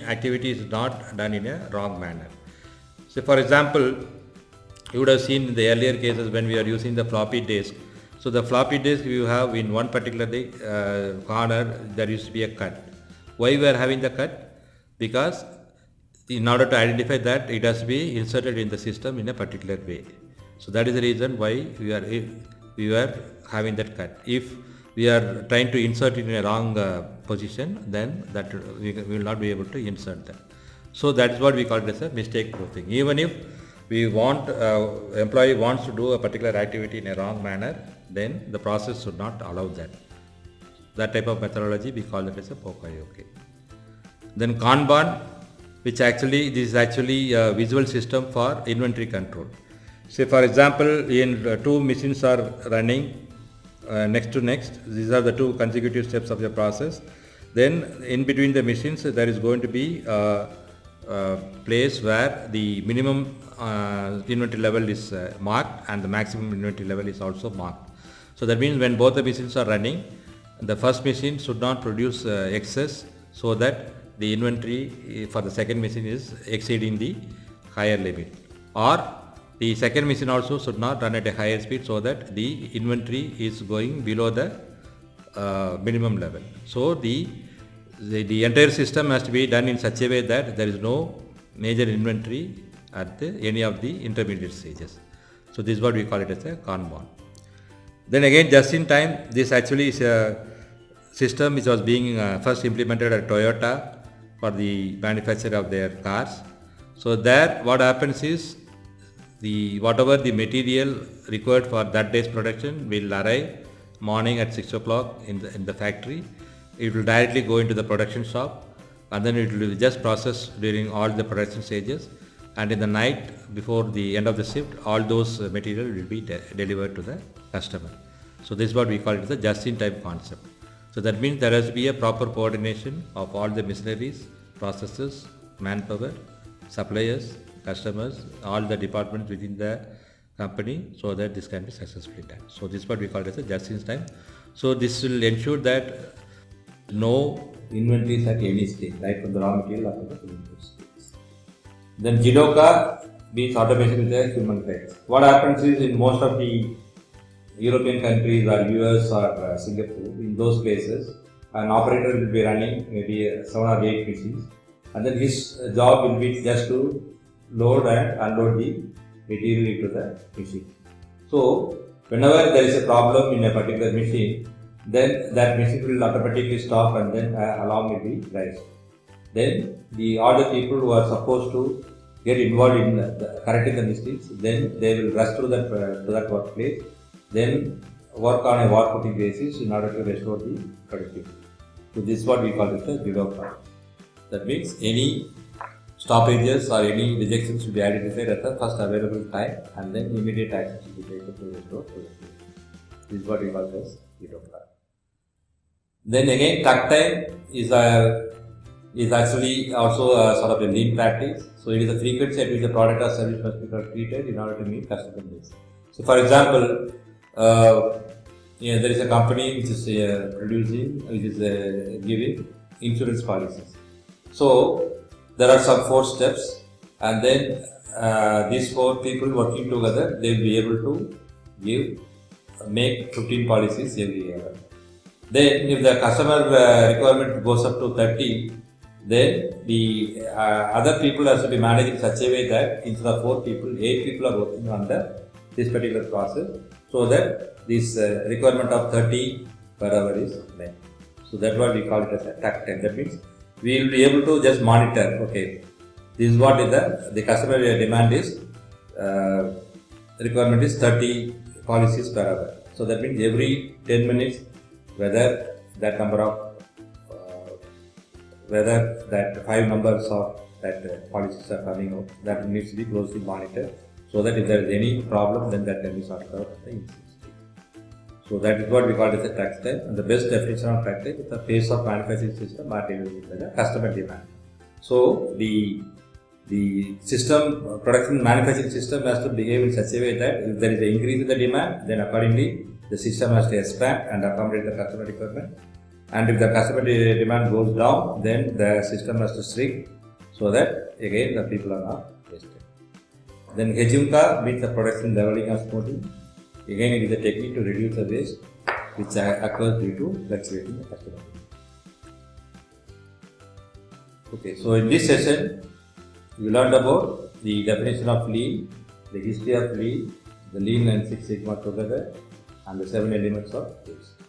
activity is not done in a wrong manner. So for example, you would have seen in the earlier cases when we are using the floppy disk. So the floppy disk, you have in one particular corner there used to be a cut. Why we are having the cut? Because in order to identify that, it has to be inserted in the system in a particular way. So that is the reason why we are having that cut. If we are trying to insert it in a wrong position, then that we will not be able to insert that. So that is what we call it as a mistake proofing. Even if we want employee wants to do a particular activity in a wrong manner, then the process should not allow that. That type of methodology we call it as a Poka-yoke. Then Kanban, which actually this is actually a visual system for inventory control. Say for example, in two machines are running next to next. These are the two consecutive steps of the process. Then in between the machines there is going to be a place where the minimum inventory level is marked and the maximum inventory level is also marked. So that means when both the machines are running, the first machine should not produce excess, so that the inventory for the second machine is exceeding the higher limit, or the second machine also should not run at a higher speed, so that the inventory is going below the minimum level. So the entire system has to be done in such a way that there is no major inventory at any of the intermediate stages. So this is what we call it as a Kanban. Then again, just in time, this actually is a system which was being first implemented at Toyota for the manufacture of their cars. So there what happens is whatever the material required for that day's production will arrive morning at 6 o'clock in the factory. It will directly go into the production shop, and then it will just process during all the production stages, and in the night before the end of the shift all those material will be delivered to the customer. So this is what we call it the just-in-time concept. So that means there has to be a proper coordination of all the machineries, processes, manpower, suppliers, customers, all the departments within the company, so that this can be successfully done. So this is what we call it as a just-in-time. So this will ensure that no inventories at any stage, right from the raw material up to the finished stage. Then Jidoka means automation with a human touch. What happens is in most of the European countries or US or Singapore, in those places, an operator will be running maybe 7 or 8 machines, and then his job will be just to load and unload the material into the machine. So whenever there is a problem in a particular machine, then that machine will automatically stop and then alarm will be raised. Then all the people who are supposed to get involved in correcting the mistakes, then they will rush to that workplace, then work on a war-footing basis in order to restore the productivity. So this is what we call it the Jidoka. That means any stoppages or any rejections will be identified at the first available time, and then immediate action will be taken to restore productivity. This is what we call as Jidoka. Then again, tuck time is actually also a sort of a lean practice. So it is a frequency at which the product or service must be treated in order to meet customer needs. So for example, there is a company which is giving insurance policies. So there are some 4 steps, and then these 4 people working together, they will be able to make 15 policies every year. Then if the customer requirement goes up to 30, then the other people has to be managed in such a way that instead of 4 people, 8 people are working on this particular process, so that this requirement of 30 per hour is met. So that's what we call it as a tuck time. That means we will be able to just monitor, okay, this is what is the customer demand is, requirement is 30 policies per hour. So that means every 10 minutes, whether that 5 numbers of that policies are coming out, that needs to be closely monitored, so that if there is any problem, then that can be sorted out at the initial stage. So that is what we call as a tuck time, and the best definition of tuck time is the pace of manufacturing system are delivered by the customer demand. So the the system, production manufacturing system has to behave in such a way that if there is an increase in the demand, then accordingly the system has to expand and accommodate the customer requirement. And if the customer demand goes down, then the system has to shrink so that again the people are not wasted. Then Hejunka means the production leveling or smoothing. Again, it is a technique to reduce the waste which occurs due to fluctuating the customer demand. Okay, so in this session, we learned about the definition of lean, the history of lean, the lean and Six Sigma together, and the 7 elements of waste.